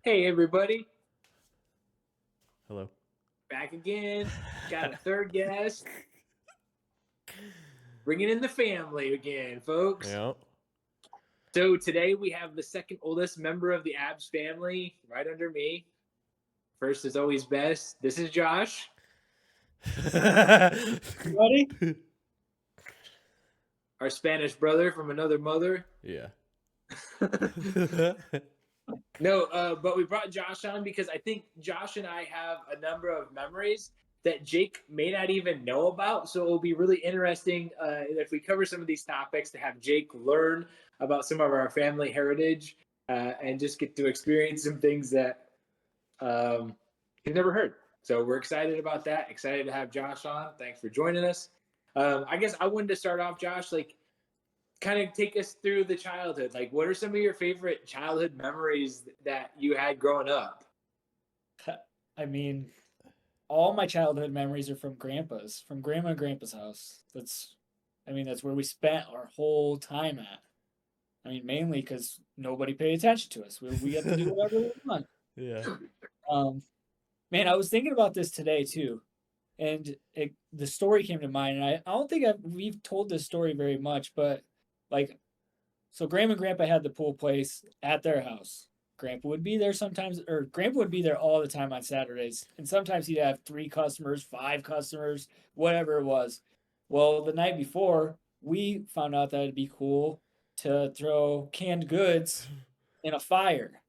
Hey, everybody. Hello. Back again. Got a third guest. Bringing in the family again, folks. Yeah. So today we have the second oldest member of the Abbs family right under me. First is always best. This is Josh. Ready? Our Spanish brother from another mother. Yeah. No, but we brought Josh on because I think Josh and I have a number of memories that Jake may not even know about. So it will be really interesting if we cover some of these topics to have Jake learn about some of our family heritage and just get to experience some things that he's never heard. So we're excited about that. Excited to have Josh on. Thanks for joining us. I guess I wanted to start off, Josh, like kind of take us through the childhood. Like, what are some of your favorite childhood memories that you had growing up? I mean, all my childhood memories are from Grandma and Grandpa's house. That's where we spent our whole time at. I mean, mainly because nobody paid attention to us. We get to do whatever we want. Yeah. Um, Man, I was thinking about this today too, and the story came to mind. And I don't think we've told this story very much, but like, so Grandma and Grandpa had the pool place at their house. Grandpa would be there sometimes, or Grandpa would be there all the time on Saturdays. And sometimes he'd have 3 customers, 5 customers, whatever it was. Well, the night before, we found out that it'd be cool to throw canned goods in a fire.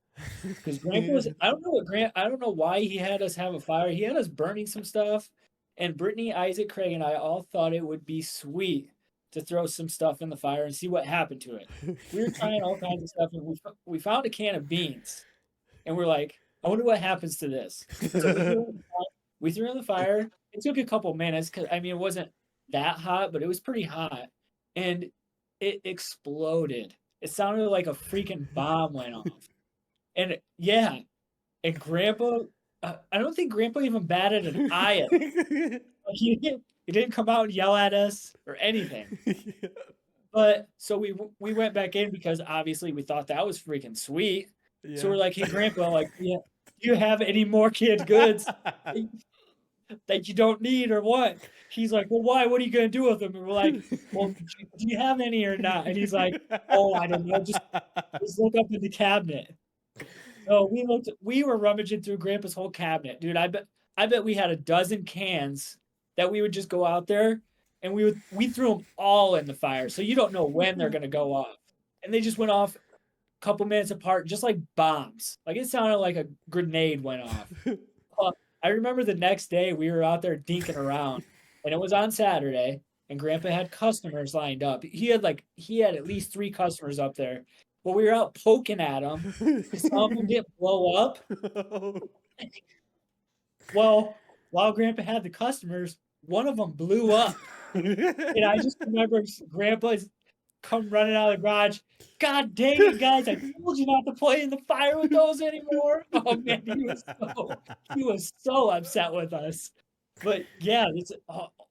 Because Grandpa was, I don't know why he had us have a fire. He had us burning some stuff. And Brittany, Isaac, Craig, and I all thought it would be sweet to throw some stuff in the fire and see what happened to it. We were trying all kinds of stuff, and we found a can of beans, and we're like, I wonder what happens to this. So we threw it in the fire. It took a couple minutes because I mean it wasn't that hot, but it was pretty hot, and it exploded. It sounded like a freaking bomb went off, and yeah, and Grandpa. I don't think Grandpa even batted an eye at it. Like, he didn't come out and yell at us or anything. But so we went back in because obviously we thought that was freaking sweet. So we're like, hey Grandpa, like, yeah, do you have any more canned goods that you don't need or what? He's like, well, why? What are you gonna do with them? And we're like, well, do you have any or not? And he's like, oh, I don't know, just look up in the cabinet. So we were rummaging through Grandpa's whole cabinet, dude. I bet we had a dozen cans that we would just go out there and we threw them all in the fire. So you don't know when they're gonna go off, and they just went off a couple minutes apart, just like bombs. Like it sounded like a grenade went off. I remember the next day we were out there dinking around, and it was on Saturday, and Grandpa had customers lined up. He had at least 3 customers up there. Well, we were out poking at them because some of them didn't blow up. Well, while Grandpa had the customers, one of them blew up. And I just remember Grandpa's come running out of the garage. God dang it, guys! I told you not to play in the fire with those anymore. Oh man, he was so upset with us. But yeah, it's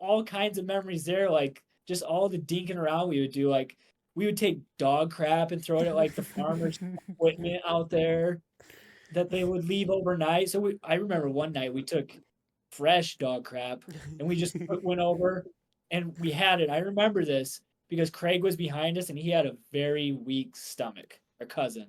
all kinds of memories there. Like just all the dinking around we would do. Like we would take dog crap and throw it at like the farmers' equipment out there that they would leave overnight. So I remember one night we took fresh dog crap and we just went over and we had it. I remember this because Craig was behind us and he had a very weak stomach, our cousin.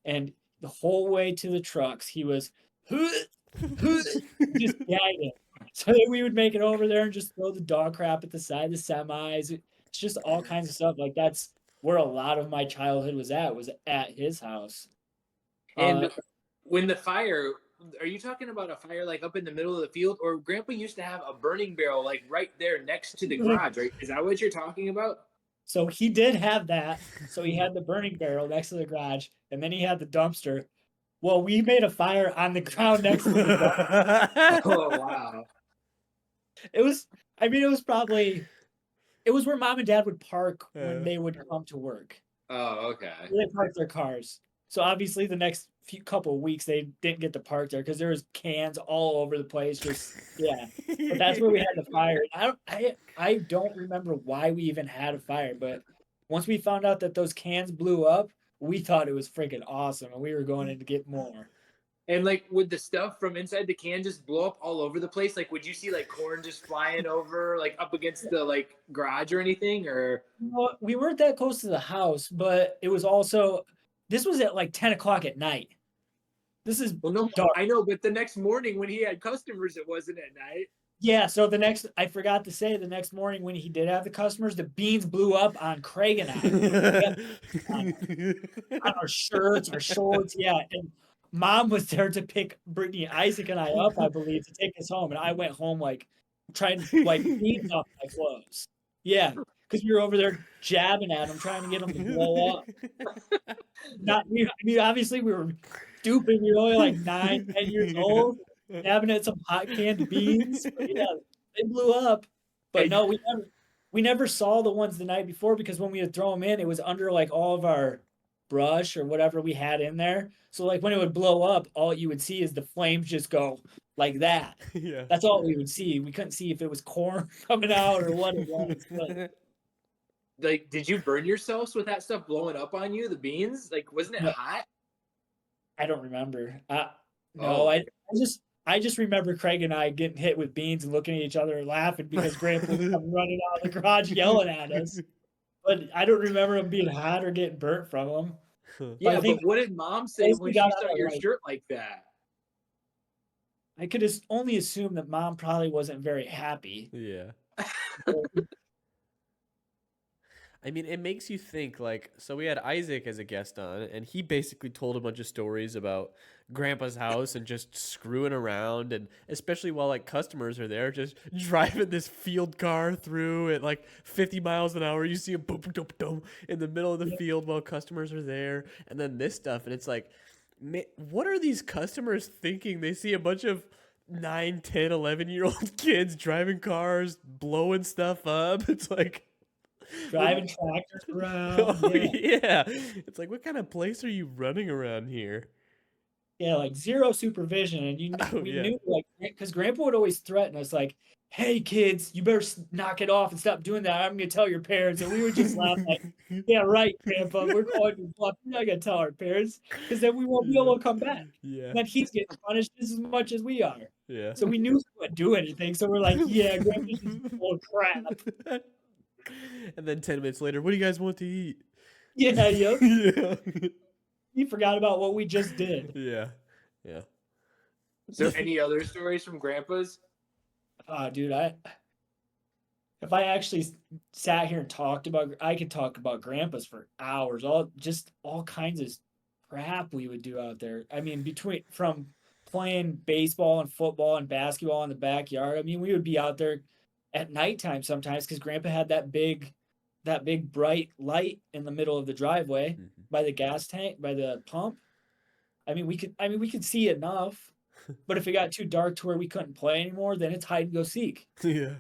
And the whole way to the trucks, he was just gagging. So then we would make it over there and just throw the dog crap at the side of the semis. It's just all kinds of stuff. Like that's where a lot of my childhood was at his house. And when the fire, are you talking about a fire like up in the middle of the field, or Grandpa used to have a burning barrel like right there next to the garage, right? Is that what you're talking about? So he did have that. So he had the burning barrel next to the garage, and then he had the dumpster. Well, we made a fire on the ground next to the dumpster. Oh wow! It was, I mean, it was where mom and dad would park when they would come to work. Oh, okay. They parked their cars. So obviously the next couple of weeks they didn't get to park there because there was cans all over the place. Just yeah, but that's where we had the fire. I don't remember why we even had a fire, but once we found out that those cans blew up, we thought it was freaking awesome, and we were going in to get more. And like, would the stuff from inside the can just blow up all over the place? Like, would you see like corn just flying over, like up against the like garage or anything? Or Well, we weren't that close to the house, but it was also this was at like 10 o'clock at night. This is well, no, dark. I know, but the next morning when he had customers, it wasn't at night. Yeah, so I forgot to say the next morning when he did have the customers, the beans blew up on Craig and I. We had on our shirts, our shorts, yeah. And mom was there to pick Brittany, Isaac, and I up, I believe, to take us home. And I went home like trying to wipe beans off my clothes. Yeah, because we were over there jabbing at them, trying to get them to blow up. I mean, obviously we were stupid. We were only like 9, 10 years old, jabbing at some hot canned beans. But yeah, they blew up. But Hey, no, we never saw the ones the night before because when we would throw them in, it was under like all of our brush or whatever we had in there. So like when it would blow up, all you would see is the flames just go like that. Yeah. That's all we would see. We couldn't see if it was corn coming out or what it was. But like, did you burn yourselves with that stuff blowing up on you? The beans, like, wasn't it no, hot? I don't remember. No, Oh, I just remember Craig and I getting hit with beans and looking at each other and laughing because Grandpa was coming running out of the garage yelling at us. But I don't remember him being hot or getting burnt from them. But I yeah. think But what did mom say mostly when got she out saw of your like shirt like that? I could only assume that mom probably wasn't very happy. Yeah. I mean, it makes you think like, so we had Isaac as a guest on, and he basically told a bunch of stories about grandpa's house and just screwing around, and especially while like customers are there, just driving this field car through at like 50 miles an hour. You see a boom, boom, boom, boom in the middle of the field while customers are there, and then this stuff, and it's like, what are these customers thinking? They see a bunch of 9, 10, 11-year-old kids driving cars, blowing stuff up. It's like, what? Driving tractors around. Oh Yeah. yeah, it's like, what kind of place are you running around here? Yeah, like zero supervision. And Oh we yeah. knew like because Grandpa would always threaten us like, "Hey kids, you better knock it off and stop doing that. I'm gonna tell your parents." And we would just laugh like, "Yeah, right, Grandpa. We're calling you bluff. We're not gonna tell our parents because then we won't be Yeah. able to come back. Yeah. And then he's getting punished just as much as we are." Yeah. So we knew he wouldn't do anything. So we're like, "Yeah, Grandpa's just full of crap." And then 10 minutes later, what do you guys want to eat? Yeah, yep. Yeah. He forgot about what we just did. Yeah. Yeah. Is there any other stories from Grandpa's? Dude, if I actually sat here and talked about, I could talk about grandpas for hours. All kinds of crap we would do out there. I mean, from playing baseball and football and basketball in the backyard. I mean, we would be out there at nighttime sometimes because Grandpa had that big bright light in the middle of the driveway Mhm. by the gas tank, by the pump. I mean, we could see enough, but if it got too dark to where we couldn't play anymore, then it's hide and go seek. Yeah.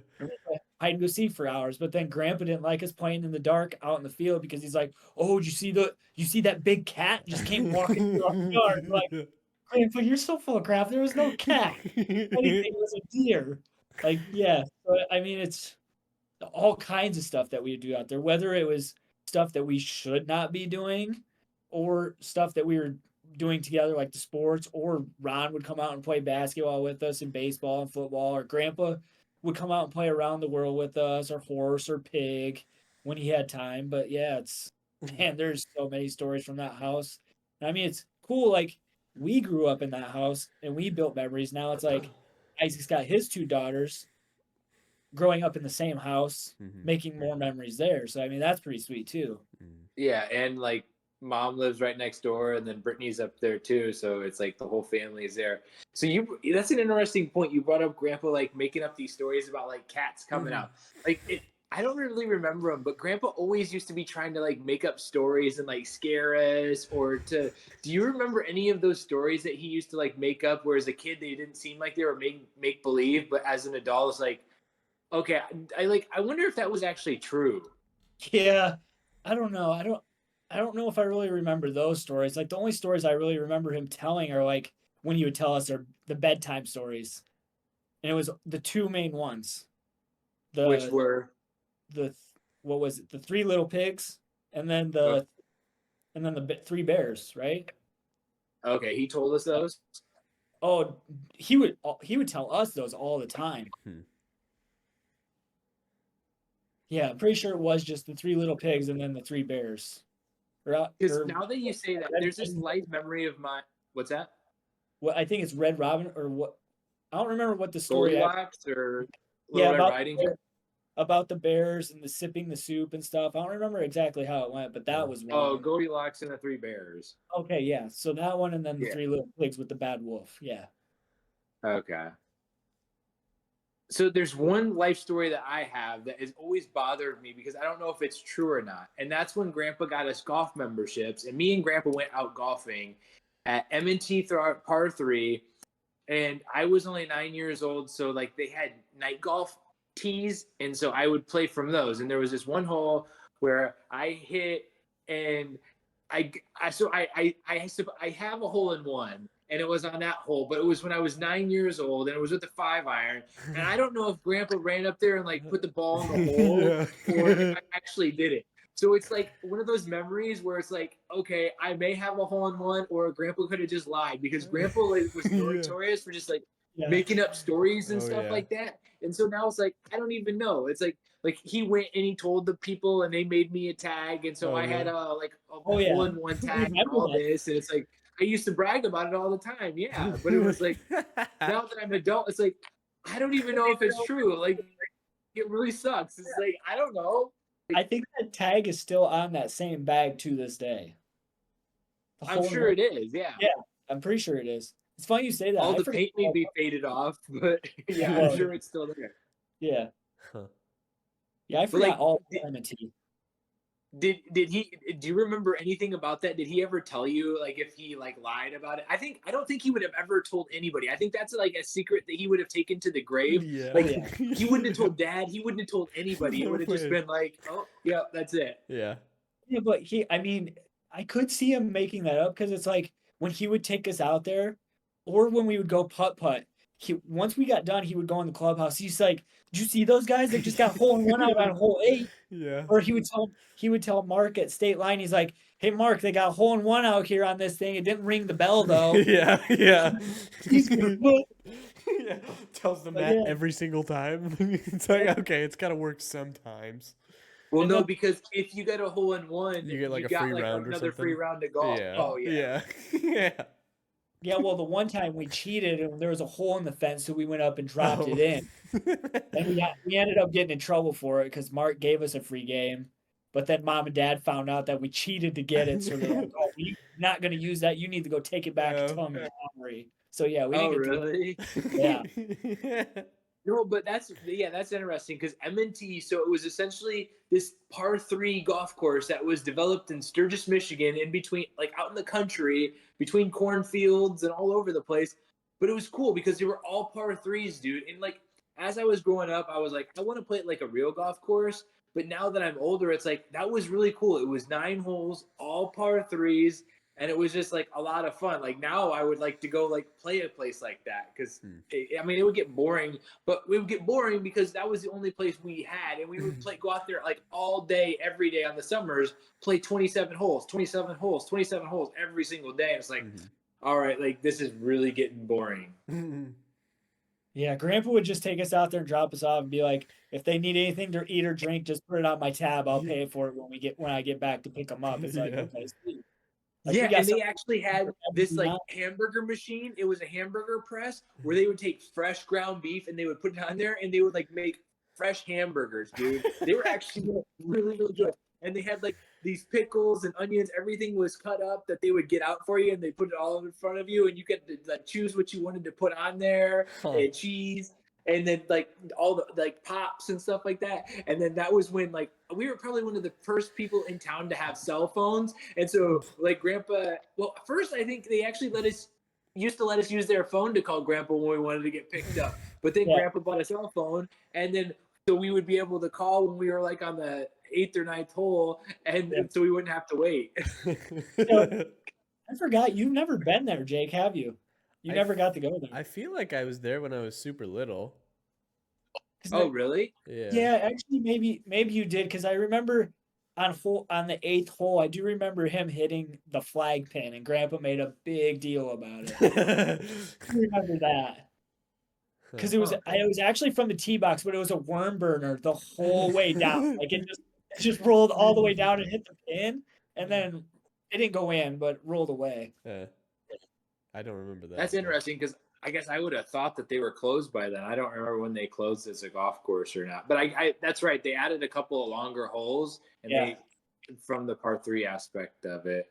Hide and go seek for hours. But then Grandpa didn't like us playing in the dark out in the field because he's like, "Oh, did you see that big cat just came walking through our yard?" We're like, Grandpa, you're so full of crap. There was no cat. If anything, it was a deer. Like, yeah. So, I mean, it's all kinds of stuff that we would do out there, whether it was stuff that we should not be doing or stuff that we were doing together, like the sports, or Ron would come out and play basketball with us and baseball and football, or Grandpa would come out and play around the world with us, or horse or pig when he had time. But yeah, man, there's so many stories from that house. And I mean, it's cool. Like, we grew up in that house and we built memories. Now it's like Isaac's got his two daughters growing up in the same house, Mhm. making more memories there. So I mean, that's pretty sweet too. Mhm. Yeah, and like mom lives right next door, and then Brittany's up there too. So it's like the whole family is there. So that's an interesting point. You brought up Grandpa like making up these stories about like cats coming out. Like it, I don't really remember them, but Grandpa always used to be trying to like make up stories and like scare us or to. Do you remember any of those stories that he used to like make up? Where as a kid they didn't seem like they were make believe, but as an adult, it's like, okay, I wonder if that was actually true. Yeah, I don't know. I don't know if I really remember those stories. Like the only stories I really remember him telling are like when he would tell us are the bedtime stories. And it was the two main ones. Which The were the what was it? The three little pigs and then uh, the three bears, right? okay. He told us those. Oh, he would tell us those all the time. Hmm. Yeah, I'm pretty sure it was just the three little pigs and then the three bears. Because Or now that you say that, Red there's this light memory of mine. What's that? what I think it's Red Robin or what I don't remember what the story Goldilocks or yeah, Little Red Riding Hood? about the bears and the sipping the soup and stuff. I don't remember exactly how it went, but that was one of Oh, them. Goldilocks and the Three Bears. Okay, yeah. So that one and then the Yeah. three little pigs with the bad wolf. Yeah. Okay. So there's one life story that I have that has always bothered me because I don't know if it's true or not. And that's when Grandpa got us golf memberships, and me and Grandpa went out golfing at M&T Par 3, and I was only 9 years old, so like they had night golf tees, and so I would play from those. And there was this one hole where I hit, and I have a hole in one, and it was on that hole, but it was when I was 9 years old, and it was with the 5 iron, and I don't know if Grandpa ran up there and like put the ball in the hole or if I actually did it. So it's like one of those memories where it's like, okay, I may have a hole in one, or Grandpa could have just lied because Grandpa like, was notorious for just like making up stories and stuff like that. And so now it's like I don't even know. It's like he went and he told the people and they made me a tag, and so I had a hole in one tag and all this, and it's like I used to brag about it all the time. Yeah, but it was like now that I'm an adult, it's like I don't even know if it's true. Like it really sucks. It's like I don't know. I think that tag is still on that same bag to this day. I'm sure it is. Yeah. Yeah, I'm pretty sure it is. It's funny you say that. All the paint may be faded off, but yeah, I'm sure it's still there. Yeah. Huh. Yeah, I forgot all the M&T. Did he? Do you remember anything about that? Did he ever tell you like if he like lied about it? I don't think he would have ever told anybody. I think that's like a secret that he would have taken to the grave. Yeah. Like he wouldn't have told Dad. He wouldn't have told anybody. It would have just been like, oh yeah, that's it. Yeah. Yeah, but I mean, I could see him making that up because it's like when he would take us out there, or when we would go putt putt. Once we got done, he would go in the clubhouse. He's like, "Did you see those guys? They just got hole in one out on hole 8." Yeah. Or he would tell Mark at State Line. He's like, "Hey Mark, they got a hole in one out here on this thing. It didn't ring the bell though." Yeah. Yeah. Tells them that every single time. It's like okay, it's got to work sometimes. Well, no, because if you get a hole in one, you get like a free round or another something. free round to golf. Yeah. Oh yeah. Yeah. Yeah, well, the one time we cheated and there was a hole in the fence, so we went up and dropped it in. And we ended up getting in trouble for it because Mark gave us a free game. But then Mom and Dad found out that we cheated to get it, so they're like, "Oh, you're not going to use that. You need to go take it back and tell them you're hungry." So yeah, we didn't get really? Yeah. No, but that's interesting because M&T. So it was essentially this par 3 golf course that was developed in Sturgis, Michigan, in between, like out in the country, between cornfields and all over the place. But it was cool because they were all par 3s, dude. And like as I was growing up, I was like, I want to play like a real golf course. But now that I'm older, it's like that was really cool. It was 9 holes, all par 3s. And it was just like a lot of fun. Like now I would like to go like play a place like that because I mean it would get boring, but it would get boring because that was the only place we had, and we would go out there like all day, every day on the summers, play 27 holes every single day. And it's like, all right, like this is really getting boring. Yeah, Grandpa would just take us out there and drop us off and be like, "If they need anything to eat or drink, just put it on my tab. I'll pay for it when I get back to pick them up." It's like, okay, sweet. Like, yeah, and they actually had this like hamburger machine. It was a hamburger press where they would take fresh ground beef and they would put it on there and they would like make fresh hamburgers, dude. They were actually really, really good. And they had like these pickles and onions. Everything was cut up that they would get out for you, and they put it all in front of you, and you get to like choose what you wanted to put on there, and cheese. And then like all the like pops and stuff like that. And then that was when like we were probably one of the first people in town to have cell phones. And so like Grandpa, well, first I think they actually used to let us use their phone to call Grandpa when we wanted to get picked up. But then Grandpa bought a cell phone, and then so we would be able to call when we were like on the 8th or 9th hole, and so we wouldn't have to wait. I forgot, you've never been there, Jake, have you? You never got to go there. I feel like I was there when I was super little. Oh, really? Yeah. Yeah, actually, maybe you did, because I remember on the 8th hole, I do remember him hitting the flag pin, and Grandpa made a big deal about it. I remember that because it was actually from the tee box, but it was a worm burner the whole way down. Like it just rolled all the way down and hit the pin, and then it didn't go in, but rolled away. I don't remember that. That's interesting because I guess I would have thought that they were closed by then. I don't remember when they closed as a golf course or not. But I that's right. They added a couple of longer holes and Yeah. they from the par 3 aspect of it.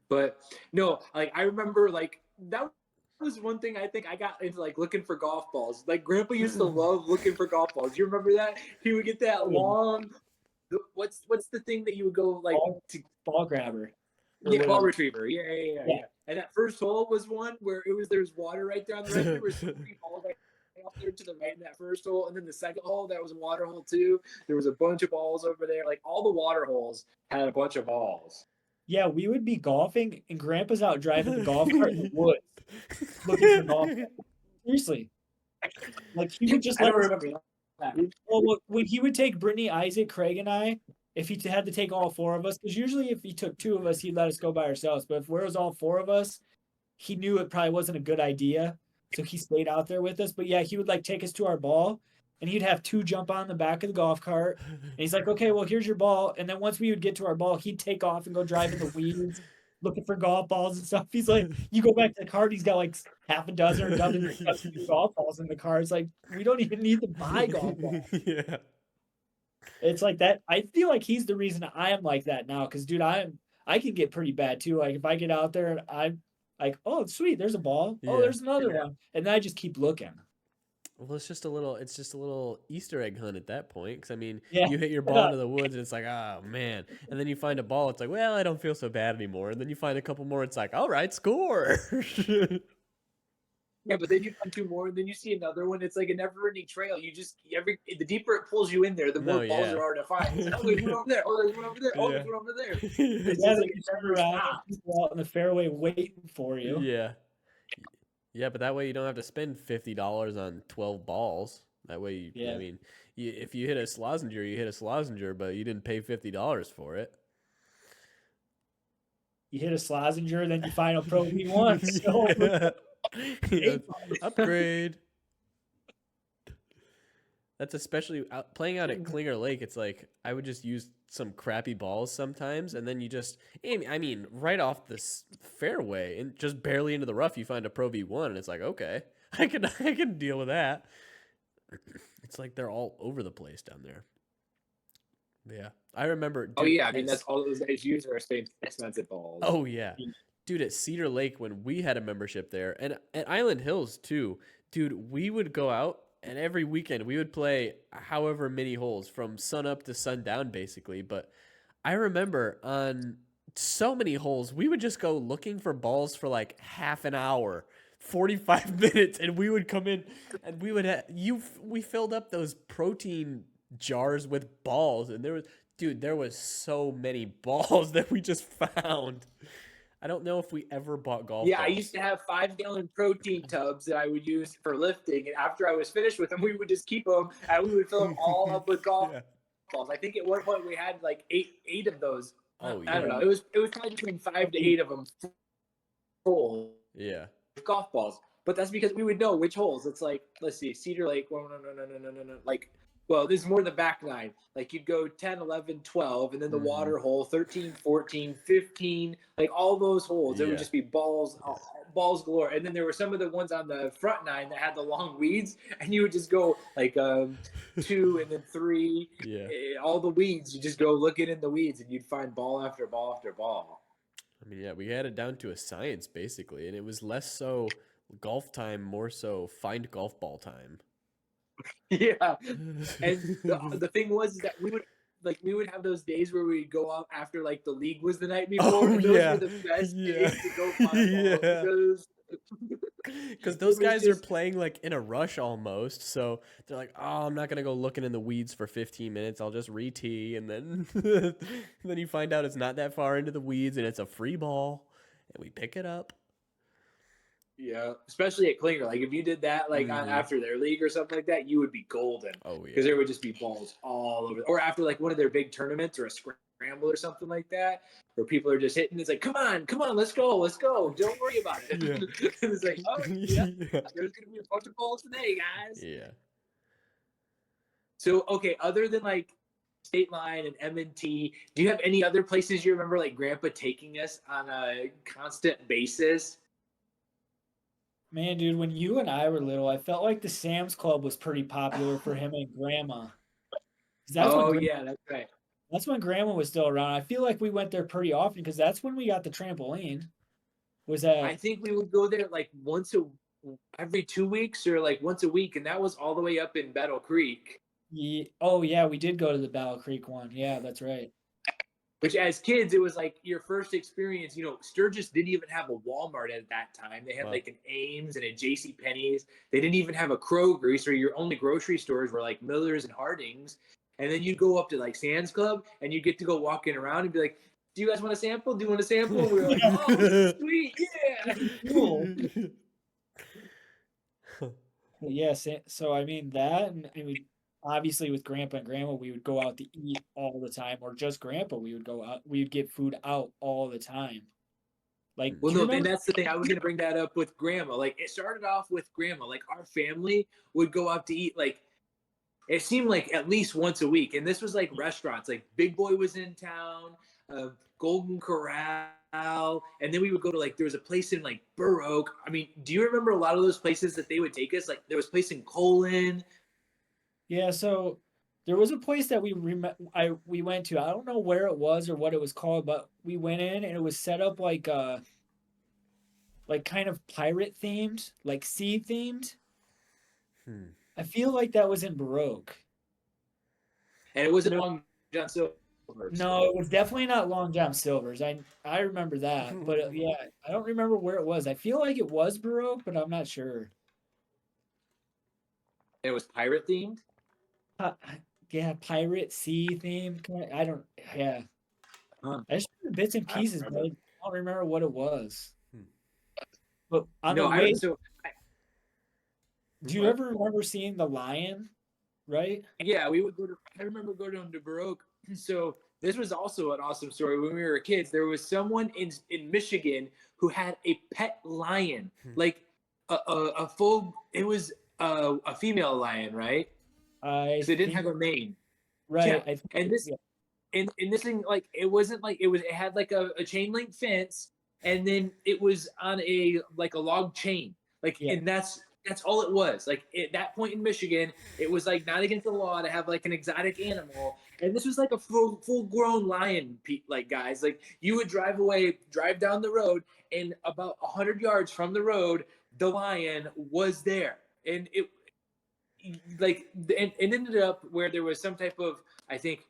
But no, like I remember like that was one thing I think I got into, like looking for golf balls. Like Grandpa used to love looking for golf balls. You remember that? He would get that long what's the thing that you would go like ball grabber. Yeah, ball retriever. Yeah. And that first hole was one where there's water right there on the right. There was 3 balls right off there to the right in that first hole, and then the second hole that was a water hole too. There was a bunch of balls over there. Like all the water holes had a bunch of balls. Yeah, we would be golfing, and Grandpa's out driving the golf cart in the woods, looking for golf balls. Seriously, like he would just I let don't us. remember that. Well, when he would take Brittany, Isaac, Craig, and I, if he had to take all 4 of us, because usually if he took 2 of us, he'd let us go by ourselves. But if it was all 4 of us, he knew it probably wasn't a good idea, so he stayed out there with us. But yeah, he would like take us to our ball, and he'd have 2 jump on the back of the golf cart, and he's like, "Okay, well here's your ball." And then once we would get to our ball, he'd take off and go drive in the weeds, looking for golf balls and stuff. He's like, you go back to the cart, he's got like half a dozen or dozen golf balls in the car. It's like we don't even need to buy golf balls. Yeah. It's like that. I feel like he's the reason I am like that now. Because dude, I can get pretty bad too. Like if I get out there and I'm like, oh sweet, there's a ball. Oh, there's another one, and then I just keep looking. Well, it's just a little Easter egg hunt at that point. Because I mean, Yeah. you hit your ball into the woods, and it's like, oh man. And then you find a ball, it's like, well, I don't feel so bad anymore. And then you find a couple more, it's like, all right, score. Yeah, but then you find 2 more, and then you see another one. It's like a never-ending trail. You just the deeper it pulls you in there, the more balls there are to find. It's, oh, there's one over there. Oh, there's one over there. Oh, there's one over there. It's just like it's never stops. People out in the fairway waiting for you. Yeah. Yeah, but that way you don't have to spend $50 on 12 balls. That way, I mean, if you hit a Slazenger, you hit a Slazenger, but you didn't pay $50 for it. You hit a Slazenger, then you find a Pro V1. So. Yeah. Upgrade. That's especially playing out at Klinger Lake. It's like I would just use some crappy balls sometimes, and then you just, I mean, right off this fairway and just barely into the rough, you find a Pro V1, and it's like, okay, I can deal with that. It's like they're all over the place down there. Yeah, I remember. Dude, oh yeah, I mean that's all those guys use are expensive balls. Oh yeah. Dude, at Cedar Lake, when we had a membership there, and at Island Hills too, dude, we would go out, and every weekend we would play however many holes from sun up to sundown, basically. But I remember on so many holes, we would just go looking for balls for like half an hour, 45 minutes, and we would come in, and we would we filled up those protein jars with balls, and there was so many balls that we just found. I don't know if we ever bought golf balls. I used to have 5-gallon protein tubs that I would use for lifting, and after I was finished with them, we would just keep them, and we would fill them all up with golf balls. I think at one point we had like eight of those. Oh yeah. I don't know. It was probably between 5 to 8 of them full. Yeah. Golf balls, but that's because we would know which holes. It's like, let's see, Cedar Lake. No. Like, well, this is more the back 9. Like you'd go 10, 11, 12, and then the water hole, 13, 14, 15, like all those holes. It would just be balls galore. And then there were some of the ones on the front 9 that had the long weeds, and you would just go like 2 and then 3. Yeah. All the weeds, you just go looking in the weeds, and you'd find ball after ball after ball. I mean, yeah, we had it down to a science basically, and it was less so golf time, more so find golf ball time. Yeah, and the thing was that we would have those days where we'd go out after like the league was the night before. Oh, and those were the best days to go find balls because those guys are playing like in a rush almost, so they're like, oh, I'm not gonna go looking in the weeds for 15 minutes. I'll just re-tee, and then then you find out it's not that far into the weeds, and it's a free ball, and we pick it up. Yeah, especially at Klinger. Like if you did that like after their league or something like that, you would be golden. Oh yeah, because there would just be balls all over. Or after like one of their big tournaments or a scramble scramble or something like that, where people are just hitting. It's like, come on, let's go. Don't worry about it. Yeah. It's like, oh yeah, there's gonna be a bunch of balls today, guys. Yeah. So okay, other than like State Line and M&T, do you have any other places you remember like Grandpa taking us on a constant basis? Man, dude, when you and I were little, I felt like the Sam's Club was pretty popular for him and Grandma. 'Cause Oh yeah, that's right. that's when Grandma was still around. I feel like we went there pretty often because that's when we got the trampoline. Was I that think we would go there like every 2 weeks or like once a week, and that was all the way up in Battle Creek. oh yeah, we did go to the Battle Creek one. Yeah, that's right. Which, as kids, it was like your first experience. Sturgis didn't even have a Walmart at that time. They had Wow. like an Ames and a J.C. Penney's. They didn't even have a Kroger, so your only grocery stores were like Miller's and Harding's. And then you'd go up to like Sam's Club, and you get to go walking around and be like, "Do you guys want a sample? Do you want a sample?" And we were like, "Oh, sweet, yeah." Cool. Well, yeah, so I mean that, and we obviously with Grandpa and Grandma, we would go out to eat all the time, or just Grandpa, we would go out, we would get food out all the time. Like, Well, do you no, and remember? that's the thing. I was gonna bring that up with Grandma. Like, it started off with Grandma. Like, our family would go out to eat. Like, it seemed like at least once a week, and this was like restaurants. Like, Big Boy was in town, Golden Corral, and then we would go to like there was a place in like Burr Oak. I mean, do you remember a lot of those places that they would take us? Like, there was a place in Colon. Yeah, so there was a place that we went to. I don't know where it was or what it was called, but we went in and it was set up like kind of pirate themed, like sea themed. Hmm. I feel like that was in Baroque. And it wasn't Long John Silver's. No, it was definitely not Long John Silver's. I remember that, but yeah, I don't remember where it was. I feel like it was Baroque, but I'm not sure. It was pirate themed. Yeah, pirate sea theme. I don't. Yeah, Huh. I just remember bits and I don't pieces, but I remember. don't remember what it was. Hmm. But on No, the way, do you what? ever remember seeing the lion? Right? Yeah, we would go to. I remember going to Baroque. So this was also an awesome story. When we were kids, there was someone in Michigan who had a pet lion, like a full. It was a female lion, right? I Because it didn't think have a mane. right. Yeah, I think and this yeah. and this thing like it wasn't like it was. It had like a chain link fence, and then it was on a like a log chain. Like, Yeah. and that's all it was. Like at that point in Michigan, it was like not against the law to have like an exotic animal. And this was like a full grown lion, like guys. Like you would drive down the road, and about 100 yards from the road, the lion was there, and it like and it ended up where there was some type of, I think,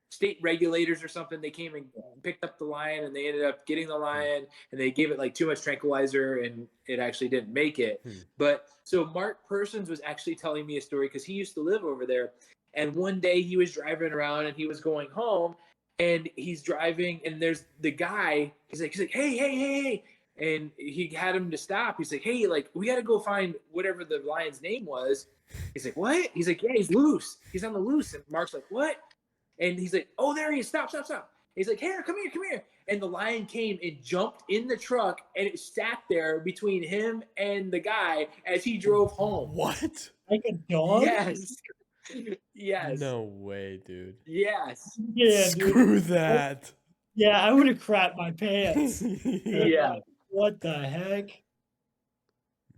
state regulators or something. They came and picked up the lion, and they ended up getting the lion, and they gave it like too much tranquilizer, and it actually didn't make it. But so Mark Persons was actually telling me a story because he used to live over there, and one day he was driving around and he was going home, and he's driving, and there's the guy. He's like, hey, and he had him to stop. He's like, hey, like we got to go find whatever the lion's name was. He's like, what? He's like, yeah, he's loose. He's on the loose. And Mark's like, what? And he's like, oh, there he is. Stop. He's like, here, come here. And the lion came and jumped in the truck, and it sat there between him and the guy as he drove home. What? Like a dog? Yes. Yes. No way, dude. Yes. Yeah, Screw dude. that. Yeah, I would have crapped my pants. Yeah. What the heck?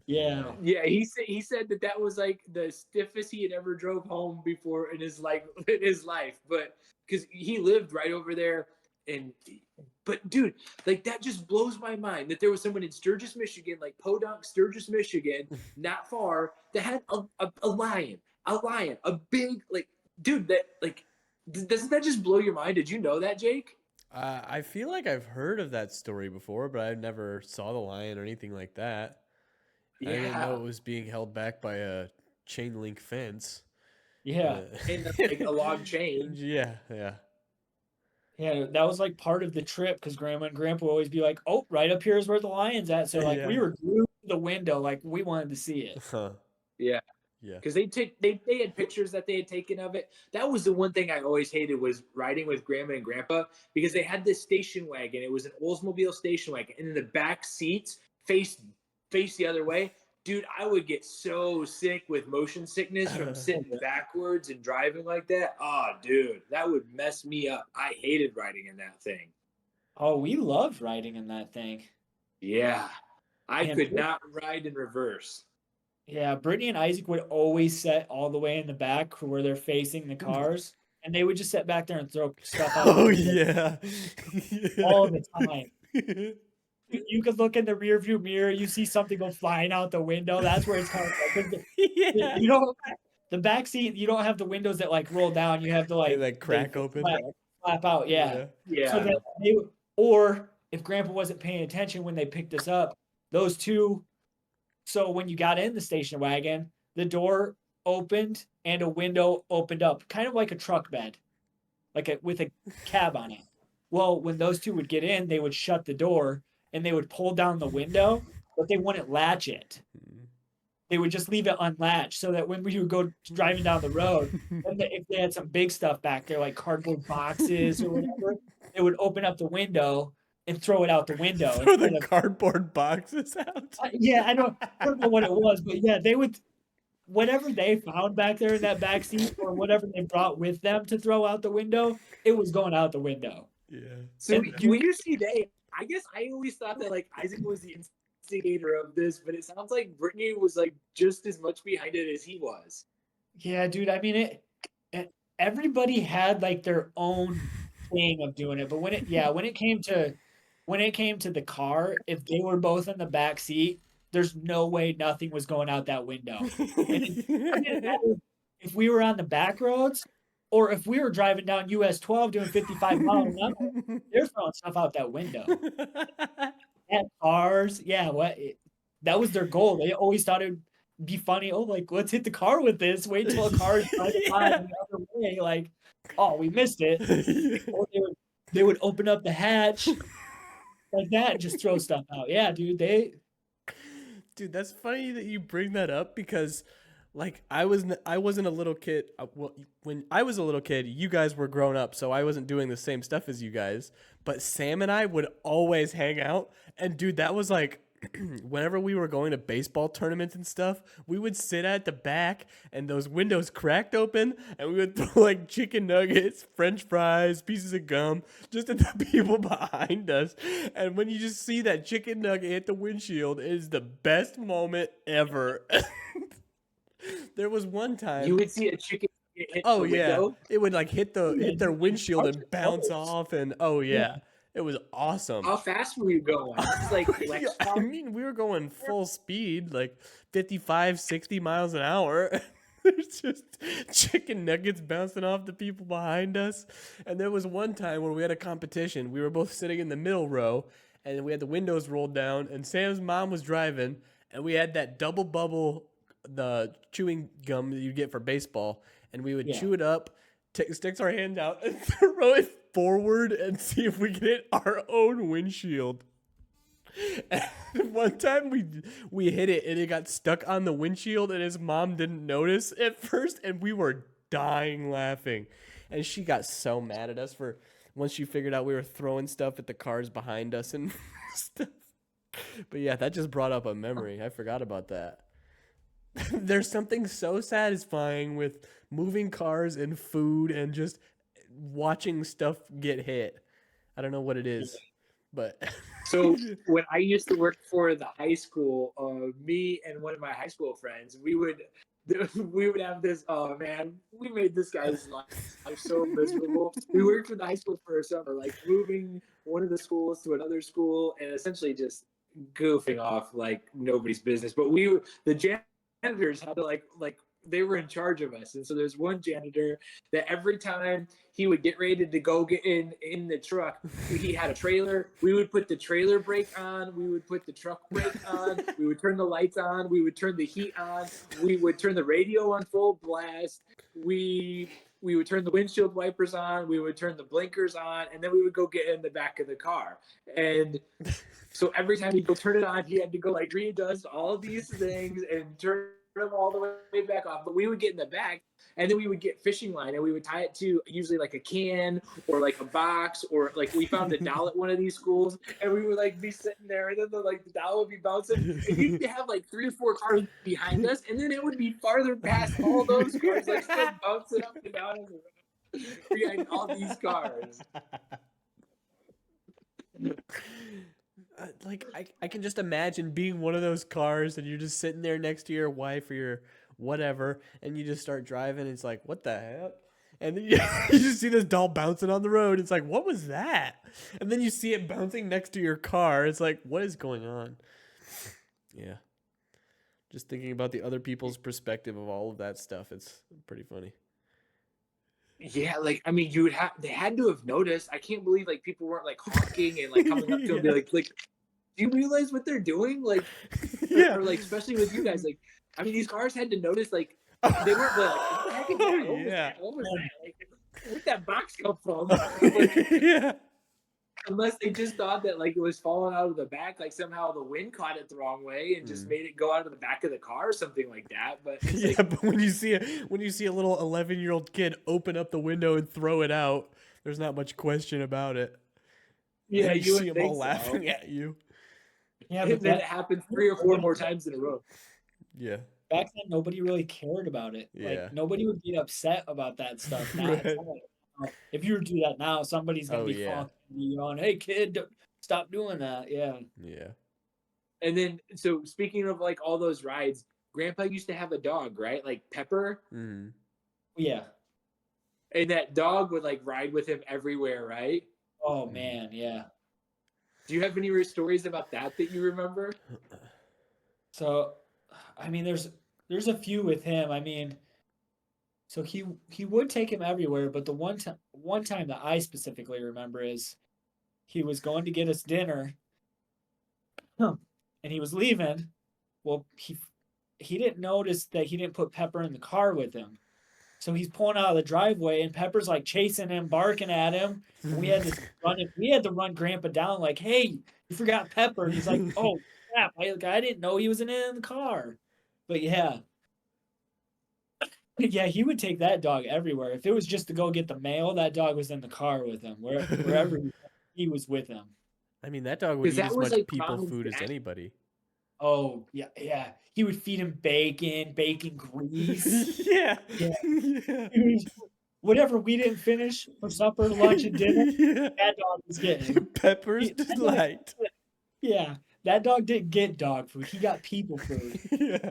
Yeah. Yeah, he said that was like the stiffest he had ever drove home before in his life, but because he lived right over there. But dude, like that just blows my mind that there was someone in Sturgis, Michigan, like Podunk, Sturgis, Michigan, not far, that had a lion, a big, like, dude, that like doesn't that just blow your mind? Did you know that, Jake? I feel like I've heard of that story before, but I never saw the lion or anything like that. I didn't know Yeah. it was being held back by a chain link fence. Yeah. And like a log chain. Yeah. Yeah, that was like part of the trip because Grandma and Grandpa would always be like, "Oh, right up here is where the lion's at." So like we Yeah. were glued to the window, like we wanted to see it. Huh. Yeah. Yeah. because they had pictures that they had taken of it. That was the one thing I always hated was riding with Grandma and Grandpa because they had this station wagon. It was an Oldsmobile station wagon, and in the back seats face the other way. Dude, I would get so sick with motion sickness from sitting backwards and driving like that. Oh, dude, that would mess me up. I hated riding in that thing. Oh, we loved riding in that thing. Yeah, I And could not ride in reverse. yeah, Brittany and Isaac would always sit all the way in the back where they're facing the cars, and they would just sit back there and throw stuff out Oh the window yeah. all the time. You could look in the rearview mirror, you see something go flying out the window. That's where it's coming from. Yeah. You don't the back seat. You don't have the windows that like roll down. You have to They like crack open. flap out. Yeah. So Yeah. that they or if Grandpa wasn't paying attention when they picked us up, those two. So when you got in the station wagon, the door opened and a window opened up, kind of like a truck bed, with a cab on it. Well, when those two would get in, they would shut the door and they would pull down the window, but they wouldn't latch it. They would just leave it unlatched so that when we would go driving down the road, if they had some big stuff back there, like cardboard boxes or whatever, they would open up the window and throw it out the window. Throw the cardboard boxes out. Yeah, I don't know what it was, but yeah, they would whatever they found back there in that back seat or whatever they brought with them to throw out the window, it was going out the window. Yeah. So when you see that, I guess I always thought that like Isaac was the instigator of this, but it sounds like Brittany was like just as much behind it as he was. Yeah, dude. I mean, everybody had like their own thing of doing it, but when it came to the car, if they were both in the back seat, there's no way nothing was going out that window. If we were on the back roads, or if we were driving down US 12 doing 55 miles an hour, they're throwing stuff out that window. And cars, yeah, that was their goal. They always thought it'd be funny. Oh, like let's hit the car with this. Wait till a car is driving by the other way. Like, oh, we missed it. Or they would open up the hatch like that and just throw stuff out. Yeah, dude. Dude, that's funny that you bring that up because, like, I wasn't a little kid. Well, when I was a little kid, you guys were grown up, so I wasn't doing the same stuff as you guys. But Sam and I would always hang out, and dude, that was like, whenever we were going to baseball tournaments and stuff, we would sit at the back, and those windows cracked open, and we would throw like chicken nuggets, French fries, pieces of gum, just at the people behind us. And when you just see that chicken nugget hit the windshield, it is the best moment ever. There was one time you would see a chicken hit the window. window. It would like hit their windshield and bounce off, and it was awesome. How fast were you going? It's like I mean, we were going full speed, like 55, 60 miles an hour. There's just chicken nuggets bouncing off the people behind us. And there was one time when we had a competition. We were both sitting in the middle row, and we had the windows rolled down, and Sam's mom was driving, and we had that double bubble, the chewing gum that you get for baseball, and we would chew it up, sticks our hand out, and throw it forward and see if we can hit our own windshield. And one time we hit it and it got stuck on the windshield, and his mom didn't notice at first, and we were dying laughing. And she got so mad at us for once she figured out we were throwing stuff at the cars behind us and stuff. But yeah, that just brought up a memory. I forgot about that. There's something so satisfying with moving cars and food and just watching stuff get hit. I don't know what it is, but so when I used to work for the high school, me and one of my high school friends, we would have this. Oh man, we made this guy's life so miserable. We worked for the high school for a summer, like moving one of the schools to another school, and essentially just goofing off like nobody's business. But the janitors had to like they were in charge of us. And so there's one janitor that every time he would get ready to go get in the truck, he had a trailer. We would put the trailer brake on. We would put the truck brake on. We would turn the lights on. We would turn the heat on. We would turn the radio on full blast. We would turn the windshield wipers on. We would turn the blinkers on. And then we would go get in the back of the car. And so every time he'd go turn it on, he had to go like readjust all these things and turn him all the way back off. But we would get in the back, and then we would get fishing line, and we would tie it to usually like a can or like a box, or like we found a doll at one of these schools, and we would like be sitting there, and then the doll would be bouncing, and you'd have like 3 or 4 cars behind us, and then it would be farther past all those cars, like still bouncing up and down behind all these cars. Like I can just imagine being one of those cars and you're just sitting there next to your wife or your whatever, and you just start driving. And it's like, what the heck? And then you just see this doll bouncing on the road. It's like, what was that? And then you see it bouncing next to your car. It's like, what is going on? Yeah. Just thinking about the other people's perspective of all of that stuff. It's pretty funny. Yeah, like I mean, they had to have noticed. I can't believe like people weren't like honking and like coming up to him, and be like, do you realize what they're doing? Like, Yeah. or like especially with you guys, like, I mean, these cars had to notice. Like, they weren't like, what the heck is that? What was that? What was that? Like, where'd that box come from? Like, Yeah. unless they just thought that like it was falling out of the back, like somehow the wind caught it the wrong way and just made it go out of the back of the car or something like that. But it's Yeah, like, but when you see a little 11-year-old kid open up the window and throw it out, there's not much question about it. yeah, And you see would them all think laughing so. at you. Yeah, And but then it that, happened 3 or 4 more times in a row. Yeah. back then nobody really cared about it. Yeah. Like nobody would get upset about that stuff. Now, Right. if you were to do that now, somebody's gonna Oh, be yeah. you on, hey kid, stop doing that. Yeah. Yeah. And then, so speaking of like all those rides, Grandpa used to have a dog, right? Like Pepper, Mm-hmm. Yeah. and that dog would like ride with him everywhere, right? Oh man, yeah. Do you have any stories about that you remember? So, I mean, there's a few with him. I mean, so he would take him everywhere, but the one time that I specifically remember is he was going to get us dinner, and he was leaving. Well, he didn't notice that he didn't put Pepper in the car with him. So he's pulling out of the driveway, and Pepper's like chasing him, barking at him. And we had to run Grandpa down, like, "Hey, you forgot Pepper." And he's like, "Oh crap! I didn't know he was in the car." But yeah, yeah, he would take that dog everywhere. If it was just to go get the mail, that dog was in the car with him. Wherever he was with him. I mean, that dog would Because eat that as was much like people Mom's food as dad. anybody. Oh yeah, yeah. He would feed him bacon grease. Yeah. Yeah. Yeah. Whatever we didn't finish for supper, lunch, and dinner, Yeah. that dog was getting. Pepper's He- delight. Yeah, that dog didn't get dog food. He got people food. Yeah.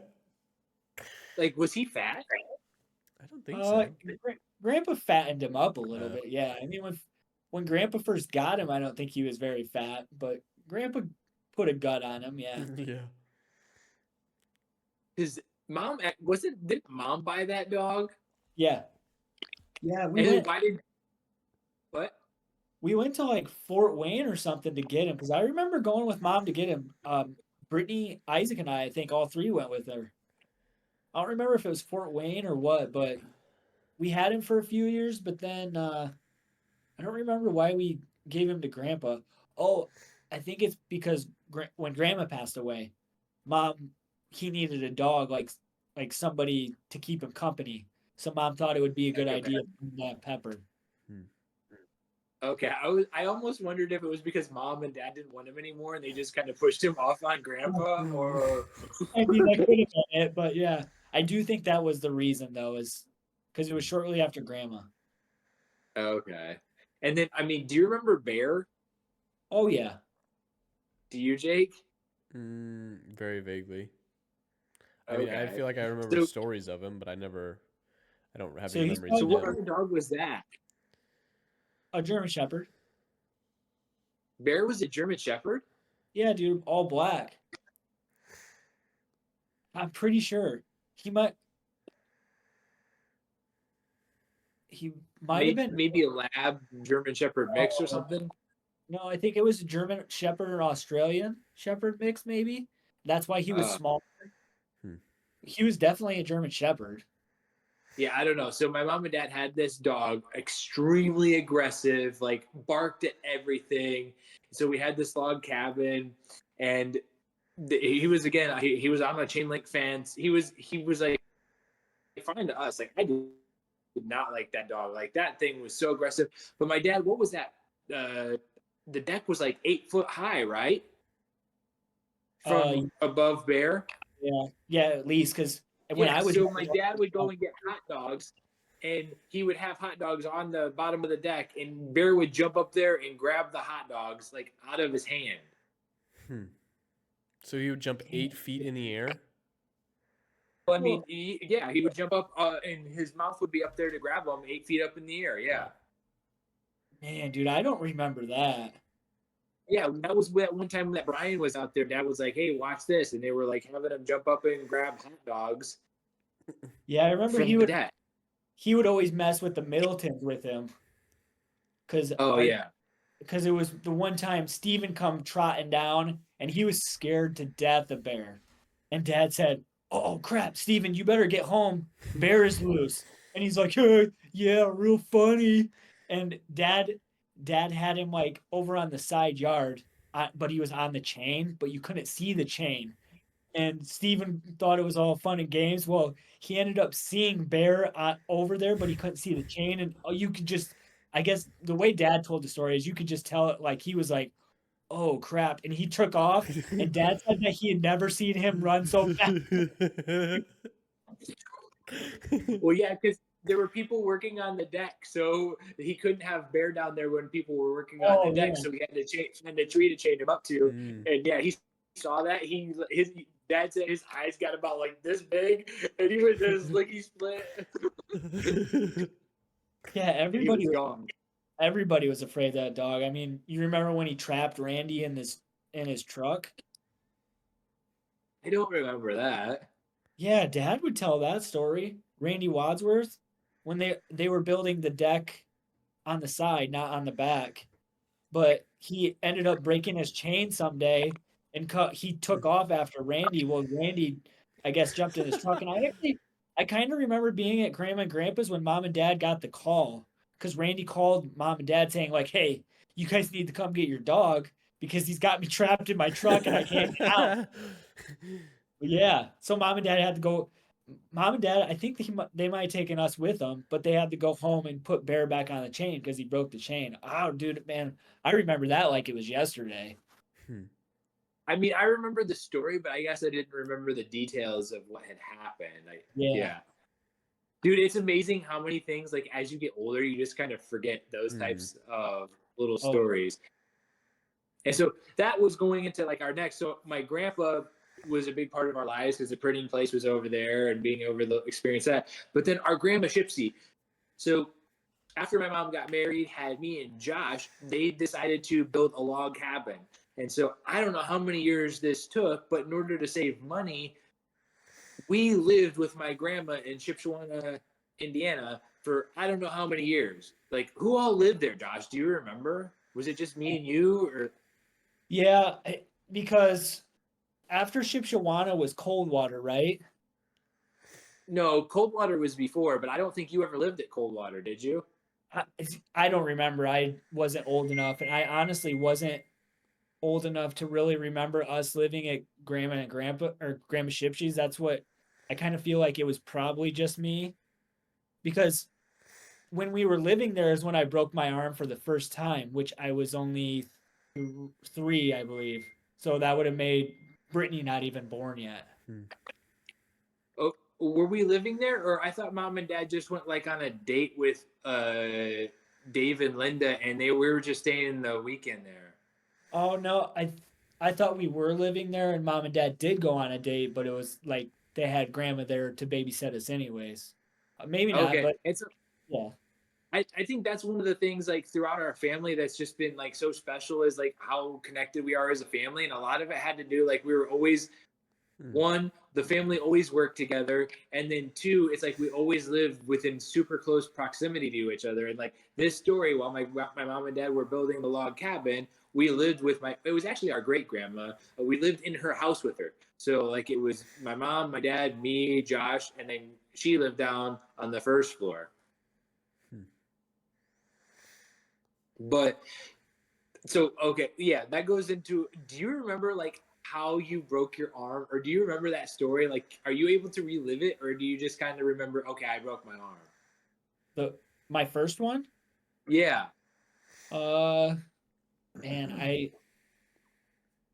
Like, was he fat? I don't think so. Grandpa fattened him up a little Oh. bit. Yeah, I mean when Grandpa first got him, I don't think he was very fat, but Grandpa put a gut on him. Yeah. Yeah. His mom didn't Mom buy that dog? Yeah. Yeah, And then why did what? we went to like Fort Wayne or something to get him because I remember going with Mom to get him. Brittany, Isaac, and I think all three went with her. I don't remember if it was Fort Wayne or what, but we had him for a few years. But then I don't remember why we gave him to Grandpa. Oh, I think it's because when Grandma passed away, he needed a dog like somebody to keep him company. So Mom thought it would be a good idea to bring that Pepper. Okay, I almost wondered if it was because Mom and Dad didn't want him anymore and they just kind of pushed him off on Grandpa, or I mean, that could have been it, but yeah, I do think that was the reason though, is because it was shortly after Grandma. Okay. And then, I mean, do you remember Bear? Oh yeah. Do you, Jake? Very vaguely. I mean, I Okay. feel like I remember stories of him, but I don't have any memories. So of what him. other dog was that? A German Shepherd. Bear was a German Shepherd? Yeah, dude, all black. I'm pretty sure he might have been. Maybe a Lab German Shepherd mix or something? No, I think it was a German Shepherd or Australian Shepherd mix, maybe. That's why he was smaller. He was definitely a German Shepherd. Yeah, I don't know. So my mom and dad had this dog, extremely aggressive, like barked at everything. So we had this log cabin, and he was again. He was on a chain link fence. He was like fine to us. Like I did not like that dog. Like that thing was so aggressive. But my dad, what was that? The deck was like 8 foot high, right? Uh, From above Bear. yeah, yeah, at least because when Yeah. I was So my younger, dad would go and get hot dogs, and he would have hot dogs on the bottom of the deck, and Bear would jump up there and grab the hot dogs like out of his hand. Hmm. So he would jump 8 feet in the air. I mean, he would jump up, and his mouth would be up there to grab them 8 feet up in the air. Yeah. man, dude, I don't remember that. Yeah, that was that one time that Brian was out there. Dad was like, "Hey, watch this," and they were like having him jump up and grab hot dogs Yeah, I remember from the deck. he would always mess with the Middletons with him because Oh yeah. because it was the one time Steven come trotting down and he was scared to death of Bear. And Dad said, "Oh crap, Steven, you better get home. Bear is loose." And he's like, yeah, real funny. And Dad had him like over on the side yard, but he was on the chain, but you couldn't see the chain. And Steven thought it was all fun and games. Well, he ended up seeing Bear over there, but he couldn't see the chain. And you could just, I guess, the way Dad told the story is you could just tell it like he was like, "Oh crap!" And he took off. And Dad said that he had never seen him run so fast. Well, yeah, because there were people working on the deck, so he couldn't have Bear down there when people were working on the Oh deck. yeah, So he had to find a tree to chain him up to. Mm. And yeah, he saw that. His dad said his eyes got about like this big, and he was his licky split. yeah. He was gone. Everybody was afraid of that dog. I mean, you remember when he trapped Randy in his truck? I don't remember that. Yeah, Dad would tell that story. Randy Wadsworth, when they were building the deck on the side, not on the back, but he ended up breaking his chain someday and he took off after Randy. Well, Randy, I guess, jumped in his truck, and I kind of remember being at Grandma and Grandpa's when Mom and Dad got the call because Randy called Mom and Dad saying like, "Hey, you guys need to come get your dog because he's got me trapped in my truck and I can't get out." Yeah. So mom and dad had to go. Mom and dad, I think they might have taken us with them, but they had to go home and put Bear back on the chain because he broke the chain. Oh, dude, man, I remember that like it was yesterday. Hmm. I mean, I remember the story, but I guess I didn't remember the details of what had happened. Yeah. Dude, it's amazing how many things, like, as you get older, you just kind of forget those types of little Oh, stories. And so that was going into like our next. So my grandpa was a big part of our lives because the printing place was over there and being over the experience that. But then our grandma Shipsy. So after my mom got married, had me and Josh, they decided to build a log cabin. And so I don't know how many years this took, but in order to save money, we lived with my grandma in Shipshewana, Indiana for I don't know how many years. Like who all lived there, Josh? Do you remember? Was it just me and you or yeah, because after Shipshewana was Coldwater, right? no, Coldwater was before, but I don't think you ever lived at Coldwater, did you? I, I don't remember. I wasn't old enough, and I honestly wasn't old enough to really remember us living at Grandma and Grandpa or Grandma Shipshy's. That's what I kind of feel like it was probably just me because when we were living there is when I broke my arm for the first time, which I was only 3, I believe. So that would have made Brittany not even born yet. Oh, were we living there, or I thought mom and dad just went like on a date with Dave and Linda, and we were just staying the weekend there. Oh no, I thought we were living there, and mom and dad did go on a date, but it was like they had grandma there to babysit us anyways. Maybe not, Okay, but and so yeah, I think that's one of the things like throughout our family that's just been like so special is like how connected we are as a family, and a lot of it had to do like we were always one, the family always worked together, and then two, it's like we always lived within super close proximity to each other. And like this story, while my mom and dad were building the log cabin, we lived with it was actually our great grandma. We lived in her house with her. So like it was my mom, my dad, me, Josh, and then she lived down on the first floor. But so okay, yeah, that goes into. Do you remember like how you broke your arm, or do you remember that story? Like, are you able to relive it, or do you just kind of remember, okay, I broke my arm? My first one? Yeah. Uh, man,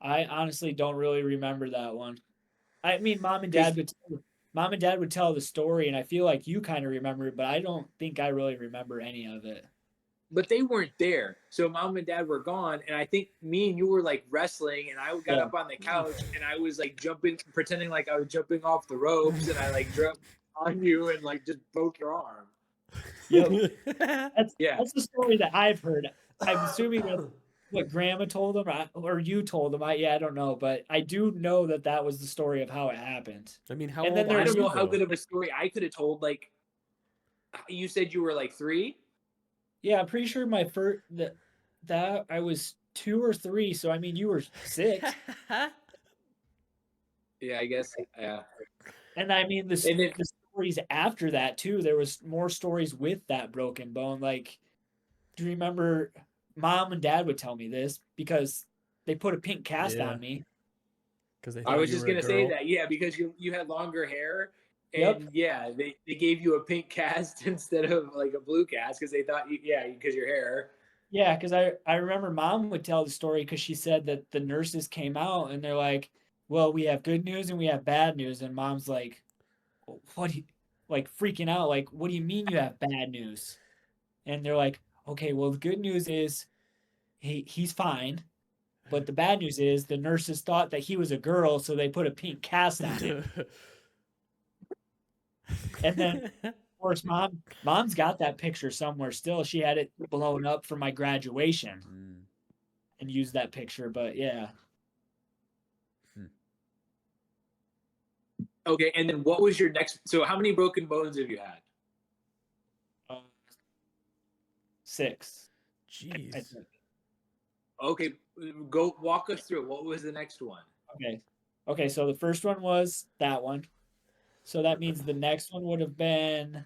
I honestly don't really remember that one. I mean, Because mom and dad would tell the story, and I feel like you kind of remember it, but I don't think I really remember any of it. but they weren't there. So mom and dad were gone, and I think me and you were like wrestling, and I got Yeah. up on the couch and I was like jumping, pretending like I was jumping off the ropes, and I like jumped on you and like just broke your arm. Yep. Yeah. That's the story that I've heard. I'm assuming that's what grandma told them or you told them. I don't know, but I do know that that was the story of how it happened. I mean, how And then old Well, I are there's don't you know how though? good of a story I could have told. Like, you said you were like 3. yeah, I'm pretty sure my first that I was 2 or 3, so I mean you were 6. Yeah, I guess. Yeah. And I mean And then the stories after that too. There was more stories with that broken bone. Like, do you remember mom and dad would tell me this because they put a pink cast Yeah, on me. because they I thought was you just were a gonna say girl. that, yeah, because you had longer hair, Yep. and yeah, they gave you a pink cast instead of like a blue cast because they thought you, yeah, because your hair. Yeah, because I remember mom would tell the story because she said that the nurses came out and they're like, "Well, we have good news and we have bad news," and mom's like, "What?" Like freaking out, like, "What do you mean you have bad news?" And they're like, "Okay, well, the good news is he's fine, but the bad news is the nurses thought that he was a girl, so they put a pink cast on him." And then, of course, mom's got that picture somewhere still. She had it blown up for my graduation Mm. and used that picture, but yeah. Okay, and then what was your next? So how many broken bones have you had? Uh, 6, I Jeez. think. Okay, go walk us through. What was the next one? Okay. Okay, so the first one was that one. So that means the next one would have been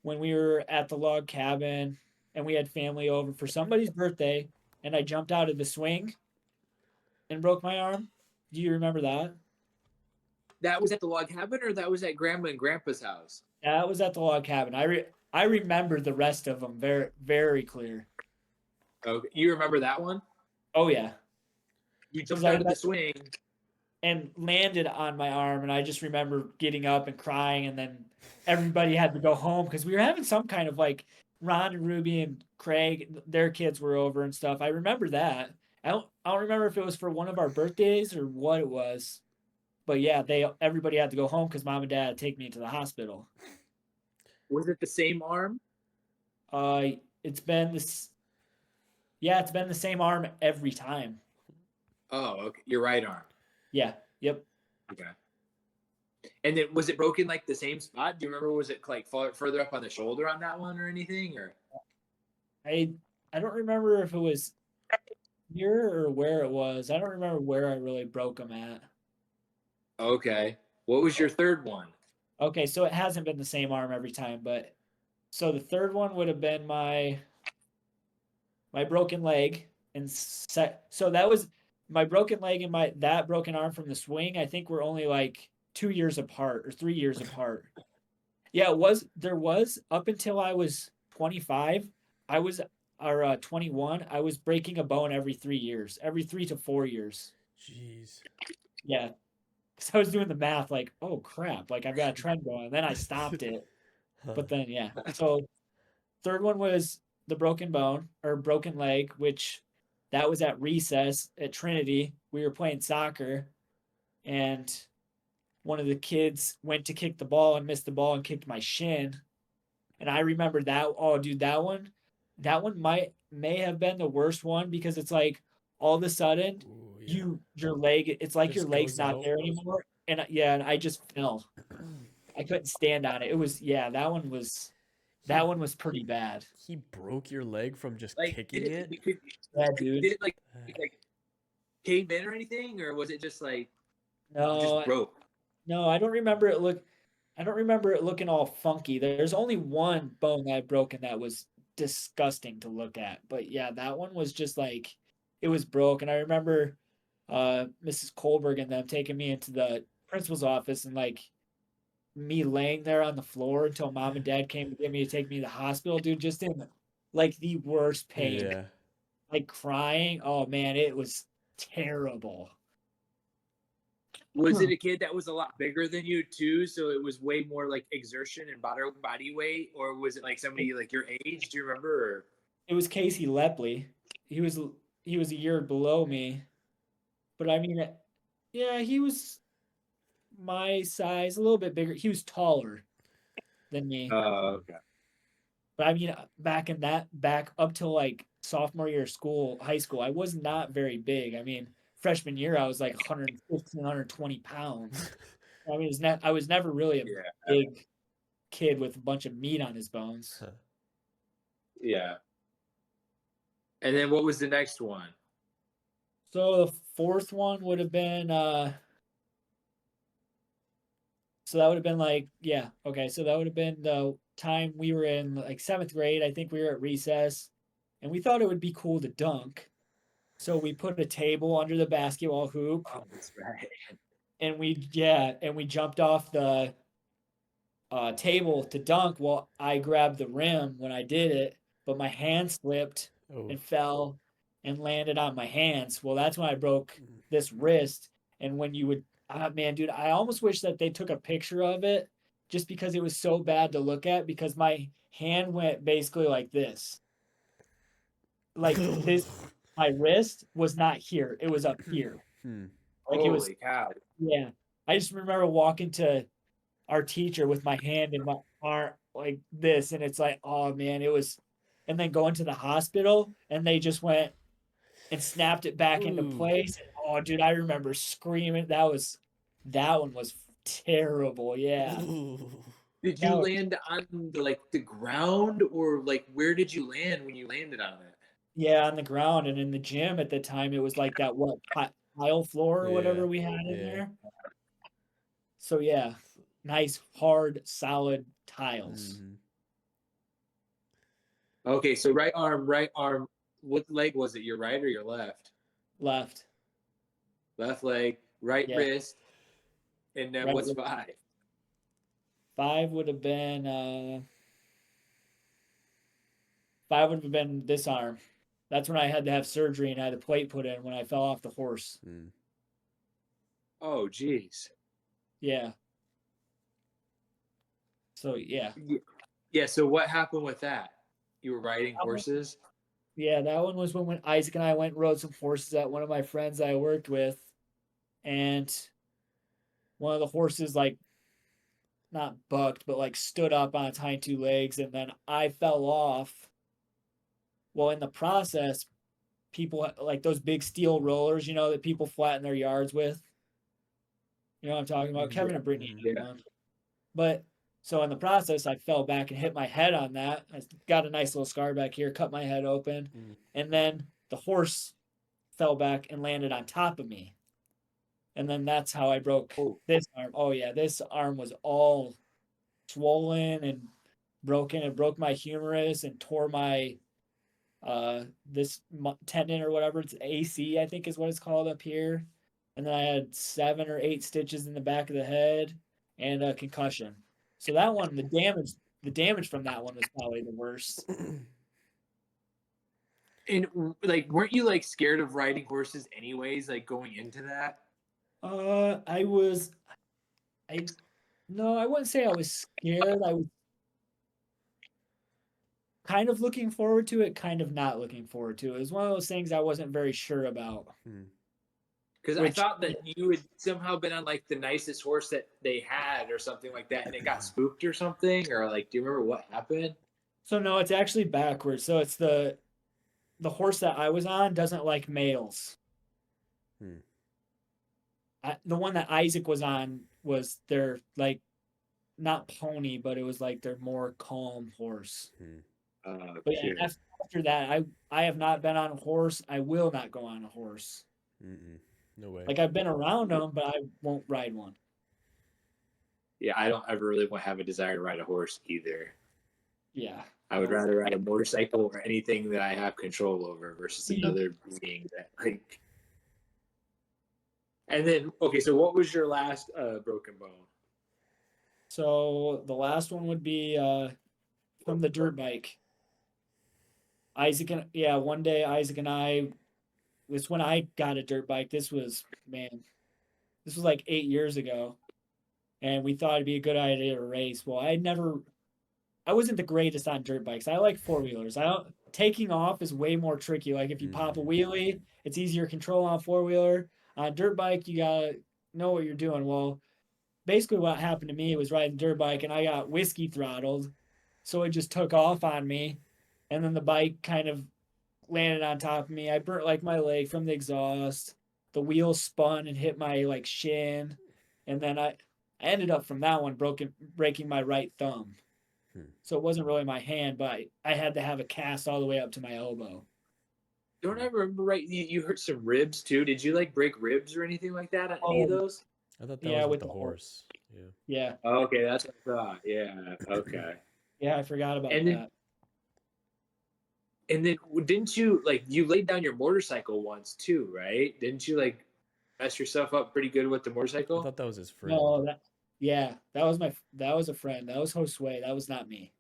when we were at the log cabin and we had family over for somebody's birthday and I jumped out of the swing and broke my arm. Do you remember that? That was at the log cabin, or that was at grandma and grandpa's house? That was at the log cabin. I remember the rest of them very very clear. Okay, you remember that one? Oh yeah. You Cuz jumped I out of the swing. and landed on my arm and I just remember getting up and crying and then everybody had to go home because we were having some kind of like Ron and Ruby and Craig, their kids were over and stuff. I remember that. I don't remember if it was for one of our birthdays or what it was. But yeah, everybody had to go home because mom and dad had to take me to the hospital. Was it the same arm? Uh it's been this Yeah, it's been the same arm every time. Oh, okay, your right arm. Yeah. Yep. Okay. And then was it broken like the same spot? Do you remember? Was it like further up on the shoulder on that one or anything? Or I I don't remember if it was here or where it was. I don't remember where I really broke them at. okay, what was your third one? Okay, so it hasn't been the same arm every time, but so the third one would have been my broken leg, and so that was my broken leg and my that broken arm from the swing. I think were only like 2 years apart or 3 years apart. Yeah, it was. There was up until I was 25. I was or 21. I was breaking a bone every 3 years, every 3 to 4 years. Jeez. Yeah, because I was doing the math, like, oh crap, like I've got a trend going. And then I stopped it. Huh. But then yeah. So third one was the broken bone or broken leg, which that was at recess at Trinity. We were playing soccer and one of the kids went to kick the ball and missed the ball and kicked my shin. And I remember that. Oh, dude, that one may have been the worst one because it's like all of a sudden Ooh, yeah. your leg, it's like your Just leg's goes not out. there anymore. And yeah, and I just fell. I couldn't stand on it. It was yeah, He that one was pretty bad. he broke your leg from just Like, kicking it? Yeah, dude. did it like cave in or anything, or was it just like just No, broke? no, I don't remember it looking all funky. There's only one bone that I broken that was disgusting to look at. But yeah, that one was just like it was broke. And I remember Mrs. Kohlberg and them taking me into the principal's office and like me laying there on the floor until mom and dad came to get me to take me to the hospital, dude, just in like the worst pain, Yeah. like crying. Oh man, it was terrible. Was it a kid that was a lot bigger than you too? So it was way more like exertion and body weight, or was it like somebody like your age? Do you remember? Or? It was Casey Lepley. He was he was a year below me, but I mean, yeah, he was my size, a little bit bigger. He was taller than me. Okay. But I mean, back up till like sophomore year of school, high school, I was not very big. I mean, freshman year, I was like 115, 120 pounds. I mean, I was never really a Yeah. big kid with a bunch of meat on his bones. Yeah. And then what was the next one? So the fourth one would have been so that would have been like, yeah, okay. So that would have been the time we were in like seventh grade. I think we were at recess and we thought it would be cool to dunk. So we put a table under the basketball hoop Oh, that's right. and we jumped off the table to dunk. Well, I grabbed the rim when I did it, but my hand slipped Oh. and fell and landed on my hands. Well, that's when I broke this wrist. And when you would, man, dude, I almost wish that they took a picture of it just because it was so bad to look at because my hand went basically like this. Like this, my wrist was not here. It was up here. Hmm. Like it was, Holy cow. yeah. I just remember walking to our teacher with my hand in my arm like this, and it's like, oh man, it was. And then going to the hospital, and they just went and snapped it back into Ooh. place. And, oh, dude, I remember screaming. That one was terrible. Yeah, Ooh. Did that you was, land on the ground, or like where did you land when you landed on it? yeah, on the ground and in the gym at the time. It was like that tile floor or Yeah. whatever we had in Yeah. there. So yeah, nice hard solid tiles. Mhm. Okay, so right arm, right arm. What leg was it? Your right or your left? Left. Left leg, right Yeah, wrist, and then right. what's five? Five would have been five would have been this arm. That's when I had to have surgery and I had a plate put in when I fell off the horse. Mm. Oh, geez. Yeah. So yeah. Yeah. So what happened with that? You were riding That one, horses. yeah, that one was when Isaac and I went and rode some horses at one of my friends I worked with, and one of the horses like not bucked, but like stood up on its hind two legs, and then I fell off. Well, in the process, people like those big steel rollers, that people flatten their yards with. You know what I'm talking about? Yeah. Kevin and Brittany Mhm. have Yeah. one. But so in the process, I fell back and hit my head on that. I got a nice little scar back here, cut my head open. Mm. And then the horse fell back and landed on top of me. And then that's how I broke Oh. this arm. Oh, yeah. This arm was all swollen and broken. It broke my humerus and tore my this tendon or whatever. It's AC, I think is what it's called up here. And then I had 7 or 8 stitches in the back of the head and a concussion. So that one, the damage from that one was probably the worst. And like, weren't you like scared of riding horses anyways? Like going into that? I was, I no, I wouldn't say I was scared. I was kind of looking forward to it, kind of not looking forward to it. It was one of those things I wasn't very sure about. Mm. Because I Which, thought that you had somehow been on like the nicest horse that they had, or something like that, and it got spooked or something. Or like, do you remember what happened? so no, it's actually backwards. So it's the horse that I was on doesn't like males. Hmm. The one that Isaac was on was their like not pony, but it was like their more calm horse. But yeah, Sure. after that, I have not been on a horse. I will not go on a horse. Mm-mm. No way. Like I've been around them, but I won't ride one. Yeah, I don't ever really want to have a desire to ride a horse either. Yeah. I would rather ride a motorcycle or anything that I have control over versus See, another being that like. And then, okay, so what was your last broken bone? So the last one would be from the dirt bike. One day Isaac and I, this when I got a dirt bike. This was like 8 years ago, and we thought it'd be a good idea to race. Well, I wasn't the greatest on dirt bikes. I like four wheelers. I don't taking off is way more tricky. Like if you pop a wheelie, it's easier to control on four wheeler. On dirt bike, you gotta know what you're doing. Well, basically what happened to me was riding dirt bike and I got whiskey throttled. So it just took off on me. And then the bike kind of landed on top of me. I burnt like my leg from the exhaust. The wheel spun and hit my like shin. And then I ended up from that one breaking my right thumb. So it wasn't really my hand, but I had to have a cast all the way up to my elbow. Don't I remember right? You hurt some ribs too. Did you like break ribs or anything like that on any of those? I thought that Yeah, was with with the the horse. Yeah. Yeah. Oh, okay, that's what I thought. Yeah. Okay. Yeah, I forgot about And then that. and then didn't you like you laid down your motorcycle once too, right? Didn't you like mess yourself up pretty good with the I motorcycle? thought that was his friend. No, that was a friend. That was Josue. That was not me.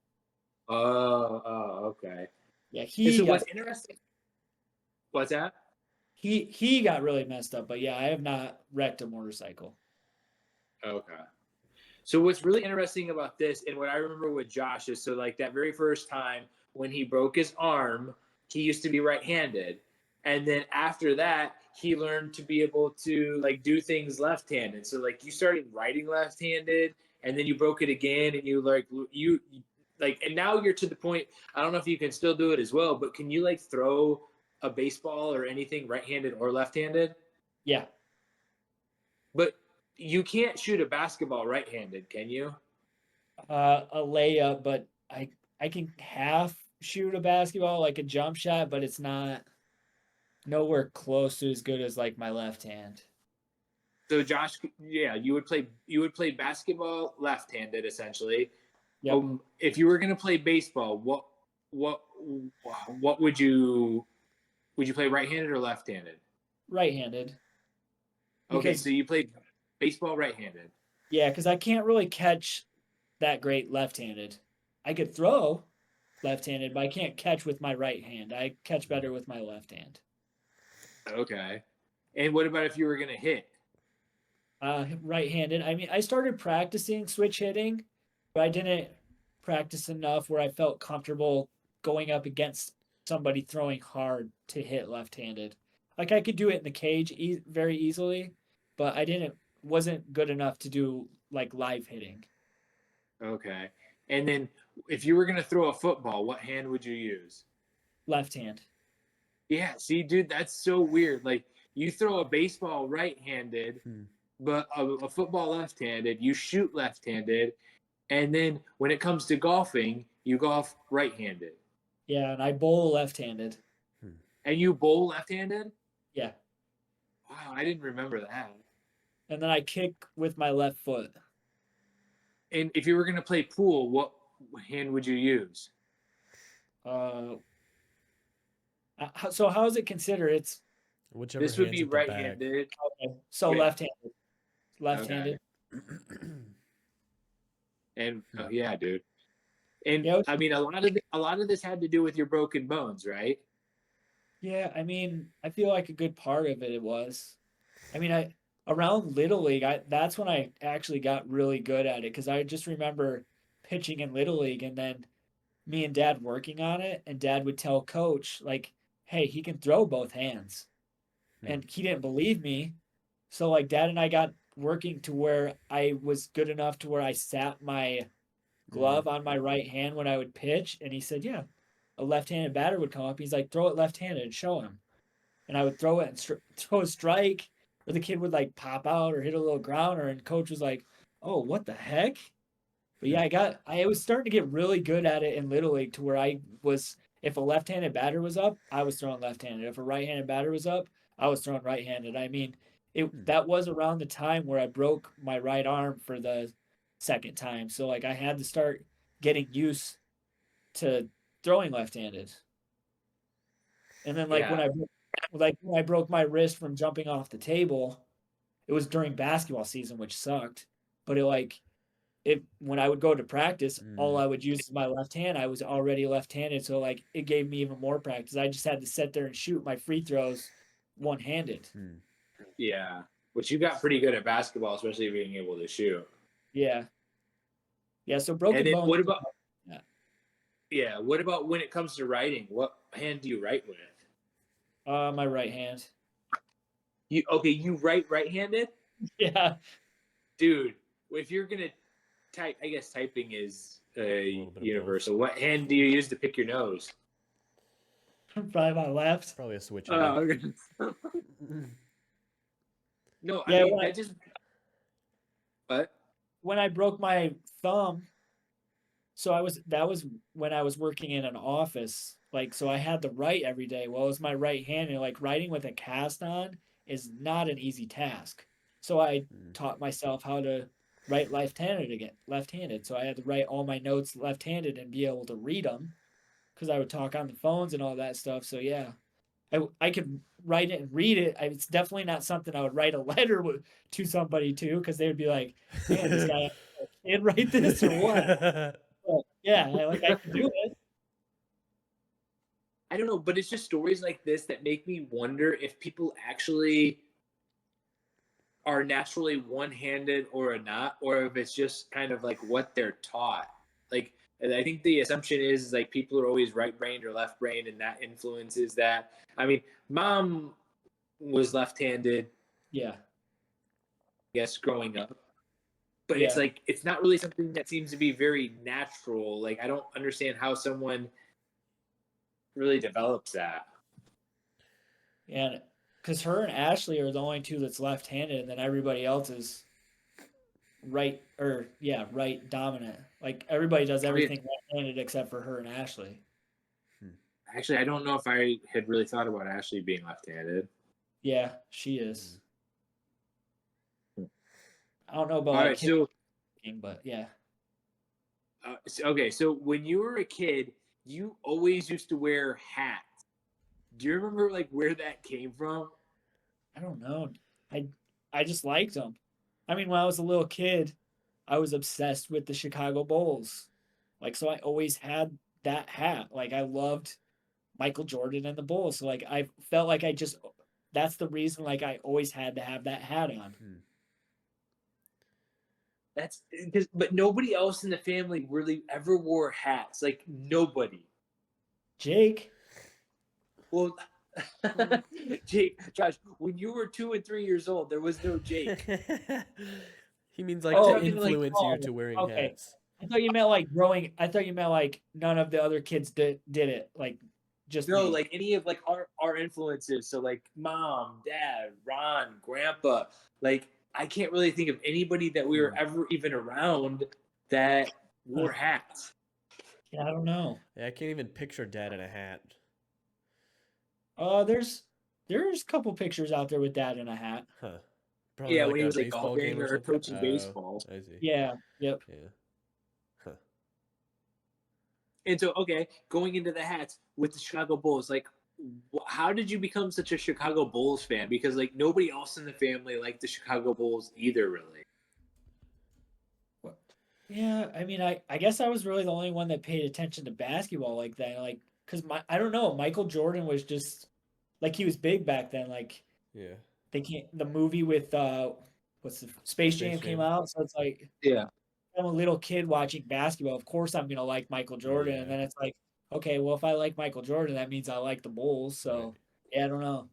Okay. Yeah, And so what's interesting? What's that? he got really messed up, but yeah, I have not wrecked a motorcycle. Okay. So what's really interesting about this, and what I remember with Josh is, so like that very first time when he broke his arm, he used to be right-handed, and then after that, he learned to be able to like do things left-handed. So like you started writing left-handed, and then you broke it again, and you like, and now you're to the point. I don't know if you can still do it as well, but can you like throw a baseball or anything right-handed or left-handed? Yeah. But you can't shoot a basketball right-handed, can you? A layup, but I can half shoot a basketball like a jump shot, but it's not nowhere close to as good as like my left hand. So Josh, yeah, you would play basketball left-handed essentially. Yep. If you were gonna play baseball, what what would you play right-handed or left-handed? Right-handed. Okay, Because so you play baseball right-handed. yeah, because I can't really catch that great left-handed. I could throw left-handed, but I can't catch with my right hand. I catch better with my left hand. Okay. And what about if you were gonna hit? Right-handed. I mean, I started practicing switch hitting, but I didn't practice enough where I felt comfortable going up against somebody throwing hard to hit left-handed. Like I could do it in the cage very easily, but I didn't wasn't good enough to do like live hitting. Okay. And then if you were gonna throw a football, what hand would you use? Left hand. Yeah, see, dude, that's so weird. Like you throw a baseball right-handed, but a football left-handed, you shoot left-handed, and then when it comes to golfing, you golf right-handed. Yeah, and I bowl left-handed. And you bowl left-handed? Yeah. Wow, I didn't remember that. And then I kick with my left foot. And if you were going to play pool, what hand would you use? So how is it considered? It's Whichever This would hand's be at the back. right-handed. okay. So Yeah. left-handed. Left-handed. Okay. And yeah, dude. And Yeah, I mean, a lot of this had to do with your broken bones, right? yeah. I mean, I feel like a good part of it was. I mean, I around Little League, that's when I actually got really good at it because I just remember pitching in Little League and then me and Dad working on it, and Dad would tell Coach like, "Hey, he can throw both hands," and he didn't believe me. So like Dad and I got working to where I was good enough to where I sat my glove on my right hand when I would pitch, and he said, "Yeah." A left-handed batter would come up. He's like, "Throw it left-handed and show him." And I would throw it and throw a strike, or the kid would like pop out or hit a little grounder, and coach was like, "Oh, what the heck?" But yeah, I was starting to get really good at it in Little League to where I was, if a left-handed batter was up, I was throwing left-handed. If a right-handed batter was up, I was throwing right-handed. I mean, that was around the time where I broke my right arm for the second time. So like I had to start getting used to throwing left-handed. And then Yeah. when I broke my wrist from jumping off the table, it was during basketball season, which sucked. But when I would go to practice, all I would use is my left hand. I was already left-handed, so like it gave me even more practice. I just had to sit there and shoot my free throws one-handed. Yeah, which you got pretty good at basketball, especially being able to shoot. Yeah. Yeah, so And broken then bones. what about Yeah. yeah? What about when it comes to writing? What hand do you write with? My right hand. You write right-handed, Yeah. dude. If you're gonna type, I guess typing is little bit of universal. What hand do you use to pick your nose? Probably my left. Probably a switch. Okay. No, I Yeah, mean that just. What? when I broke my thumb, so that was when I was working in an office. Like, so I had to write every day. Well, it's my right hand, and like writing with a cast on is not an easy task. So I taught myself how to write left-handed. So I had to write all my notes left-handed and be able to read them because I would talk on the phones and all that stuff. So yeah, I could write it and read it. It's definitely not something I would write a letter to somebody to, because they would be like, "Man, this guy can't write this or what?" But yeah, I could do it. I don't know, but it's just stories like this that make me wonder if people actually are naturally one-handed or not, or if it's just kind of like what they're taught. Like, and I think the assumption is like people are always right-brained or left-brained, and that influences that. I mean, mom was left-handed, Yeah, I guess, growing up, but it's yeah, like it's not really something that seems to be very natural. Like, I don't understand how someone really develops that. and because her and Ashley are the only two that's left-handed, and then everybody else is right dominant. Like everybody does everything left-handed except for her and Ashley. Actually, I don't know if I had really thought about Ashley being left-handed. Yeah, she is. I don't know about All like right, so but yeah. okay, so when you were a kid, you always used to wear hats. Do you remember like where that came from? I don't know. I I just liked them. I mean, when I was a little kid, I was obsessed with the Chicago Bulls. Like, so I always had that hat. Like, I loved Michael Jordan and the Bulls. So like I felt like that's the reason like I always had to have that hat on. That's because, but nobody else in the family really ever wore hats. Like nobody. Jake, Well, Jake, Josh, when you were 2 and 3 years old, there was no Jake. He means like oh, to influence you to wearing okay. hats. I thought you meant like growing. I thought you meant like none of the other kids did it. Like just No, me. like any of like our influences. So like mom, dad, Ron, grandpa. Like I can't really think of anybody that we were ever even around that wore hats. Yeah, I don't know. Yeah, I can't even picture dad in a hat. There's a couple pictures out there with dad in a hat. Huh. Probably Yeah, like when he a was like baseball golfing game or or something. coaching baseball. I see. Yeah. Yep. Yeah. Huh. And so, okay, going into the hats with the Chicago Bulls, like, how did you become such a Chicago Bulls fan? Because like nobody else in the family liked the Chicago Bulls either, really. Yeah, I mean, I guess I was really the only one that paid attention to basketball like that. Like, cause I don't know, Michael Jordan was just like he was big back then. Like Yeah. the movie with what's the Space Jam came out, so it's like Yeah. I'm a little kid watching basketball. Of course, I'm gonna like Michael Jordan, and Yeah. then it's like, okay, well, if I like Michael Jordan, that means I like the Bulls. So Right. yeah, I don't know.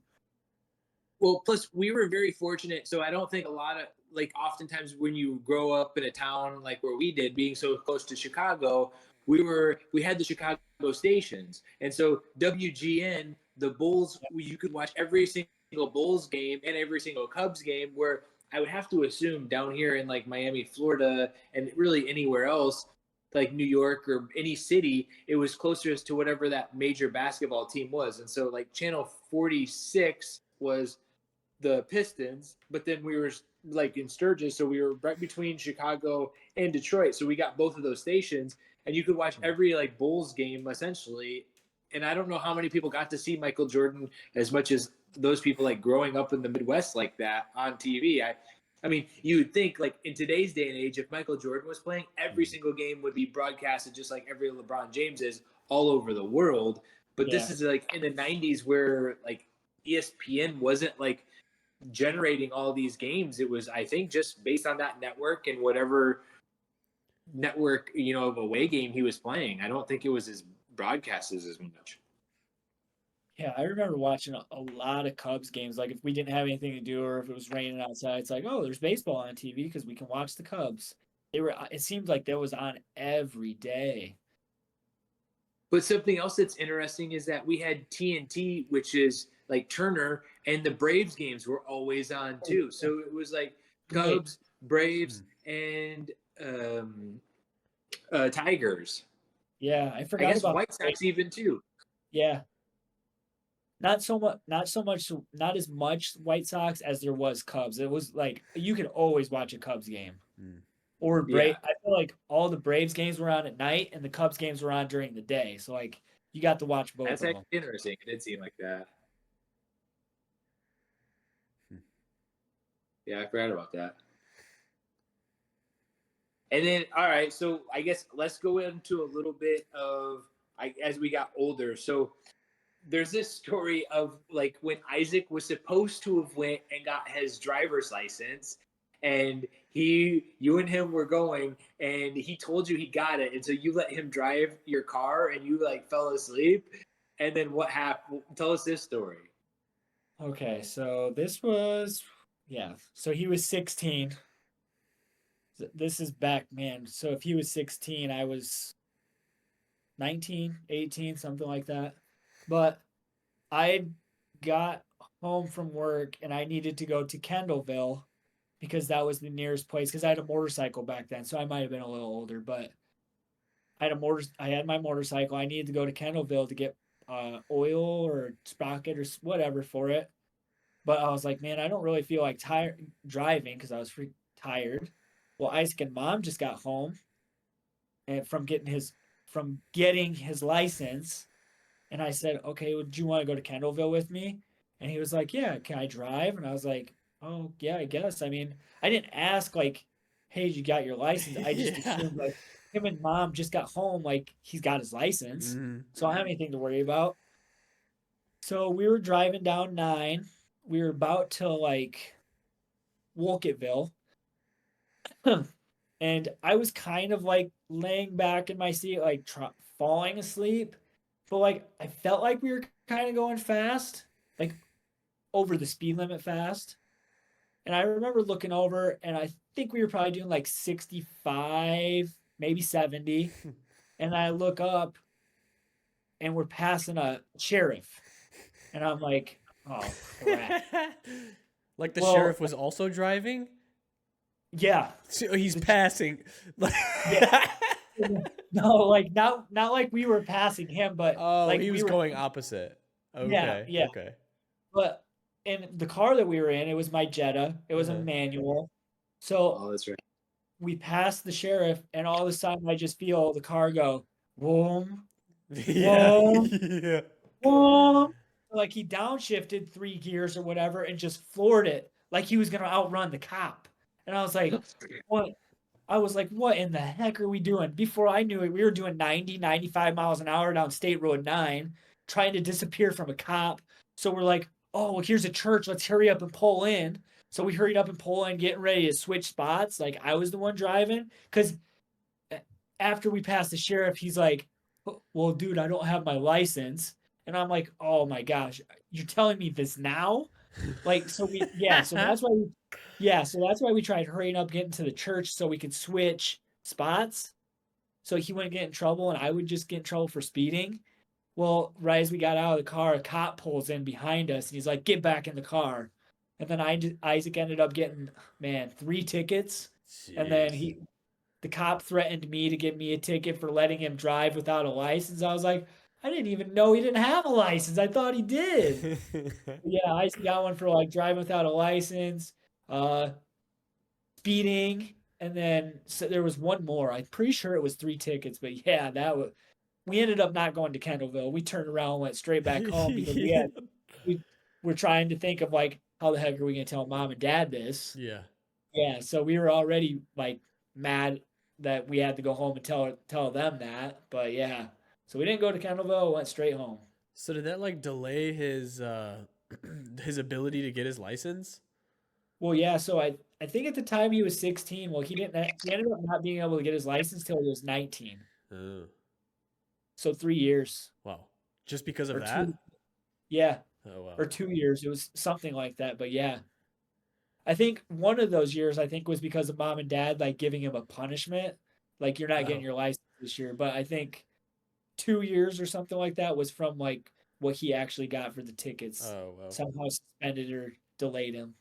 Well, plus we were very fortunate. So I don't think a lot of like oftentimes when you grow up in a town like where we did, being so close to Chicago, we had the Chicago stations, and so WGN, the Bulls, you could watch every single Bulls game and every single Cubs game. Where I would have to assume down here in like Miami, Florida, and really anywhere else, like New York or any city, it was closest to whatever that major basketball team was. And so like channel 46 was the Pistons, but then we were like in Sturgis, so we were right between Chicago and Detroit. So we got both of those stations, and you could watch every like Bulls game essentially. And I don't know how many people got to see Michael Jordan as much as those people like growing up in the Midwest like that on TV. I mean, you would think like in today's day and age, if Michael Jordan was playing, every single game would be broadcasted just like every LeBron James is all over the world. But Yeah. this is like in the '90s where like ESPN wasn't like generating all these games. It was, I think, just based on that network and whatever network, of away game he was playing. I don't think it was as broadcasted as much. Yeah, I remember watching a lot of Cubs games. Like if we didn't have anything to do or if it was raining outside, it's like, oh, there's baseball on TV because we can watch the Cubs. It seemed like that was on every day. But something else that's interesting is that we had TNT, which is like Turner, and the Braves games were always on too. So it was like Cubs, Braves, and Tigers. Yeah, I I forgot guess about White Sox even too. Yeah. Not as much White Sox as there was Cubs. It was like you could always watch a Cubs game. Or Yeah. I feel like all the Braves games were on at night and the Cubs games were on during the day. So like you got to watch both That's of actually them. interesting. It did seem like that. Yeah, I forgot about that. And then, all right, so I guess let's go into a little bit of as we got older. So there's this story of like when Isaac was supposed to have went and got his driver's license, and you and him were going, and he told you he got it, and so you let him drive your car, and you like fell asleep, and then what happened? Tell us this story. Okay, so this was so he was 16. This is back, man. So if he was 16, I was 19, 18, something like that. But I got home from work and I needed to go to Kendallville because that was the nearest place because I had a motorcycle back then. So I might have been a little older, but I had my motorcycle. I needed to go to Kendallville to get oil or sprocket or whatever for it. But I was like, man, I don't really feel like driving because I was tired. Well, Isaac and Mom just got home and from getting his license, and I said, okay, well, do you want to go to Kendallville with me? And he was like, yeah, can I drive? And I was like, oh yeah, I guess. I mean, I didn't ask like, hey, you got your license? I just Yeah. assumed like him and Mom just got home, like he's got his license, so I don't have anything to worry about. So we were driving down 9. We were about to like Wolcottville. And I was kind of like laying back in my seat, like falling asleep. But like I felt like we were kind of going fast, like over the speed limit fast. And I remember looking over, and I think we were probably doing like 65, maybe 70. And I look up, and we're passing a sheriff. And I'm like, oh crap. Like the Well, sheriff was also driving? yeah. So he's passing. Yeah. No, like not like we were passing him, but Oh, like he we was were going opposite. yeah, Okay, yeah. okay. But in the car that we were in, it was my Jetta. It was a Uh-huh. manual. So Oh, that's right. we passed the sheriff, and all of a sudden I just feel the car go, boom, Yeah, boom, yeah. boom. Like he downshifted 3 gears or whatever and just floored it like he was gonna outrun the cop. And I was like, what? I was like, what in the heck are we doing? Before I knew it, we were doing 90, 95 miles an hour down State Road 9, trying to disappear from a cop. So we're like, oh, well, here's a church. Let's hurry up and pull in. So we hurried up and pull in, getting ready to switch spots. Like I was the one driving. Because after we passed the sheriff, he's like, well, dude, I don't have my license. And I'm like, oh my gosh, you're telling me this now? Like, so that's why we tried hurrying up, getting to the church so we could switch spots so he wouldn't get in trouble and I would just get in trouble for speeding. Well, right as we got out of the car, a cop pulls in behind us and he's like, get back in the car. And then Isaac ended up getting, man, 3 tickets. And then Jeez. the cop threatened me to give me a ticket for letting him drive without a license. I was like, I didn't even know he didn't have a license. I thought he did. Yeah, I got one for like driving without a license, uh, speeding, and then so there was one more. I'm pretty sure it was 3 tickets, but yeah, that was. We ended up not going to Kendallville. We turned around and went straight back home because Yeah. we're trying to think of like how the heck are we gonna tell mom and dad this? Yeah. Yeah, so we were already like mad that we had to go home and tell them that. But yeah, so we didn't go to Kendallville, went straight home. So did that like delay his his ability to get his license? Well, yeah, so I think at the time he was 16. Well, he ended up not being able to get his license till he was 19. Oh, So 3 years wow. Just because of or that? two, yeah, Oh wow. or 2 years. It was something like that. But yeah, I think one of those years I think was because of mom and dad like giving him a punishment, like you're not getting Oh. your license this year. But I think 2 years or something like that was from like what he actually got for the tickets. Oh wow. Somehow suspended or delayed him.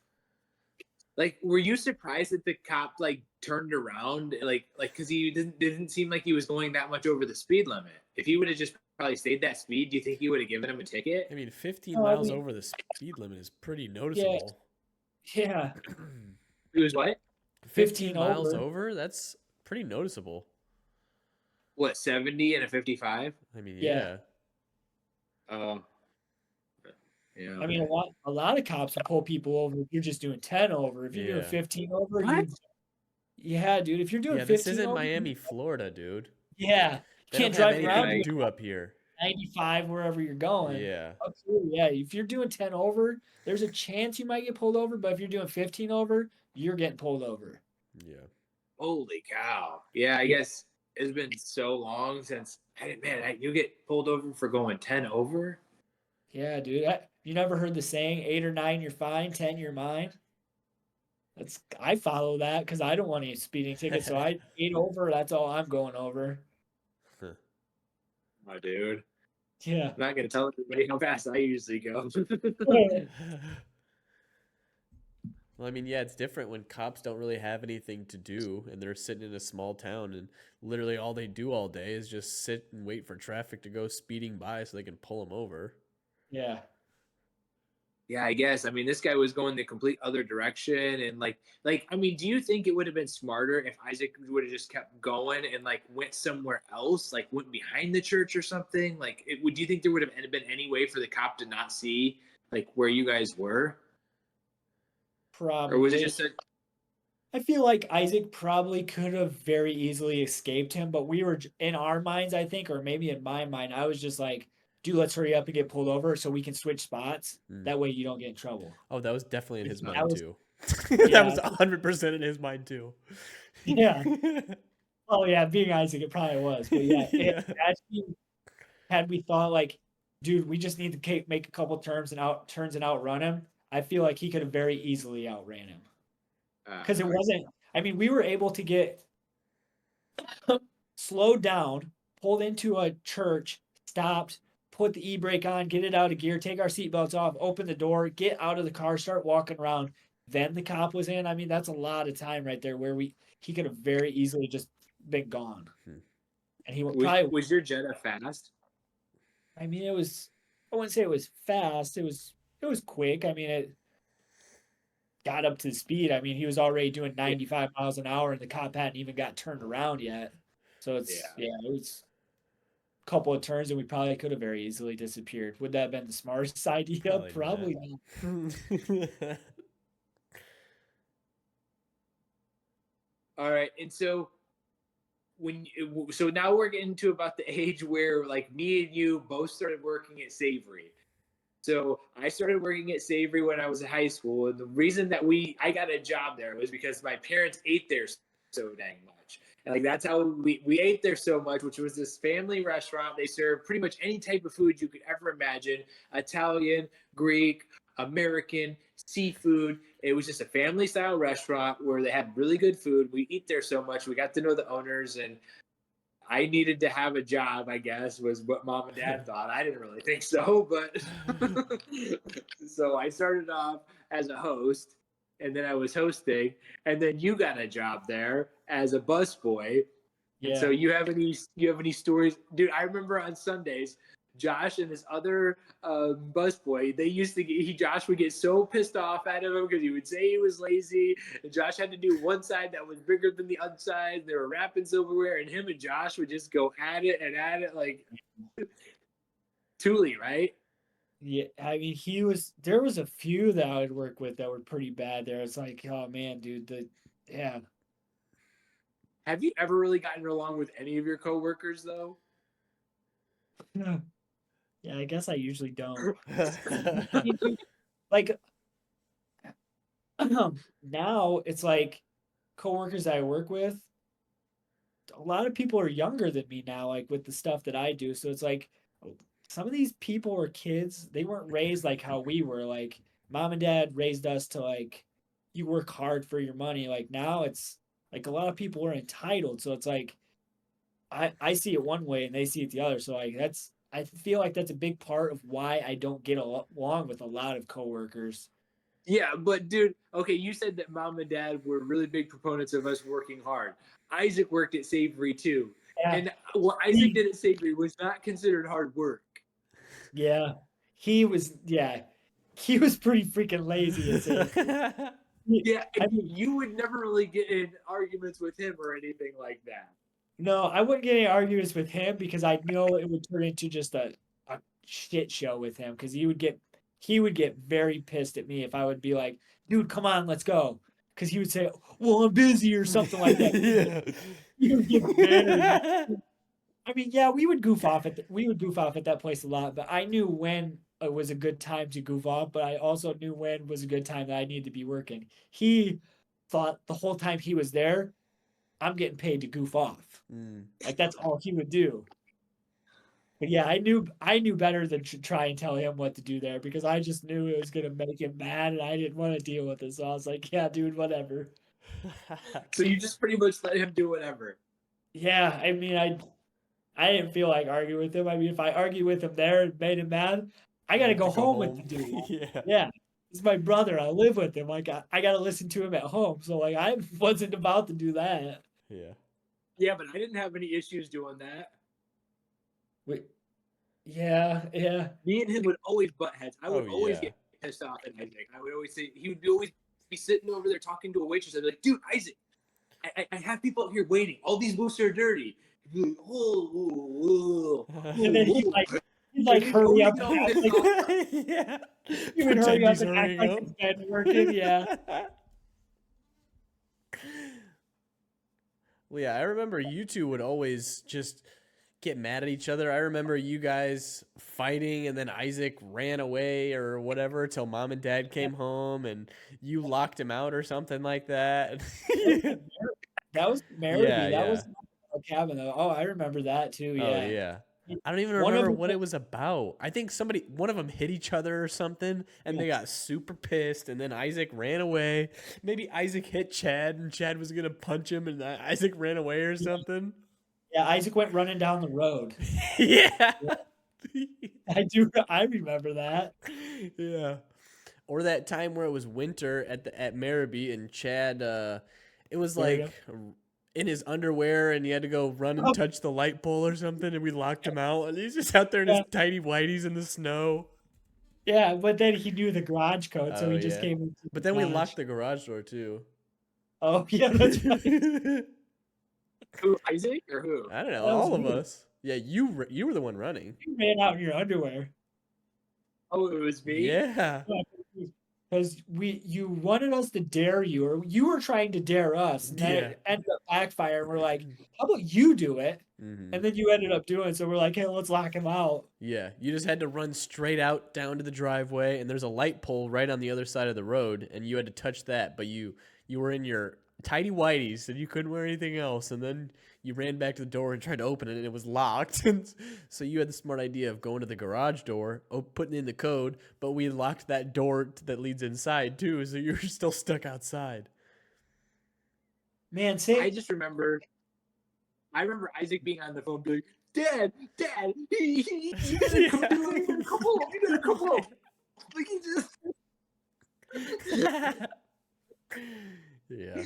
Like, were you surprised that the cop like turned around, like because he didn't seem like he was going that much over the speed limit? If he would have just probably stayed that speed, do you think he would have given him a ticket? I mean, 15 No, I miles mean, over the speed limit is pretty yeah, noticeable. yeah, It was what? 15 15 miles over. over? That's pretty noticeable. What, 70 and a 55? I mean, Yeah. yeah. Oh, yeah. I mean, a lot of cops will pull people over if you're just doing 10 over. If you're doing Yeah. 15 over, What? yeah, dude. If you're doing Yeah, this 15 isn't over, Miami, Florida, dude. yeah, you They don't can't have drive anything around to doing do up here. 95 wherever you're going. Yeah. Absolutely, yeah. If you're doing 10 over, there's a chance you might get pulled over, but if you're doing 15 over, you're getting pulled over. Yeah. Holy cow. Yeah, I guess it's been so long since, you get pulled over for going 10 over? Yeah, dude. You never heard the saying, 8 or 9, you're fine, 10, you're mine? I follow that because I don't want any speeding tickets. So I 8 over, that's all I'm going over. Oh, dude. Yeah. I'm not going to tell everybody how fast I usually go. Well, I mean, yeah, it's different when cops don't really have anything to do and they're sitting in a small town and literally all they do all day is just sit and wait for traffic to go speeding by so they can pull them over. Yeah. Yeah, I guess. I mean, this guy was going the complete other direction, and I mean, do you think it would have been smarter if Isaac would have just kept going and like went somewhere else, like went behind the church or something? Like, do you think there would have been any way for the cop to not see like where you guys were, or was it Probably. just a? I feel like Isaac probably could have very easily escaped him, but we were in our minds, I think, or maybe in my mind, I was just like, dude, let's hurry up and get pulled over so we can switch spots. Mm. That way you don't get in trouble. Oh, that was definitely in his That mind was- too. Yeah. That was 100% in his mind too. Yeah. Oh yeah, being Isaac, it probably was. But yeah, Yeah. actually, had we thought like, dude, we just need to make a couple turns and outrun him, I feel like he could have very easily outran him. Because it wasn't. I mean, we were able to get slowed down, pulled into a church, stopped, put the e-brake on, get it out of gear, take our seatbelts off, open the door, get out of the car, start walking around. Then the cop was in. I mean, that's a lot of time right there where he could have very easily just been gone. And he probably was your Jetta fast? I mean, it was. I wouldn't say it was fast. It was quick. I mean, it got up to speed. I mean, he was already doing 95 miles an hour, and the cop hadn't even got turned around yet. So it was a couple of turns, and we probably could have very easily disappeared. Would that have been the smartest idea? Probably not. All right, and so so now we're getting to about the age where like me and you both started working at Savory. So I started working at Savory when I was in high school, and the reason that I got a job there was because my parents ate there so dang much. And like that's how we ate there so much, which was this family restaurant. They served pretty much any type of food you could ever imagine: Italian, Greek, American, seafood. It was just a family style restaurant where they had really good food. We eat there so much. We got to know the owners, and I needed to have a job, I guess, was what mom and dad thought. I didn't really think so, but so I started off as a host, and then I was hosting, and then you got a job there as a busboy. Yeah. And so you have any stories, dude? I remember on Sundays, Josh and this other busboy, Josh would get so pissed off at him because he would say he was lazy, and Josh had to do one side that was bigger than the other side. They were wrapping silverware, and him and Josh would just go at it like Thule, right? Yeah, I mean, there was a few that I would work with that were pretty bad there. It's like, oh man, dude, yeah. Have you ever really gotten along with any of your coworkers though? Yeah, I guess I usually don't. I mean, dude, like now it's like coworkers that I work with, a lot of people are younger than me now, like with the stuff that I do. So it's like some of these people were kids, they weren't raised like how we were. Like mom and dad raised us to like you work hard for your money. Like now it's like a lot of people are entitled. So it's like I see it one way and they see it the other. So like I feel like that's a big part of why I don't get along with a lot of coworkers. Yeah, but dude, okay, you said that mom and dad were really big proponents of us working hard. Isaac worked at Savory too. Yeah. And what Isaac did at Savory was not considered hard work. Yeah. Yeah. He was pretty freaking lazy at Savory. Yeah, I and mean, you would never really get in arguments with him or anything like that. no, I wouldn't get any arguments with him because I know it would turn into just a shit show with him because he would get very pissed at me if I would be like, dude, come on, let's go. Because he would say, well, I'm busy or something like that. Yeah. He would get very I mean, yeah, we would goof off at that place a lot, but I knew when it was a good time to goof off, but I also knew when was a good time that I needed to be working. He thought the whole time he was there, I'm getting paid to goof off. Mm. Like that's all he would do. But yeah, I knew better than to try and tell him what to do there because I just knew it was gonna make him mad and I didn't want to deal with it. So I was like, yeah, dude, whatever. So you just pretty much let him do whatever. Yeah, I mean, I didn't feel like arguing with him. I mean, if I argued with him there and made him mad, I gotta You have go to go home with the home. dude. Yeah. Yeah, he's my brother. I live with him. Like I gotta listen to him at home. So like I wasn't about to do that. Yeah. Yeah, but I didn't have any issues doing that. Wait, yeah, yeah, Me and him would always butt heads. I would Oh always yeah. get pissed off at Isaac. I would always say he would be always be sitting over there talking to a waitress. I'd be like, dude, Isaac, I have people out here waiting. All these booths are dirty. He'd be like, and then he'd like he'd hurry always up get and all act pissed like off. Yeah. he would Pretend hurry up he's and act hurrying like up. his bed working. Yeah, Well, yeah, I remember you two would always just get mad at each other. I remember you guys fighting, and then Isaac ran away or whatever till mom and dad came home, and you locked him out or something like that. that was Yeah, Marabou. That yeah. was our cabin though. Oh, I remember that too. Oh, Yeah, yeah. I don't even one of remember them. what it was about. I think one of them hit each other or something, and they Yes. got super pissed, and then Isaac ran away. Maybe Isaac hit Chad, and Chad was gonna punch him, and Isaac ran away or something. Yeah, Isaac went running down the road. Yeah. Yeah, I do. I remember that. Yeah. Or that time where it was winter at Marabou and Chad it was There you like in his underwear and he had to go run and go. touch the light pole or something and we locked him out and he's just out there in his Yeah, tidy whities in the snow. yeah, but then he knew the garage code, so Oh he just yeah. came into the But then we garage. locked the garage door too. Oh, yeah, that's right. Who, Isaac or who? I don't know, That was all of you. us. Yeah, you were the one running. You ran out in your underwear. Oh, it was me. Yeah. Because you wanted us to dare you, or you were trying to dare us, and then Yeah. it ended up backfiring. We're like, how about you do it? Mhm. And then you ended up doing it, so we're like, hey, let's lock him out. Yeah, you just had to run straight out down to the driveway, and there's a light pole right on the other side of the road, and you had to touch that, but you were in your tidy whities, and you couldn't wear anything else, and then you ran back to the door and tried to open it, and it was locked, and so you had the smart idea of going to the garage door, putting in the code, but we locked that door that leads inside too, so you're still stuck outside. Man, I remember Isaac being on the phone, being like, "Dad, Dad, you gotta come, you gotta come home, you gotta come home." Like he just, Yeah.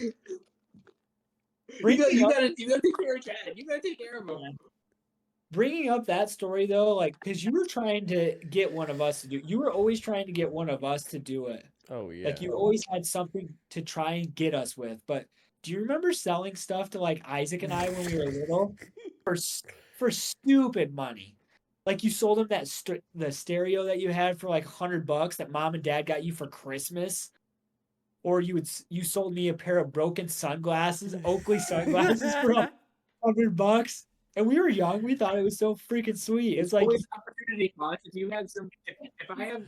you gotta take care of Chad. You gotta take care of him. bringing up that story though, like, because you were trying to get one of us to do, you were always trying to get one of us to do it. Oh yeah. Like, you always had something to try and get us with. But do you remember selling stuff to like Isaac and I when we were little for stupid money? Like you sold him the stereo that you had for like $100 that mom and dad got you for Christmas, or you sold me a pair of broken sunglasses, Oakley sunglasses for $100. And we were young. We thought it was so freaking sweet. It's It's like, always opportunity cost. If you have some,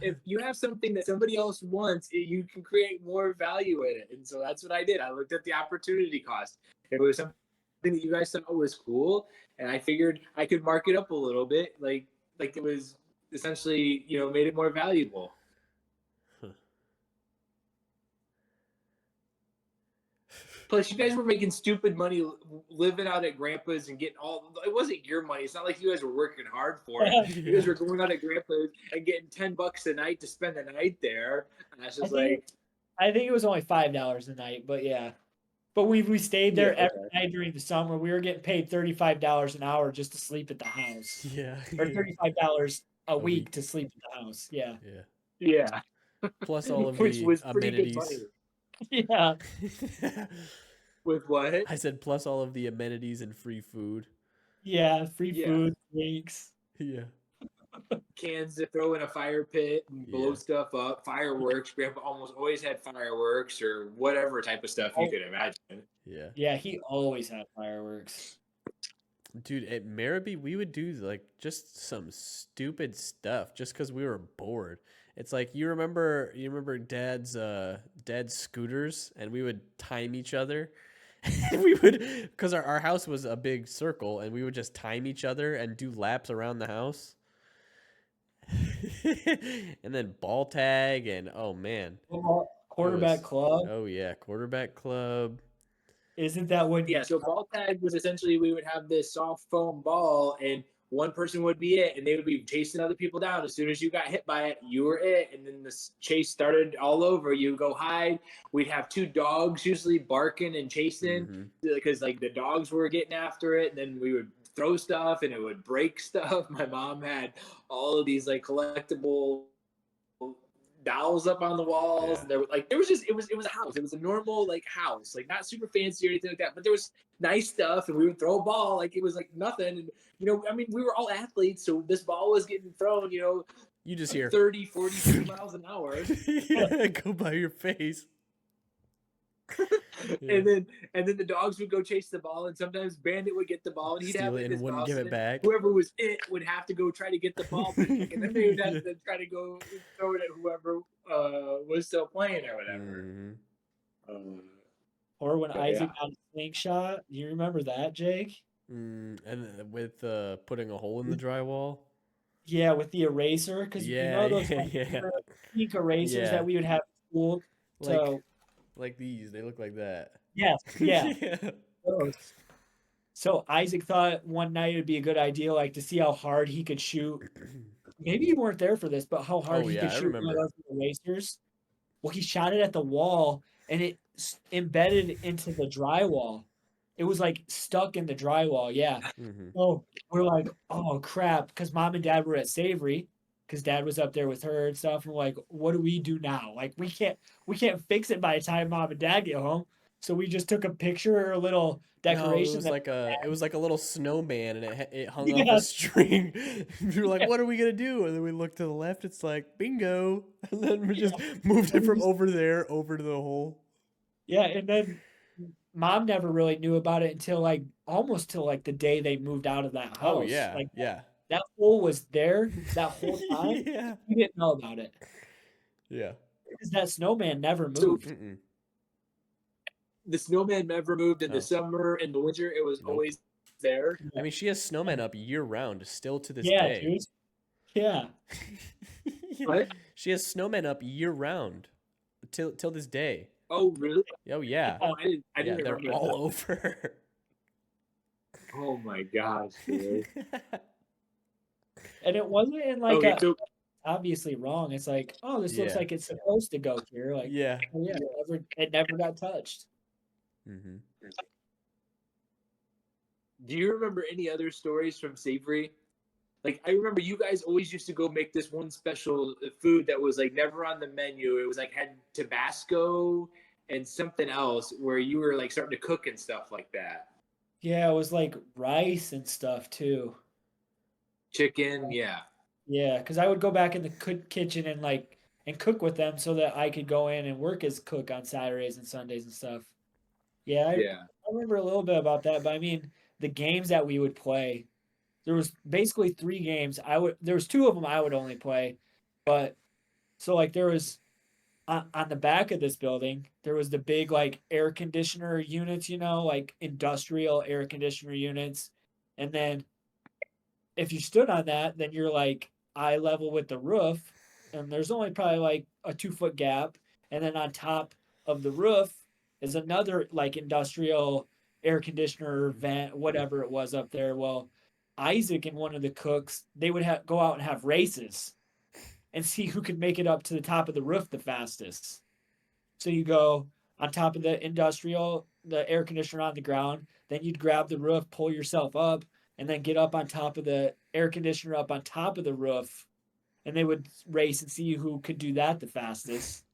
if you have something that somebody else wants, you can create more value in it. And so that's what I did. I looked at the opportunity cost. If it was something that you guys thought was cool, and I figured I could mark it up a little bit, like it was essentially, made it more valuable. Plus, you guys were making stupid money living out at Grandpa's and getting all. It wasn't your money. It's not like you guys were working hard for it. You guys were going out at Grandpa's and getting $10 a night to spend the night there. And I was just I think it was only $5 a night, but yeah. But we stayed there every night during the summer. We were getting paid $35 an hour just to sleep at the house. Yeah. Or $35 a week to sleep at the house. Yeah. Yeah. Plus all of Which the was pretty good money. amenities. Yeah. With what? I said plus all of the amenities and free food. Yeah, free food, drinks. Yeah. Cans to throw in a fire pit and blow stuff up. Fireworks. Grandpa almost always had fireworks or whatever type of stuff you could imagine. Yeah. Yeah, he always had fireworks. Dude, at Maribie, we would do like just some stupid stuff just because we were bored. It's like you remember dad's scooters, and we would time each other. We would, because our house was a big circle, and we would just time each other and do laps around the house. And then ball tag, and oh man, quarterback club. Oh yeah, quarterback club. Isn't that what? Yeah, so ball tag was essentially we would have this soft foam ball, and one person would be it, and they would be chasing other people down. As soon as you got hit by it, you were it, and then the chase started all over. You go hide. We'd have two dogs usually barking and chasing because like the dogs were getting after it, and then we would throw stuff and it would break stuff. My mom had all of these like collectible dolls up on the walls. And it was a house. It was a normal like house, like not super fancy or anything like that, but there was nice stuff, and we would throw a ball like it was like nothing. And I mean, we were all athletes, so this ball was getting thrown, you just hear 30, 40 miles an hour. Go by your face. And then the dogs would go chase the ball, and sometimes Bandit would get the ball, and he'd steal have it and wouldn't give it back. Whoever was it would have to go try to get the ball back, and then they would have to try to go throw it at whoever was still playing or whatever. Or when Isaac got a slingshot, you remember that, Jake? And with putting a hole in the drywall. Yeah, with the eraser, because those pink erasers that we would have at school. Like these, they look like that. Yeah. So Isaac thought one night it'd be a good idea, like to see how hard he could shoot. Maybe you weren't there for this, but how hard he could shoot one of those erasers. Well, he shot it at the wall, and it embedded into the drywall. It was like stuck in the drywall. Yeah. So we're like, oh crap, because mom and dad were at Savory. Because dad was up there with her and stuff, and we're like, what do we do now? Like we can't fix it by the time mom and dad get home. So we just took a picture or a little decoration. No, it was like a little snowman, and it hung off a string. We were like, what are we gonna do? And then we looked to the left. It's like bingo, and then we just moved it from over there over to the hole. Yeah, and then mom never really knew about it until almost till the day they moved out of that house. Oh yeah, That hole was there that whole time. We didn't know about it. Yeah. Because that snowman never moved. The snowman never moved in the summer and the winter. It was always there. I mean, she has snowmen up year round still to this day. Dude. Yeah. What? She has snowmen up year round till this day. Oh really? Oh yeah. Oh, I didn't they're all over. Oh my gosh, dude. And it wasn't in obviously wrong. It's like, oh, this looks like it's supposed to go here. Like, it never got touched. Do you remember any other stories from Savory? Like, I remember you guys always used to go make this one special food that was never on the menu. It was had Tabasco and something else where you were starting to cook and stuff like that. Yeah, it was rice and stuff too. chicken. Yeah. Yeah, because I would go back in the kitchen and cook with them so that I could go in and work as cook on Saturdays and Sundays and stuff. Yeah, Yeah. I remember a little bit about that, but I mean the games that we would play. There was basically three games. There was two of them I would only play, but so like there was on the back of this building there was the big like air conditioner units, like industrial air conditioner units, and then if you stood on that, then you're like eye level with the roof, and there's only probably like a 2 foot gap, and then on top of the roof is another like industrial air conditioner vent, whatever it was up there. Well, Isaac and one of the cooks, they would go out and have races and see who could make it up to the top of the roof the fastest. So you go on top of the air conditioner on the ground, then you'd grab the roof, pull yourself up, and then get up on top of the air conditioner up on top of the roof. And they would race and see who could do that the fastest.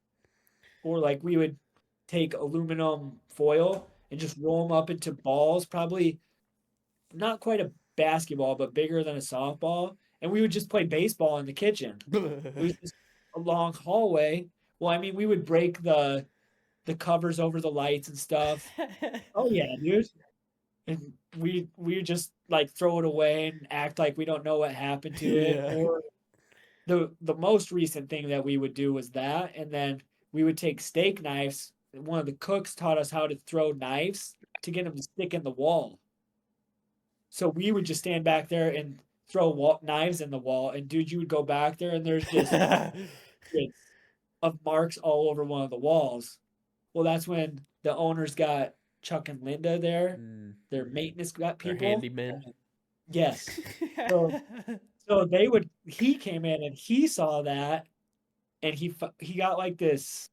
Or like we would take aluminum foil and just roll them up into balls, probably not quite a basketball, but bigger than a softball. And we would just play baseball in the kitchen. It was just a long hallway. Well, I mean, we would break the covers over the lights and stuff. Oh yeah, dude. And we just like throw it away and act like we don't know what happened to it. Yeah. Or the most recent thing that we would do was that, and then we would take steak knives. One of the cooks taught us how to throw knives to get them to stick in the wall. So we would just stand back there and throw knives in the wall, and dude, you would go back there and there's just hundreds of marks all over one of the walls. Well, that's when the owners got Chuck and Linda there. Their maintenance got They're people. handymen. Yes. So he came in and he saw that, and he got like this,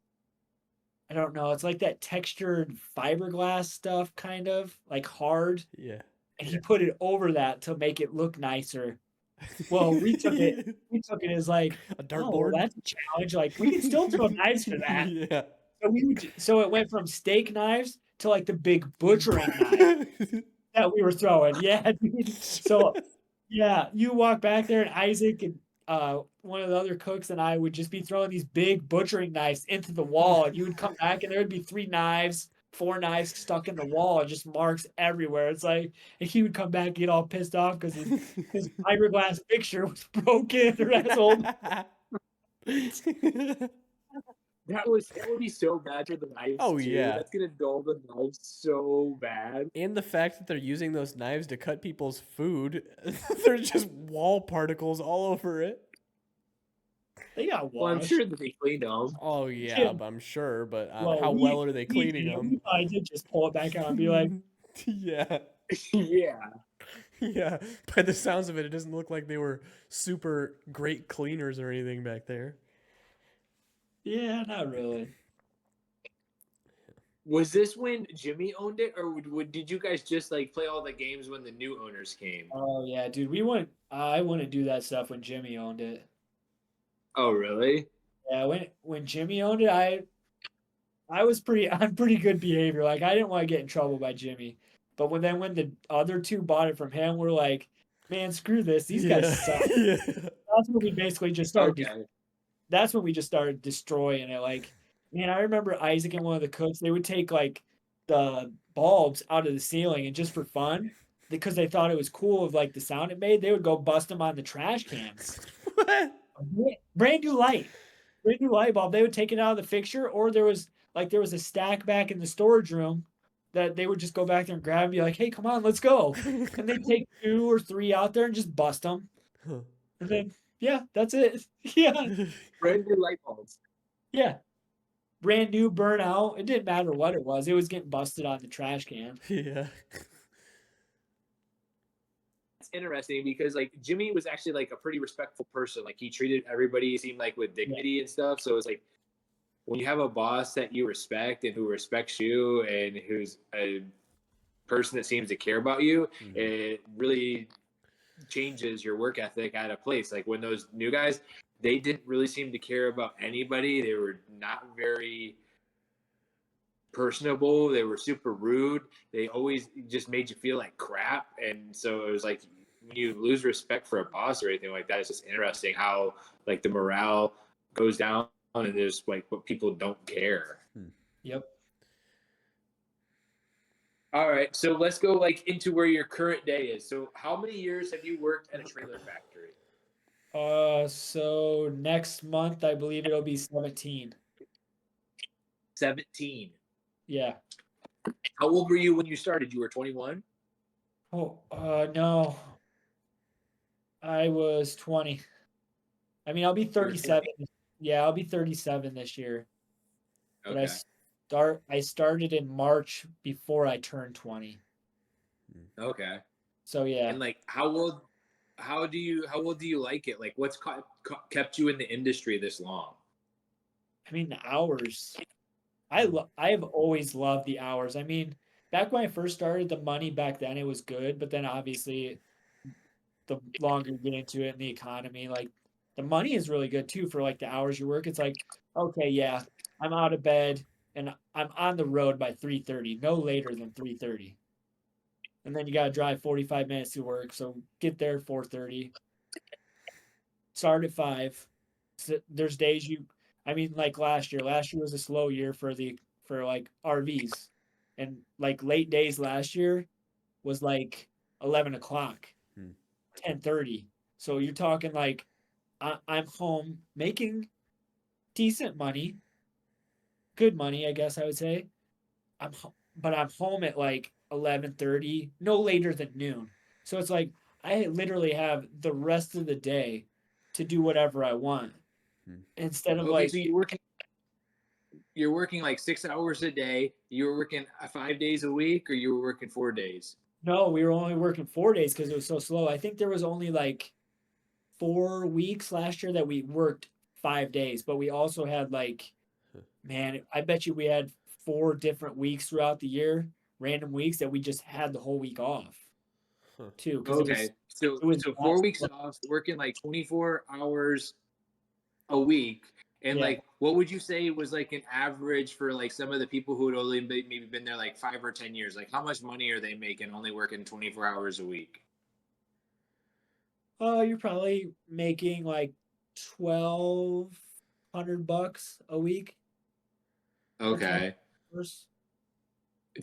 I don't know, it's like that textured fiberglass stuff, kind of like hard, Yeah. and he put it over that to make it look nicer. Well, we took it as like, A oh, well, dartboard. that's a challenge. Like we can still throw knives for that. Yeah. So it went from steak knives to like the big butchering knife that we were throwing. Yeah, dude. So yeah, you walk back there and Isaac and one of the other cooks and I would just be throwing these big butchering knives into the wall, and you would come back and there would be 3 knives, 4 knives stuck in the wall, and just marks everywhere. It's like, and he would come back and get all pissed off because his fiberglass fixture was broken or has old. That would be so bad for the knives Oh, too. yeah. That's gonna dull the knives so bad. And the fact that they're using those knives to cut people's food, there's just wall particles all over it. They got Well, I'm washed. sure that they cleaned them. Oh yeah, Yeah. but I'm sure. But Well, how well are they cleaning we them? probably did just pull it back out and be like, Yeah, Yeah. yeah. By the sounds of it, it doesn't look like they were super great cleaners or anything back there. yeah, not really. Was this when Jimmy owned it, or did you guys just like play all the games when the new owners came? Oh yeah, dude. I wouldn't do that stuff when Jimmy owned it. Oh, really? Yeah, when Jimmy owned it, I was on pretty good behavior. Like I didn't want to get in trouble by Jimmy. But when the other two bought it from him, we're like, man, screw this. These guys suck. Yeah. That's when we basically just started. Okay. That's when we just started destroying it. Like, man, I remember Isaac and one of the cooks. They would take like the bulbs out of the ceiling, and just for fun, because they thought it was cool of like the sound it made, they would go bust them on the trash cans. What? Brand new light bulb. They would take it out of the fixture, or there was a stack back in the storage room that they would just go back there and grab and be like, "Hey, come on, let's go!" And they'd take 2 or 3 out there and just bust them. Huh. And then yeah, that's it. Yeah, Brand new light bulbs. yeah, brand new, burn out. It didn't matter what it was. It was getting busted on the trash can. Yeah. It's interesting because like Jimmy was actually like a pretty respectful person. Like he treated everybody, it seemed like, with dignity and stuff. So it's like when you have a boss that you respect and who respects you and who's a person that seems to care about you, it really changes your work ethic at a place. Like when those new guys, they didn't really seem to care about anybody. They were not very personable. They were super rude. They always just made you feel like crap. And so it was like when you lose respect for a boss or anything like that, it's just interesting how like the morale goes down and there's like what people don't care. Yep. All right, so let's go like into where your current day is. So how many years have you worked at a trailer factory? So next month I believe it'll be 17. 17. Yeah. How old were you when you started? You were 21? Oh, no. I was 20. I mean, I'll be You were 37. 20. Yeah, I'll be 37 this year. But Okay. I started in March before I turned 20. Okay. So yeah. And like how old do you like it? Like what's kept you in the industry this long? I mean, the hours. Mm. I've always loved the hours. I mean, back when I first started, the money back then it was good, but then obviously the longer you get into it in the economy, like the money is really good too for like the hours you work. It's like, okay, yeah, I'm out of bed and I'm on the road by 3:30, no later than 3:30. And then you got to drive 45 minutes to work, so get there 4:30. Start at 5. So there's days you I mean like last year was a slow year for like RVs. And like late days last year was like 11 o'clock, Hmm. 10:30. So you're talking like I'm home making decent money, good money, I guess I would say. But I'm home at like 11:30, no later than noon. So it's like I literally have the rest of the day to do whatever I want Hmm. instead of Okay, so like you're working like 6 hours a day. You were working 5 days a week, or you were working 4 days. no, we were only working 4 days because it was so slow. I think there was only like 4 weeks last year that we worked 5 days, but we also had like, man, I bet you we had 4 different weeks throughout the year, random weeks that we just had the whole week off Huh. too, because Okay, so it was so that 4 weeks slow. off, working like 24 hours a week, and Yeah. like what would you say was like an average for like some of the people who had only maybe been there like 5 or 10 years? Like how much money are they making only working 24 hours a week? Oh, you're probably making like $1,200 a week for 20 Okay, hours.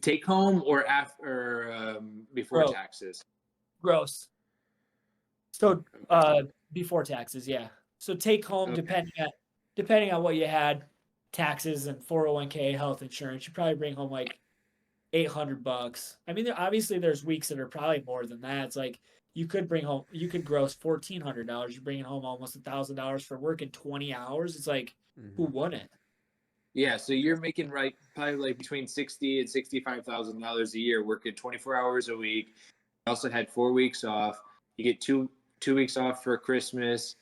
take home or after before Gross. taxes? Gross. So Okay, before taxes, yeah. So take home okay, depending on what you had, taxes and 401k, health insurance, you probably bring home like $800. I mean, obviously there's weeks that are probably more than that. It's like you could gross $1,400. You're bringing home almost $1,000 for working 20 hours. It's like, who Hmm. wouldn't? yeah. So you're making right probably like between 60 and $65,000 a year, working 24 hours a week. You also had 4 weeks off. You get two weeks off for Christmas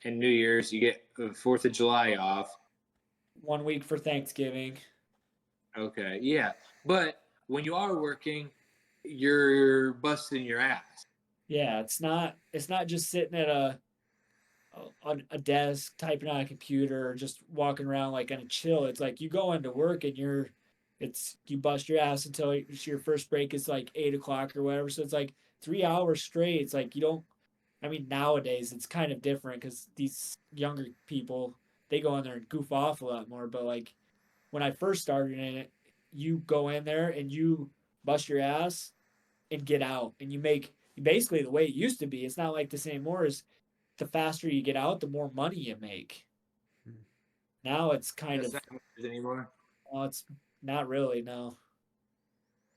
and New Year's. You get the Fourth of July off. 1 week for Thanksgiving. Okay, yeah. But when you are working, you're busting your ass. Yeah, it's not just sitting at on a desk typing on a computer or just walking around like on a chill. It's like you go into work and you bust your ass until your first break is like 8 o'clock or whatever. So it's like 3 hours straight. It's like you don't. I mean, nowadays it's kind of different because these younger people they go in there and goof off a lot more. But like when I first started in it, you go in there and you bust your ass and get out, and you make basically the way it used to be. It's not like the same more. Is the faster you get out, the more money you make. Now it's kind That's of, not how it is anymore. well, it's not really, no.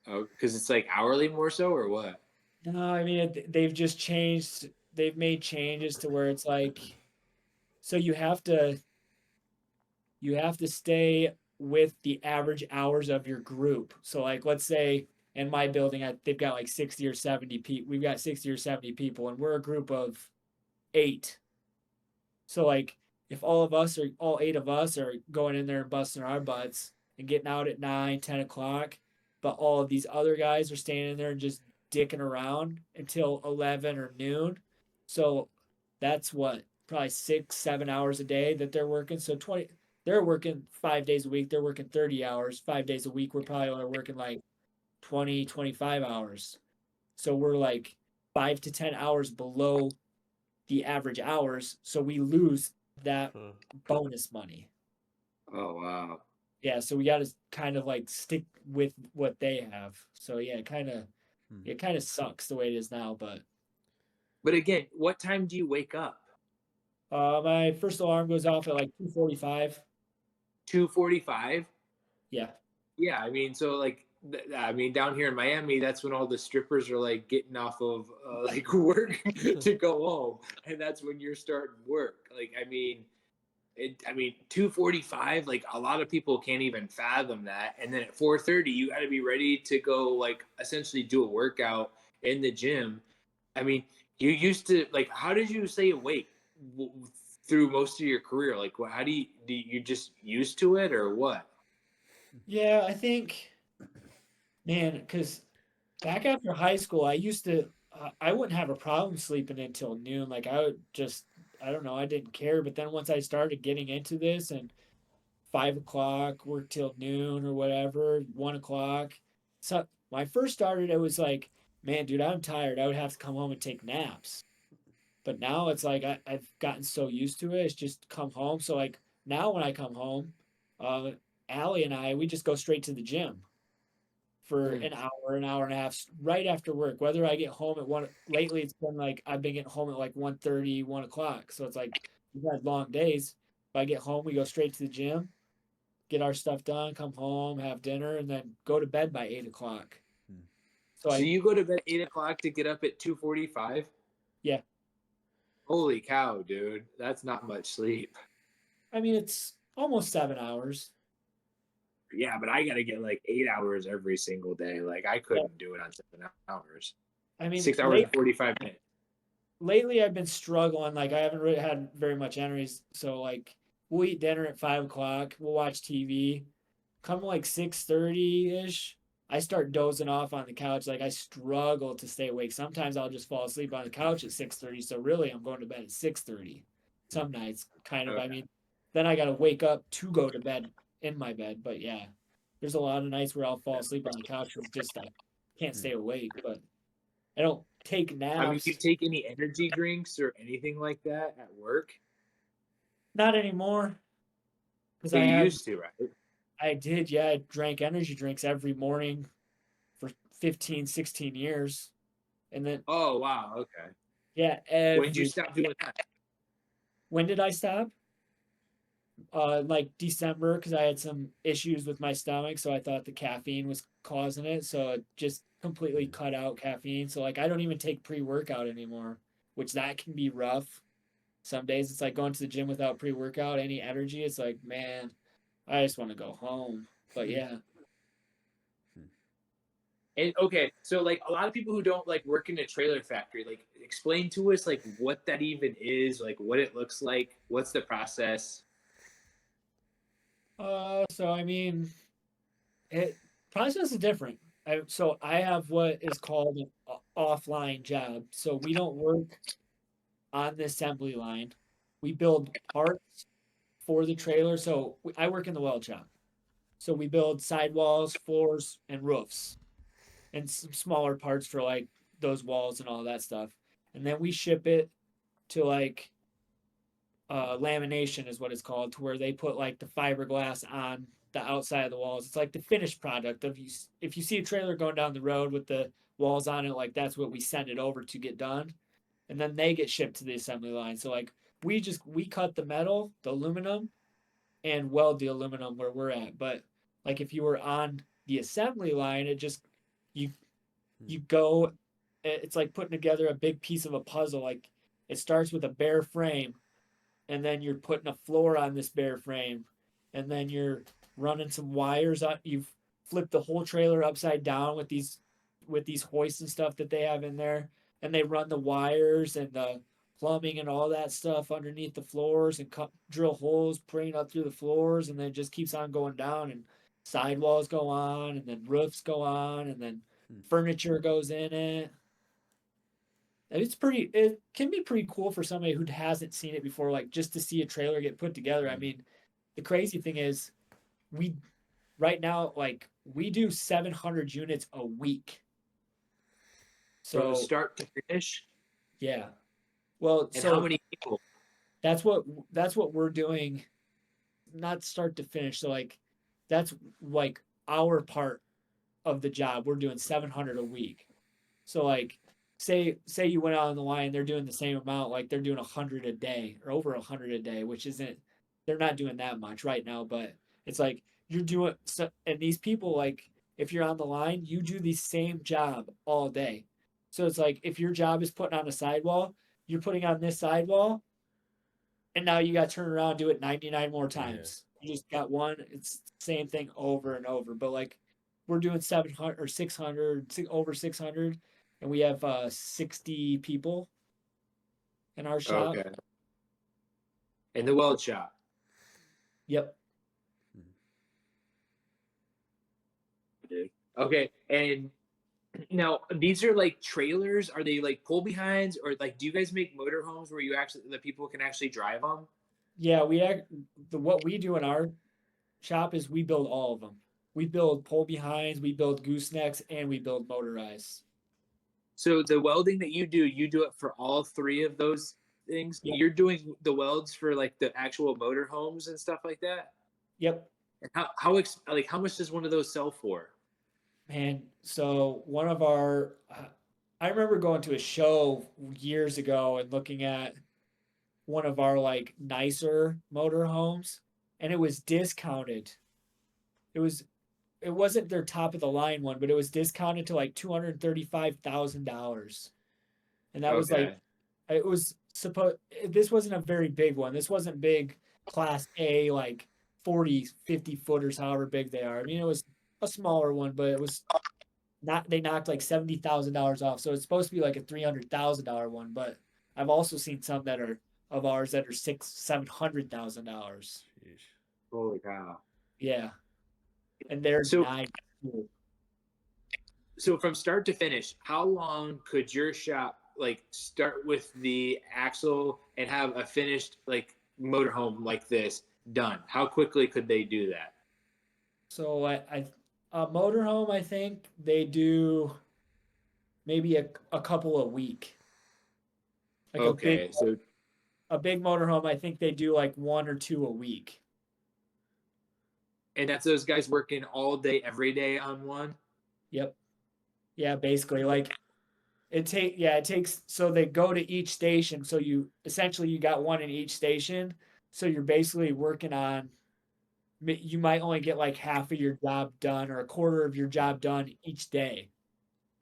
Oh, because it's like hourly more so, or what? No, I mean, they've just changed, they've made changes to where it's like, so you have to stay with the average hours of your group. So, like, let's say in my building, they've got like 60 or 70 people. We've got 60 or 70 people, and we're a group of 8. So like if all 8 of us are going in there and busting our butts and getting out at 9, 10 o'clock, but all of these other guys are staying in there and just dicking around until 11 or noon. So that's what, probably 6, 7 hours a day that they're working. So 20, they're working 5 days a week. They're working 30 hours, 5 days a week. We're probably only working like 20, 25 hours. So we're like 5 to 10 hours below the average hours, so we lose that Huh. bonus money. Oh wow. Yeah, so we got to kind of like stick with what they have. So yeah, Hmm. it kind of sucks the way it is now. But But again, what time do you wake up? my first alarm goes off at like 2:45. 2:45. Yeah, Yeah, I mean, so like, I mean, down here in Miami, that's when all the strippers are like getting off of like work to go home, and that's when you're starting work. Like, I mean, 2:45. Like, a lot of people can't even fathom that. And then at 4:30, you got to be ready to go, like, essentially do a workout in the gym. I mean, you used to like, how did you stay awake through most of your career? Like, how do you just used to it or what? yeah, I think, man, because back after high school, I used to, I wouldn't have a problem sleeping until noon. Like I would just, I don't know, I didn't care. But then once I started getting into this and 5 o'clock, work till noon or whatever, 1 o'clock. So when I first started, it was like, man, dude, I'm tired. I would have to come home and take naps. But now it's like I've gotten so used to it. It's just come home. So like now when I come home, uh, Allie and I, we just go straight to the gym for Mm. an hour and a half, right after work. Whether I get home at one, lately it's been like I've been getting home at like 1:30, 1 o'clock. So it's like we've had long days. If I get home, we go straight to the gym, get our stuff done, come home, have dinner, and then go to bed by 8 o'clock. Hmm. So So you go to bed 8 o'clock to get up at 2:45? yeah, Holy cow, dude. That's not much sleep. I mean, it's almost 7 hours. Yeah, but I gotta get like 8 hours every single day. Like I Yeah. couldn't do it on 7 hours. I mean, 6 hours and 45 minutes. lately I've been struggling. Like I haven't really had very much energies. So like we'll eat dinner at 5 o'clock. We'll watch TV. Come like 6:30 ish, I start dozing off on the couch. Like I struggle to stay awake. Sometimes I'll just fall asleep on the couch at 6:30. So really, I'm going to bed at 6:30. Some nights, kind of. I Okay. mean, then I got to wake up to go to bed in my bed. But yeah, there's a lot of nights where I'll fall asleep on the couch because just I can't Hmm. stay awake. But I don't take I mean, you naps. take any energy drinks or anything like that at work? Not anymore because You used to, right? I did. Yeah, I drank energy drinks every morning for 15, 16 years. And then, Oh wow, okay. yeah, When did you every, stop doing that? when did I stop? Like December, because I had some issues with my stomach. So I thought the caffeine was causing it. So it just completely Hmm. cut out caffeine. So like, I don't even take pre-workout anymore, which that can be rough. Some days it's like going to the gym without pre-workout, any energy. It's like, man, I just want to go home. But yeah. Hmm. And okay, so like a lot of people who don't like work in a trailer factory, like explain to us like what that even is, like what it looks like, what's the process? So I mean, it process is different. So I have what is called an offline job. So we don't work on the assembly line. We build parts for the trailer. So I work in the weld shop. So we build sidewalls, floors, and roofs, and some smaller parts for like those walls and all that stuff. And then we ship it to like lamination is what it's called, to where they put like the fiberglass on the outside of the walls. It's like the finished product of you. If you see a trailer going down the road with the walls on it, like that's what we send it over to get done, and then they get shipped to the assembly line. So like we cut the metal, the aluminum, and weld the aluminum where we're at. But like if you were on the assembly line, it just you Hmm. you go. It's like putting together a big piece of a puzzle. Like it starts with a bare frame, and then you're putting a floor on this bare frame, and then you're running some wires on. You've flipped the whole trailer upside down with these hoists and stuff that they have in there, and they run the wires and the plumbing and all that stuff underneath the floors and drill holes praying up through the floors, and then it just keeps on going down, and sidewalls go on, and then roofs go on, and then Hmm. furniture goes in it. It's pretty. It can be pretty cool for somebody who hasn't seen it before, like just to see a trailer get put together. I Hmm. mean, the crazy thing is, we right now like we do 700 units a week. from So start to finish? yeah. Well, And how so many people? that's what we're doing, not start to finish. So like that's like our part of the job. We're doing 700 a week. So like say you went out on the line, they're doing the same amount, like they're doing 100 a day or over 100 a day, which isn't, they're not doing that much right now, but it's like you're doing so, and these people, like if you're on the line, you do the same job all day. So it's like if your job is putting on a sidewall, you're putting on this sidewall, and now you got to turn around and do it 99 more Yeah. times. You just got one. It's the same thing over and over. But like we're doing 700 or 600, over 600, and we have 60 people in our shop. Okay. In the weld shop. Yep. Dude. Okay. And now these are like trailers. Are they like pull behinds, or like do you guys make motorhomes where you actually the people can actually drive them? Yeah, what we do in our shop is we build all of them. We build pull behinds, we build goosenecks, and we build motorized. So the welding that you do it for all three of those things. Yep. You're doing the welds for like the actual motorhomes and stuff like that. Yep. And like how much does one of those sell for? Man, so one of our, I remember going to a show years ago and looking at one of our like nicer motorhomes, and it was discounted. It was it wasn't their top of the line one, but it was discounted to like $235,000. And that was like Okay. it was supposed this wasn't a very big one. This wasn't big class A like 40, 50 footers, however big they are. I mean, it was a smaller one, but it was not, they knocked like $70,000 off. So it's supposed to be like a $300,000 one, but I've also seen some that are of ours that are $700,000. Sheesh. Holy cow. Yeah, and they're So nice. so from start to finish, how long could your shop like start with the axle and have a finished like motorhome like this done? How quickly could they do that? So I a motorhome, I think they do maybe a couple a week. Like Okay, so a big motorhome, I think they do like one or two a week. and that's those guys working all day every day on one. Yep. Yeah, basically like it takes, so they go to each station, so you essentially you got one in each station, so you're basically working on, you might only get like half of your job done or a quarter of your job done each day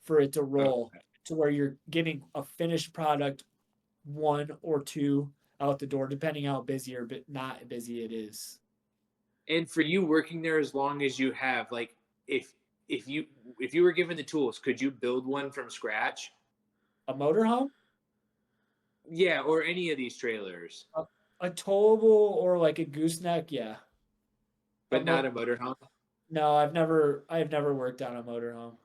for it to Oh. roll to where you're getting a finished product one or two out the door, depending how busy or not busy it is. And for you working there as long as you have, like, if if you if you were given the tools, could you build one from scratch? A motorhome, Yeah, or any of these trailers, a, a towable or like a gooseneck, yeah. A but mo not a motorhome. No, I've never worked on a motorhome.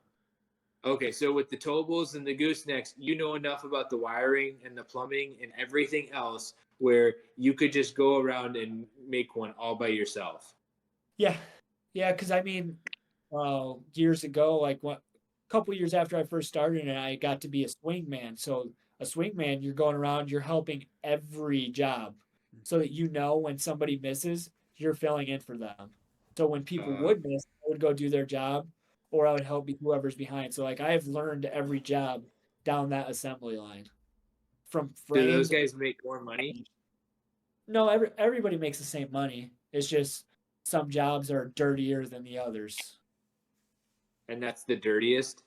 Okay, so with the towables and the goosenecks, you know enough about the wiring and the plumbing and everything else where you could just go around and make one all by yourself. Yeah, yeah, because I mean, years ago, like what, a couple years after I first started, and I got to be a swingman. So a swingman, you're going around, you're helping every job, so that you know when somebody misses, you're filling in for them. So when people Uh, would miss, I would go do their job, or I would help whoever's behind. So like I have learned every job down that assembly line, from do those frames. guys make more money? No, everybody makes the same money. It's just some jobs are dirtier than the others. And that's the dirtiest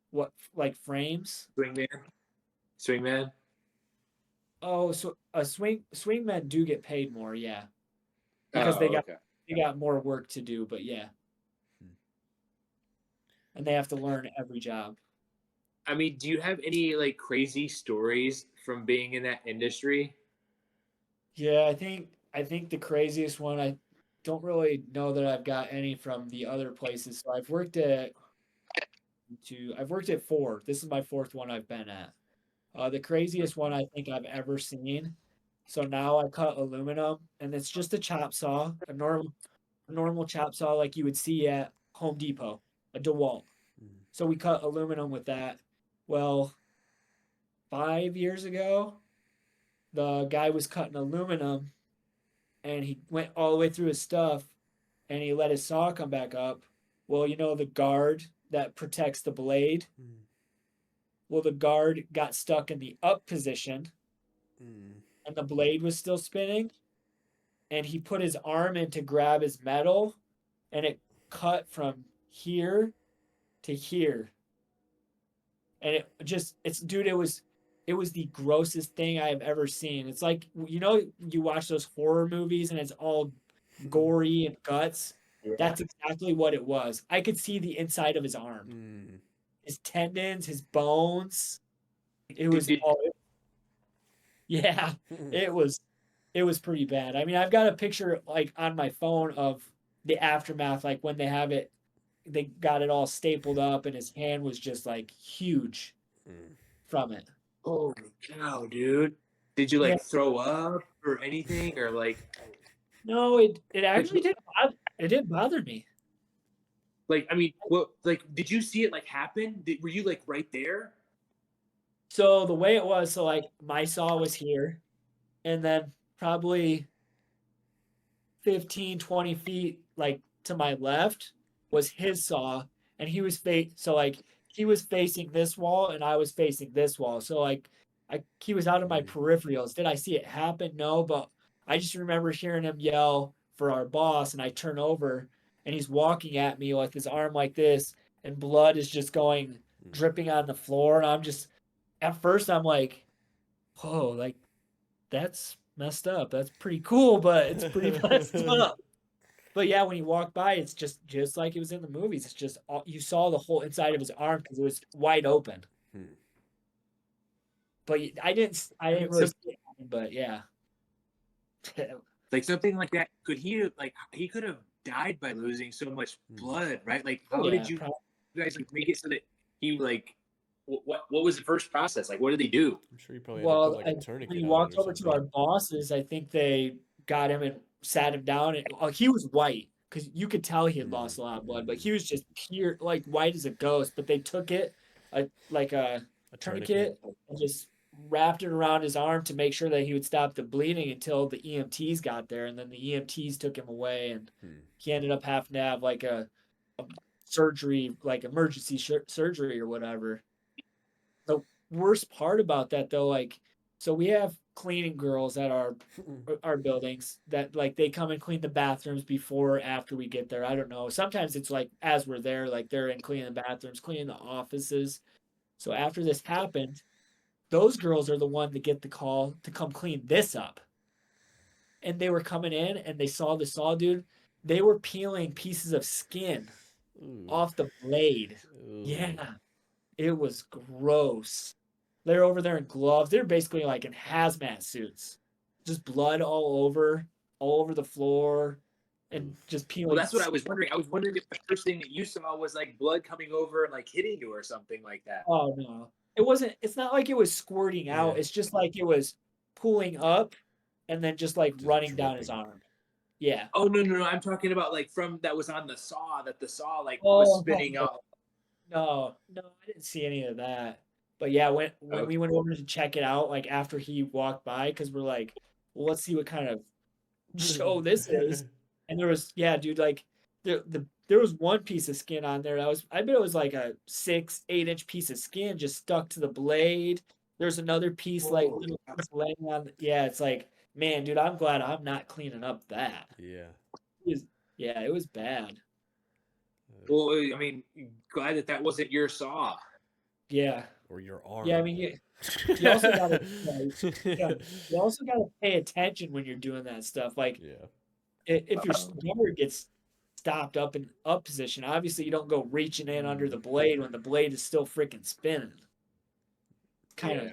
What, like frames? swingman? Swingman? Oh, so a swingmen do get paid more, yeah, because Oh, okay. they got more work to do, but yeah, Hmm. and they have to learn every job. I mean, do you have any like crazy stories from being in that industry? Yeah, I think the craziest one, I don't really know that I've got any from the other places. So I've worked at four. This is my fourth one I've been at. The craziest one I think I've ever seen. So now I cut aluminum, and it's just a chop saw, a normal chop saw like you would see at Home Depot, a DeWalt. Hmm. So we cut aluminum with that. Well, 5 years ago. The guy was cutting aluminum and he went all the way through his stuff and he let his saw come back up. Well, you know the guard that protects the blade? Mm. Well, the guard got stuck in the up position Mm. and the blade was still spinning. And he put his arm in to grab his metal and it cut from here to here. And dude, it was the grossest thing I have ever seen. It's like, you watch those horror movies and it's all gory and guts. Yeah. That's exactly what it was. I could see the inside of his arm, Mm. his tendons, his bones. It was Did- all, yeah, it was pretty bad. I mean, I've got a picture like on my phone of the aftermath, like when they got it all stapled up and his hand was just like huge Mm. from it. Holy cow, dude! Did you Yeah. like throw up or anything, or like No, it actually didn't bother me. I mean, what like did you see it like happen? Were you like right there? So the way it was, so like my saw was here, and then probably 15, 20 feet like to my left was his saw, and he was facing this wall and I was facing this wall. So like he was out of my peripherals. Did I see it happen? No, but I just remember hearing him yell for our boss, and I turn over and he's walking at me with his arm like this, and blood is just going dripping on the floor, and I'm just at first I'm like, whoa, like that's messed up. That's pretty cool, but it's pretty messed up. But yeah, when he walked by, it's just like it was in the movies. It's just you saw the whole inside of his arm because it was wide open. Hmm. But I didn't really see it happen, but yeah. Like something like that, he could have died by losing so much blood, right? Like how did you guys like make it so that he like what was the first process? Like what did they do? I'm sure you probably had to put Well, like a tourniquet when he on it walked or over to something. our bosses, I think they got him and sat him down. And he was white because you could tell he had lost a lot of blood, but he was just pure, like white as a ghost. But they took it like a A tourniquet and just wrapped it around his arm to make sure that he would stop the bleeding until the EMTs got there, and then the EMTs took him away, and he ended up having to have like a surgery, like emergency surgery or whatever. The worst part about that though, like, so we have cleaning girls at our buildings that like they come and clean the bathrooms before or after we get there. I don't know. Sometimes it's like as we're there, like they're in cleaning the bathrooms, cleaning the offices. So after this happened, those girls are the one to get the call to come clean this up. And they were coming in and they saw the saw dude. They were peeling pieces of skin off the blade. Yeah. It was gross. They're over there in gloves. They're basically like in hazmat suits. Just blood all over the floor, and just peeling. Well, that's what I was wondering. I was wondering if the first thing that you saw was like blood coming over and like hitting you or something like that. Oh no. It wasn't, it's not like it was squirting out. It's just like it was pulling up and then just like running down his arm. Yeah. Oh no! I'm talking about like from that was on the saw that the saw like was spinning out. No, I didn't see any of that. But yeah, when we went over to check it out, like after he walked by, because we're like, well, let's see what kind of show this is. And there was, yeah, dude, like there was one piece of skin on there that was, I bet it was like a 6-8 inch piece of skin just stuck to the blade. There's another piece like little piece laying on. Yeah, it's like, man, dude, I'm glad I'm not cleaning up that. Yeah. It was bad. Well, I mean, glad that wasn't your saw. Yeah. Or your arm. Yeah, I mean, you also gotta you also gotta pay attention when you're doing that stuff. Like, if your guard gets stopped up in up position, obviously you don't go reaching in under the blade when the blade is still freaking spinning. Kind of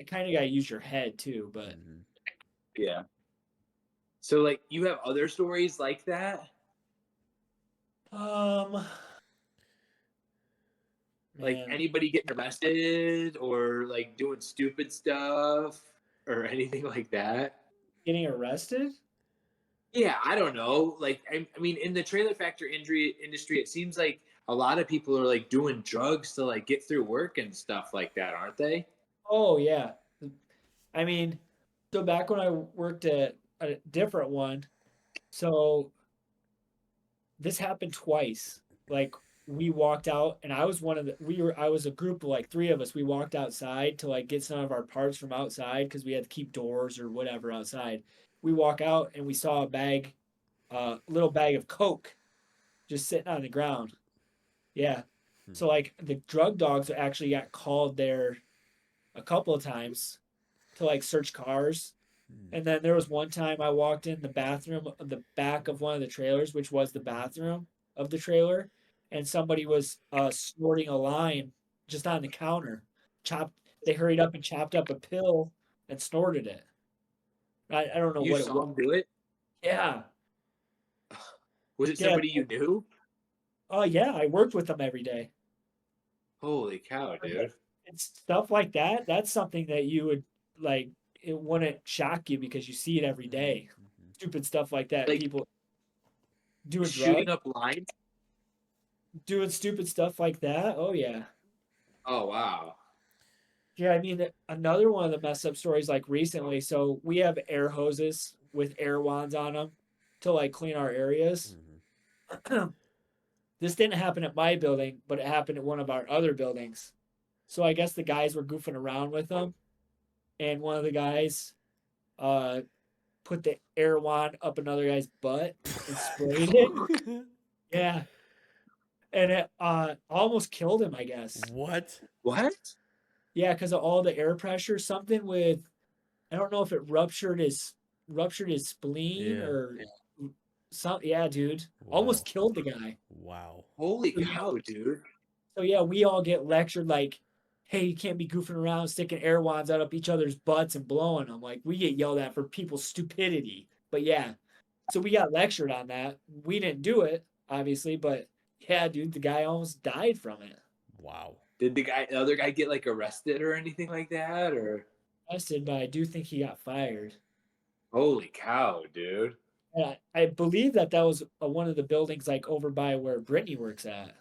gotta use your head too, but yeah. So, like, you have other stories like that? Like man, anybody getting arrested or like doing stupid stuff or anything like that? getting arrested? Yeah, I don't know. Like, I mean, in the trailer factor industry, it seems like a lot of people are like doing drugs to like get through work and stuff like that, aren't they? Oh yeah. I mean, so back when I worked at a different one, so this happened twice. Like we walked out and I was one of the we were I was a group of like three of us. We walked outside to like get some of our parts from outside because we had to keep doors or whatever outside. We walk out and we saw a bag, little bag of Coke just sitting on the ground. Yeah. Hmm. So like the drug dogs actually got called there a couple of times to like search cars. Hmm. And then there was one time I walked in the bathroom of the back of one of the trailers, which was the bathroom of the trailer, and somebody was snorting a line just on the counter. Chopped. They hurried up and chopped up a pill and snorted it. I don't know You what it saw was. him do it? Yeah, Was it yeah. somebody you knew? Oh yeah, I worked with them every day. Holy cow, dude. It's stuff like that. That's something that you would like. It wouldn't shock you because you see it every Mhm, day. mhm. Stupid stuff like that. Like People doing drugs, shooting up lines? doing stupid stuff like that. Oh yeah. Oh wow. Yeah, I mean another one of the mess up stories like recently. So we have air hoses with air wands on them to like clean our areas. Mhm. This didn't happen at my building, but it happened at one of our other buildings. So I guess the guys were goofing around with them, and one of the guys uh put the air wand up another guy's butt and sprayed it. Yeah, and it almost killed him, I guess. What? What? Yeah, because of all the air pressure. Something with I don't know if it ruptured his spleen Yeah. or some. Yeah, dude, almost Wow. killed the guy. Wow. Holy So yeah, cow, dude. so yeah, we all get lectured like, "Hey, you can't be goofing around sticking air wands out up each other's butts and blowing them." Like we get yelled at for people's stupidity. But yeah, so we got lectured on that. We didn't do it, obviously, but yeah, dude, the guy almost died from it. Wow. Did the other guy get like arrested or anything like that? Or Arrested, but I do think he got fired. holy cow, dude. Yeah, I believe that was one of the buildings like over by where Brittany works at.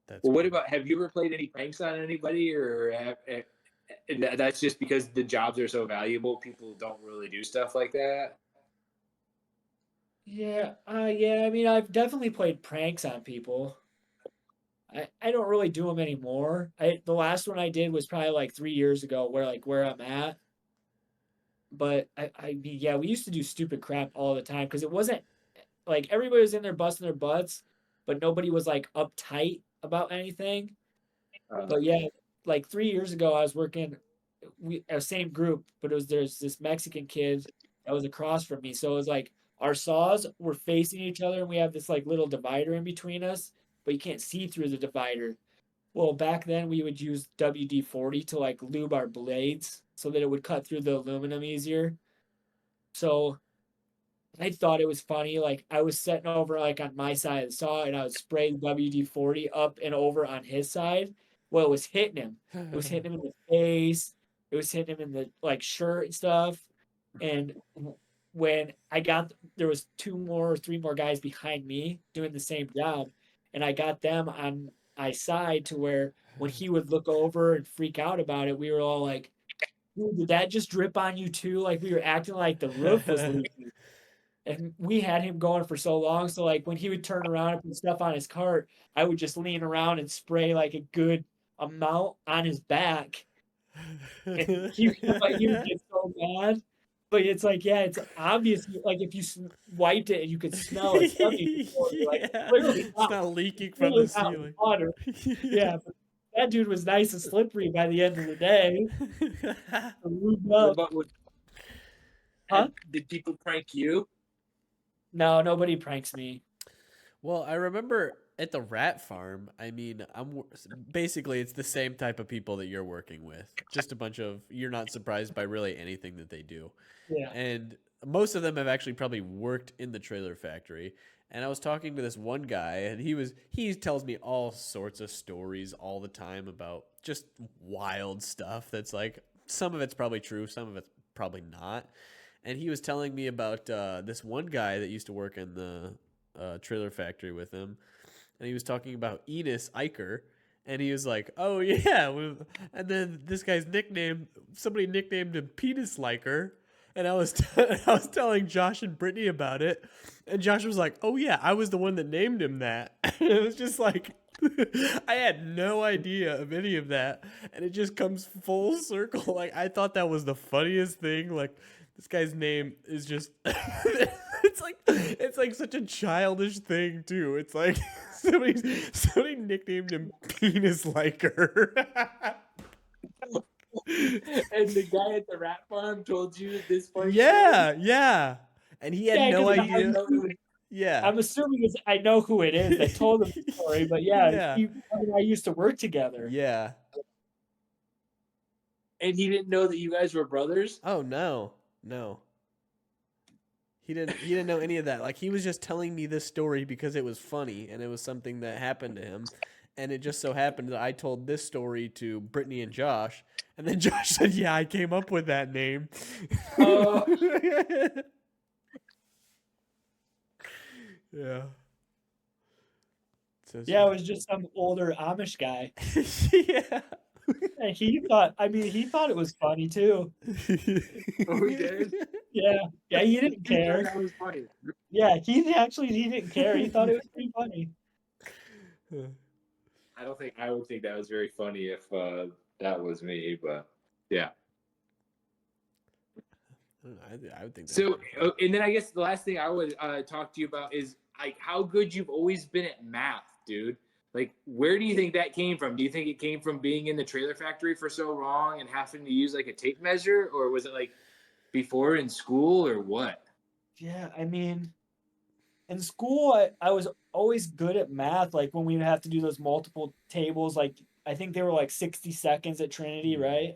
That's Well, what cool. about have you ever played any pranks on anybody, or that's just because the jobs are so valuable, people don't really do stuff like that? Yeah, yeah. I mean, I've definitely played pranks on people. I don't really do them anymore. The last one I did was probably like 3 years ago, where I'm at. But I mean, yeah, we used to do stupid crap all the time because it wasn't like everybody was in there busting their butts, but nobody was like uptight about anything. But yeah, like 3 years ago, I was working we a same group, but there's this Mexican kid that was across from me. So it was like our saws were facing each other, and we have this like little divider in between us, but you can't see through the divider. Well, back then we would use WD-40 to like lube our blades so that it would cut through the aluminum easier. So I thought it was funny. Like I was sitting over like on my side of the saw and I would spray the WD-40 up and over on his side. Well, it was hitting him. It was hitting him in the face. It was hitting him in the like shirt and stuff. And when I got there was two more or three more guys behind me doing the same job, and I got them on my side to where when he would look over and freak out about it, we were all like, "Dude, did that just drip on you too?" Like we were acting like the roof was leaking and we had him going for so long. So like when he would turn around and put stuff on his cart, I would just lean around and spray like a good amount on his back, and he would get so mad. But it's like, yeah, it's obvious. Like if you wiped it and you could smell it coming before, you're like, Yeah. It's not it's leaking from the clearly not ceiling. water. Yeah, but that dude was nice and slippery by the end of the day. Lubed What up. about Huh? did people prank you? No, nobody pranks me. Well, I remember at the rat farm, I mean, basically it's the same type of people that you're working with. Just a bunch of you're not surprised by really anything that they do. Yeah. And most of them have actually probably worked in the trailer factory. And I was talking to this one guy and he tells me all sorts of stories all the time about just wild stuff that's like some of it's probably true, some of it's probably not. And he was telling me about this one guy that used to work in the trailer factory with him, and he was talking about Enos Iker, And he was like, "Oh yeah," and then this guy's nickname, somebody nicknamed him Penis Liker, and I was I was telling Josh and Brittany about it, and Josh was like, "Oh yeah, I was the one that named him that." And it was just like, I had no idea of any of that, and it just comes full circle. Like I thought that was the funniest thing. Like this guy's name is just, it's like such a childish thing too. It's like somebody nicknamed him Penis Liker. And the guy at the rat farm told you this funny Yeah, yeah. And he had Yeah, no 'cause idea. story? Yeah. I'm assuming I know who it is that told him the story, but yeah, Yeah. him and I used to work together. Yeah. And he didn't know that you guys were brothers? Oh no. No. He didn't know any of that. Like he was just telling me this story because it was funny and it was something that happened to him. And it just so happened that I told this story to Brittany and Josh, and then Josh said, "Yeah, I came up with that name." Oh. Yeah. Yeah, it was just some older Amish guy. Yeah. And he thought it was funny too. Oh, he did? Yeah. Yeah, he didn't He thought care. that was funny. Yeah, he didn't care. He thought it was pretty funny. I would think that was very funny if that was me, but yeah. I would think So, and then I guess the last thing I would talk to you about is like how good you've always been at math, dude. Like, where do you think that came from? Do you think it came from being in the trailer factory for so long and having to use like a tape measure, or was it like before in school, or what? Yeah, I mean, in school, I was always good at math. Like when we would have to do those multiple tables, like I think they were like 60 seconds at Trinity, right?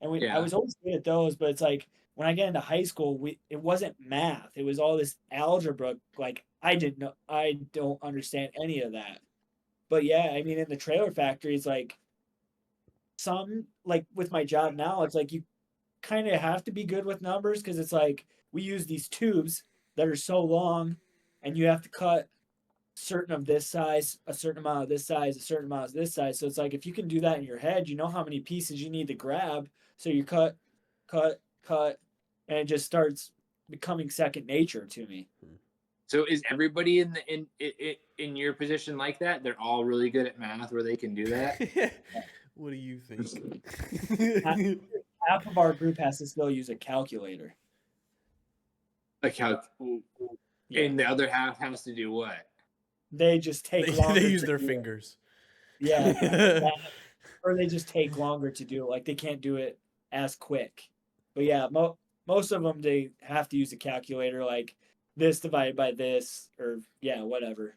And I Yeah. was always good at those, but it's like when I get into high school, it wasn't math. It was all this algebra. Like I don't understand any of that. But yeah, I mean, in the trailer factory, it's like like with my job now, it's like you kind of have to be good with numbers because it's like we use these tubes that are so long, and you have to cut certain of this size, a certain amount of this size, a certain amount of this size. So it's like if you can do that in your head, you know how many pieces you need to grab. So you cut, cut, and it just starts becoming second nature to me. So is everybody in your position like that? They're all really good at math where they can do that? What do you think? Half of our group has to still use a calculator. Like how, Yeah. and the other half has to do what? They just take longer. They use to their do it. fingers. Yeah. Or they just take longer to do it. Like they can't do it as quick. But yeah, most of them, they have to use a calculator, like this divided by this, or yeah, whatever.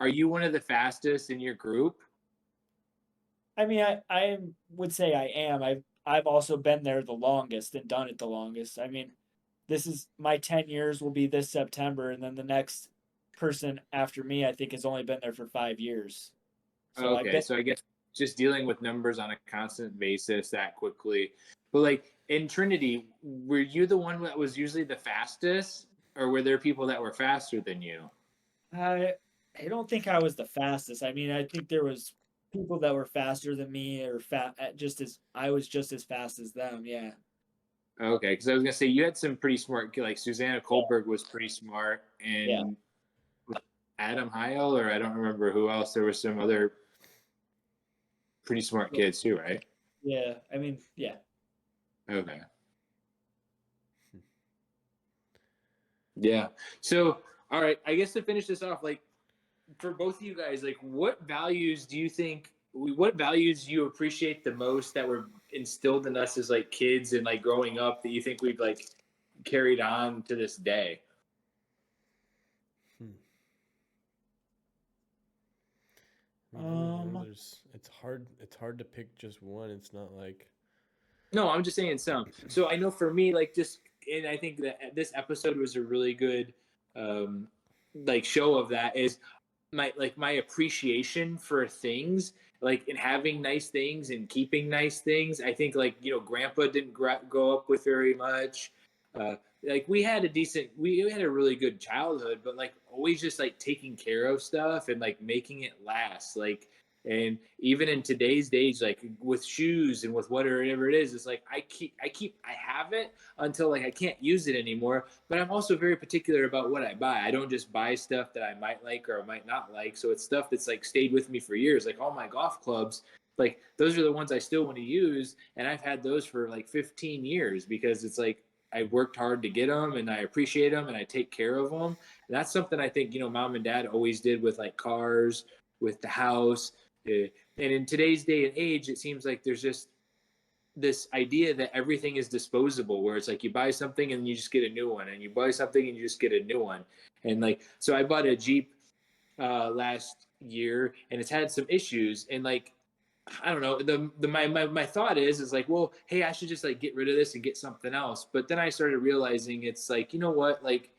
Are you one of the fastest in your group? I mean, I would say I am. I've also been there the longest and done it the longest. I mean, this is my 10 years will be this September, and then the next person after me, I think, has only been there for 5 years. So Okay, so I guess just dealing with numbers on a constant basis that quickly. But like in Trinity, were you the one that was usually the fastest, or were there people that were faster than you? I don't think I was the fastest. I mean, I think there was people that were faster than me or just as I was just as fast as them. Yeah. Okay, because I was gonna say you had some pretty smart, like Susanna Kohlberg was pretty smart, Yeah. and Adam Heil, or I don't remember who else. There were some other pretty smart kids too, right? Yeah. I mean, yeah. Okay. Yeah. So, all right. I guess to finish this off, like for both of you guys, like what values do you think? What values do you appreciate the most that were instilled in us as like kids and like growing up that you think we've like carried on to this day? It's hard. It's hard to pick just one. It's not like. No, I'm just saying some. So I know for me, like just, and I think that this episode was a really good, like show of that is my appreciation for things, like in having nice things and keeping nice things. I think like Grandpa didn't grow up with very much. Like we had a really good childhood, but like always just like taking care of stuff and like making it last. Like And even in today's days, like with shoes and with whatever it is, it's like I have it until like I can't use it anymore. But I'm also very particular about what I buy. I don't just buy stuff that I might like or I might not like. So it's stuff that's like stayed with me for years. Like all my golf clubs, like those are the ones I still want to use, and I've had those for like 15 years because it's like I worked hard to get them and I appreciate them and I take care of them. And that's something I think, mom and dad always did with like cars, with the house. And in today's day and age, it seems like there's just this idea that everything is disposable, where it's like you buy something and you just get a new one, and you buy something and you just get a new one. And like, so I bought a Jeep last year, and it's had some issues. And like, I don't know. My thought is like, well, hey, I should just like get rid of this and get something else. But then I started realizing it's like, you know what, like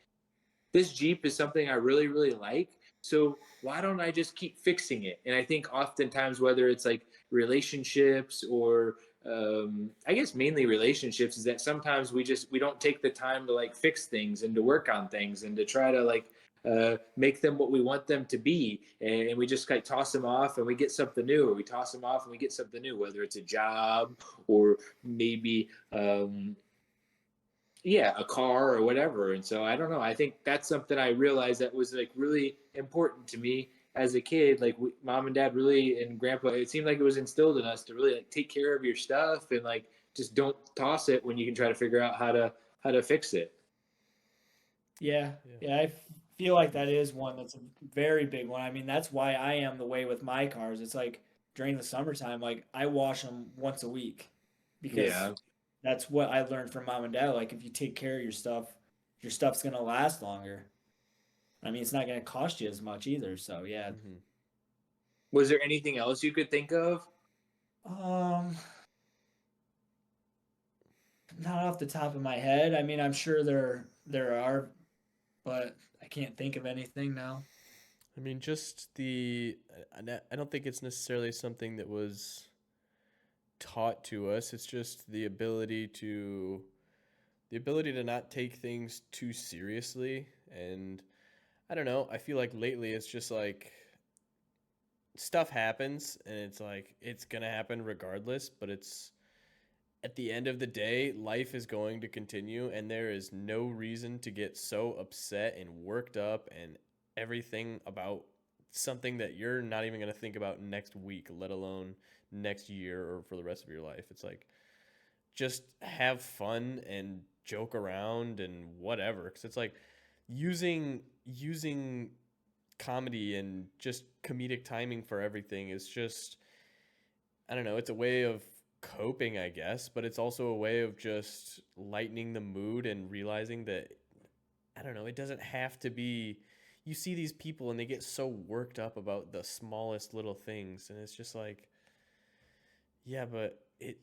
this Jeep is something I really, really like. So why don't I just keep fixing it? And I think oftentimes, whether it's like relationships or I guess mainly relationships, is that sometimes we don't take the time to like fix things and to work on things and to try to like make them what we want them to be, and we just like toss them off and we get something new, or we toss them off and we get something new, whether it's a job or maybe yeah, a car or whatever. And so I don't know. I think that's something I realized that was like really important to me as a kid. Like mom and dad really, and grandpa, it seemed like it was instilled in us to really like take care of your stuff and like just don't toss it when you can try to figure out how to fix it. Yeah, Yeah. yeah, feel like that is one that's a very big one. I mean, that's why I am the way with my cars. It's like during the summertime, like I wash them once a week because Yeah. that's what I learned from mom and dad. Like if you take care of your stuff's gonna last longer. I mean, it's not gonna cost you as much either. So yeah. Hmm. Was there anything else you could think of? Um, Not off the top of my head. I mean, I'm sure there are, but I can't think of anything now. I mean, just I don't think it's necessarily something that was taught to us. It's just the ability to not take things too seriously. And I don't know, I feel like lately it's just like stuff happens and it's like it's going to happen regardless, but it's at the end of the day, life is going to continue and there is no reason to get so upset and worked up and everything about something that you're not even going to think about next week, let alone next year or for the rest of your life. It's like just have fun and joke around and whatever, because it's like using comedy and just comedic timing for everything is just, I don't know, it's a way of coping, I guess, but it's also a way of just lightening the mood and realizing that, I don't know, it doesn't have to be. You see these people and they get so worked up about the smallest little things, and it's just like, yeah, but it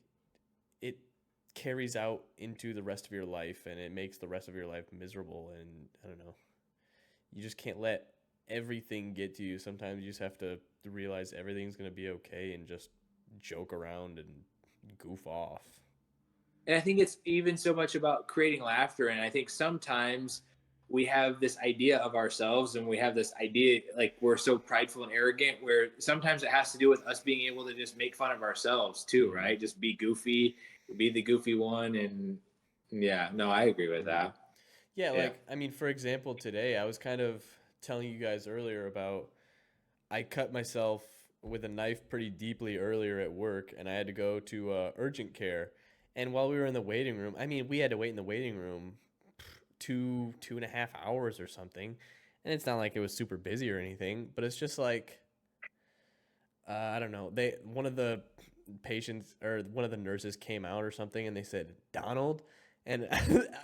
carries out into the rest of your life and it makes the rest of your life miserable. And I don't know, you just can't let everything get to you. Sometimes you just have to realize everything's going to be okay and just joke around and goof off. And I think it's even so much about creating laughter. And I think sometimes we have this idea of ourselves, and we have this idea like we're so prideful and arrogant, where sometimes it has to do with us being able to just make fun of ourselves too, Mm-hmm. right? Just be goofy, be the goofy one. And yeah, no, I agree with Mm-hmm. that. Yeah, Yeah. like, I mean, for example, today I was kind of telling you guys earlier about I cut myself with a knife pretty deeply earlier at work, and I had to go to urgent care. And while we were in the waiting room, I mean, we had to wait in the waiting room 2.5 hours or something. And it's not like it was super busy or anything, but it's just like, I don't know. One of the patients or one of the nurses came out or something, and they said Donald, and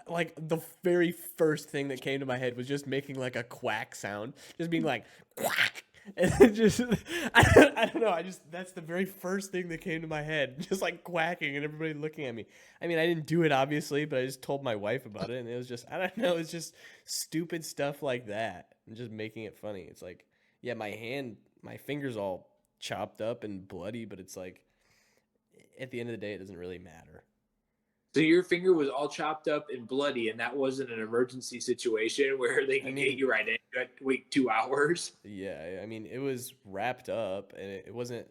like the very first thing that came to my head was just making like a quack sound, just being like quack, and it just I don't know. I just that's the very first thing that came to my head, just like quacking, and everybody looking at me. I mean, I didn't do it obviously, but I just told my wife about it, and it was just I don't know. It's just stupid stuff like that, and just making it funny. It's like, yeah, my fingers all chopped up and bloody, but it's like at the end of the day, it doesn't really matter. So your finger was all chopped up and bloody, and that wasn't an emergency situation where they I could get mean, you right in. wait 2 hours. Yeah, I mean, it was wrapped up, and it wasn't.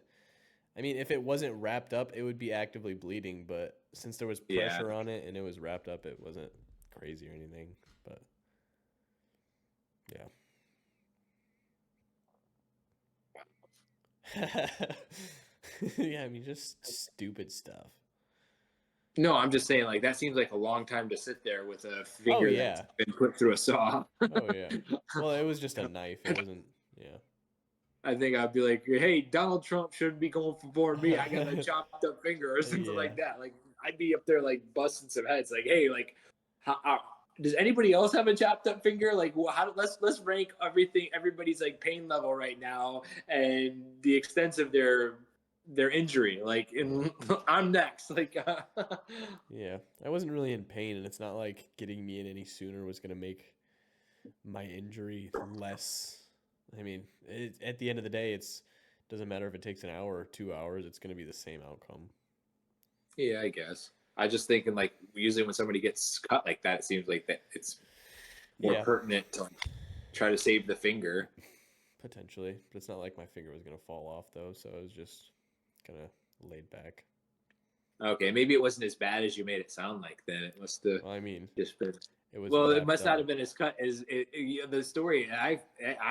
I mean, if it wasn't wrapped up, it would be actively bleeding. But since there was Yeah. pressure on it and it was wrapped up, it wasn't crazy or anything. But yeah, yeah. I mean, just stupid stuff. No, I'm just saying, like, that seems like a long time to sit there with a Oh finger that's yeah, been put through a saw. oh yeah. Well, it was just a knife. It wasn't. I think I'd be like, hey, Donald Trump shouldn't be going for me. I got a Yeah. chopped up finger or something Yeah. like that. Like, I'd be up there, like, busting some heads. Like, hey, like, does anybody else have a chopped up finger? Like, let's rank everybody's like pain level right now and the extent of their injury. Like, I'm next. Like, Yeah, I wasn't really in pain, and it's not like getting me in any sooner was gonna make my injury less. I mean, at the end of the day, it's doesn't matter if it takes an hour or 2 hours. It's gonna be the same outcome. yeah, I guess. I just thinking like usually when somebody gets cut like that, it seems like that it's more Yeah, pertinent to like, try to save the finger. potentially, but it's not like my finger was gonna fall off though, so I was just kind of laid back. Okay, maybe it wasn't as bad as you made it sound like. Then it must have Well, I mean, just been. it was Well, it wrapped must not up. have been as cut as the story I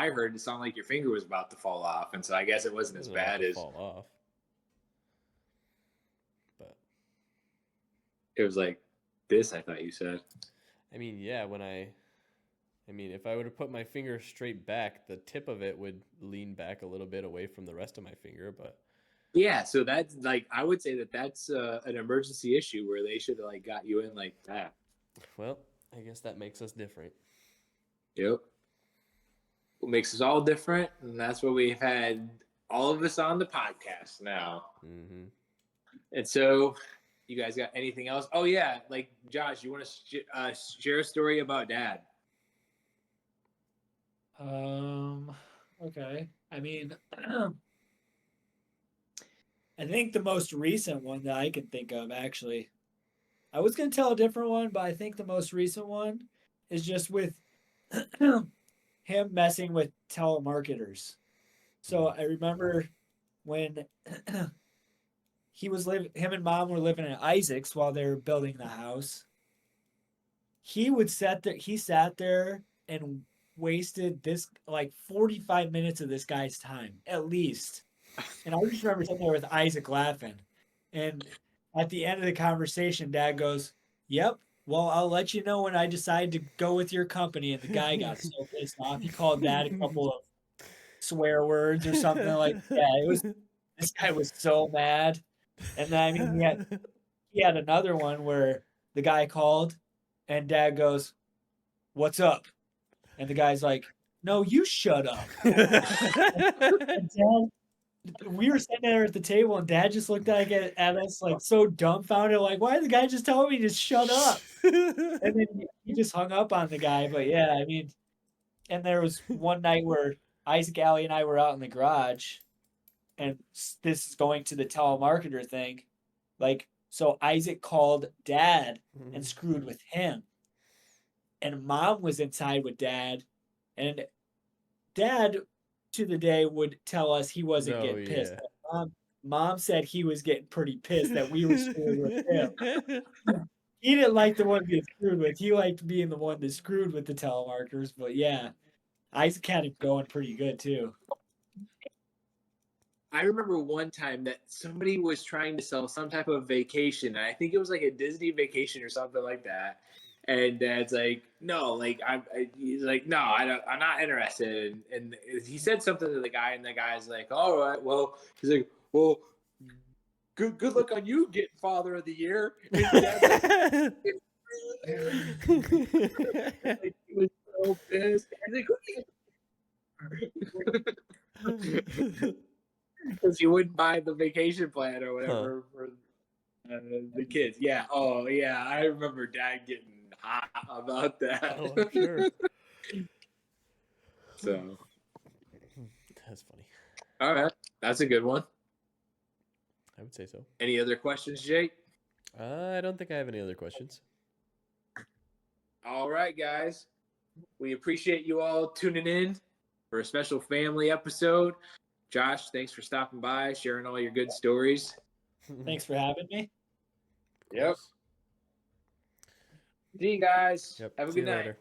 heard. It sounded like your finger was about to fall off, and so I guess it It wasn't as wasn't about bad to as fall off, but it was like this. I thought you said. I mean, yeah, I mean, if I were to put my finger straight back, the tip of it would lean back a little bit away from the rest of my finger, but Yeah, so that's like I would say that that's an emergency issue where they should have like got you in like that. well, I guess that makes us different. Yep. What makes us all different, and that's what we've had all of us on the podcast now. Mm-hmm. And so, you guys got anything else? Oh yeah, like Josh, you want to share a story about Dad? Okay. I mean, I think the most recent one that I can think of, actually, I was going to tell a different one, but I think the most recent one is just with him messing with telemarketers. So I remember when him and mom were living in Isaac's while they were building the house. He sat there and wasted this like 45 minutes of this guy's time at least. And I just remember sitting there with Isaac laughing. And at the end of the conversation, Dad goes, "Yep, well, I'll let you know when I decide to go with your company." And the guy got so pissed off. He called Dad a couple of swear words or something like yeah, it was this guy was so mad. And then I mean he had another one where the guy called and Dad goes, "What's up?" And the guy's like, "No, you shut up." And Dad we were sitting there at the table and Dad just looked at us like so dumbfounded, like, why did the guy just tell me to shut up? And then he just hung up on the guy. But yeah, I mean, and there was one night where Isaac, Allie, and I were out in the garage, and this is going to the telemarketer thing. Like, so Isaac called Dad and screwed with him. And Mom was inside with Dad, and Dad to the day would tell us he wasn't Oh getting pissed. yeah. Mom said he was getting pretty pissed that we were screwed with him. He didn't like the one being screwed with. He liked being the one that screwed with the telemarketers. But yeah, Isaac had it going pretty good too. I remember one time that somebody was trying to sell some type of vacation. And I think it was like a Disney vacation or something like that. And Dad's like, no, like he's like, no, I'm not interested. And he said something to the guy, and the guy's like, all right, well, he's like, well, good luck on you getting Father of the Year. And Dad's like, he was so pissed. He's like, because you wouldn't buy the vacation plan or whatever for the kids. Yeah. Oh, yeah. I remember Dad getting hot about that. Oh, I'm sure. So, That's funny. all right, that's a good one. I would say so. Any other questions, Jake? I don't think I have any other questions. All right, guys. We appreciate you all tuning in for a special family episode. Josh, thanks for stopping by, sharing all your good stories. Thanks for having me. Yep. See you guys. Yep. Have a See good you night. later.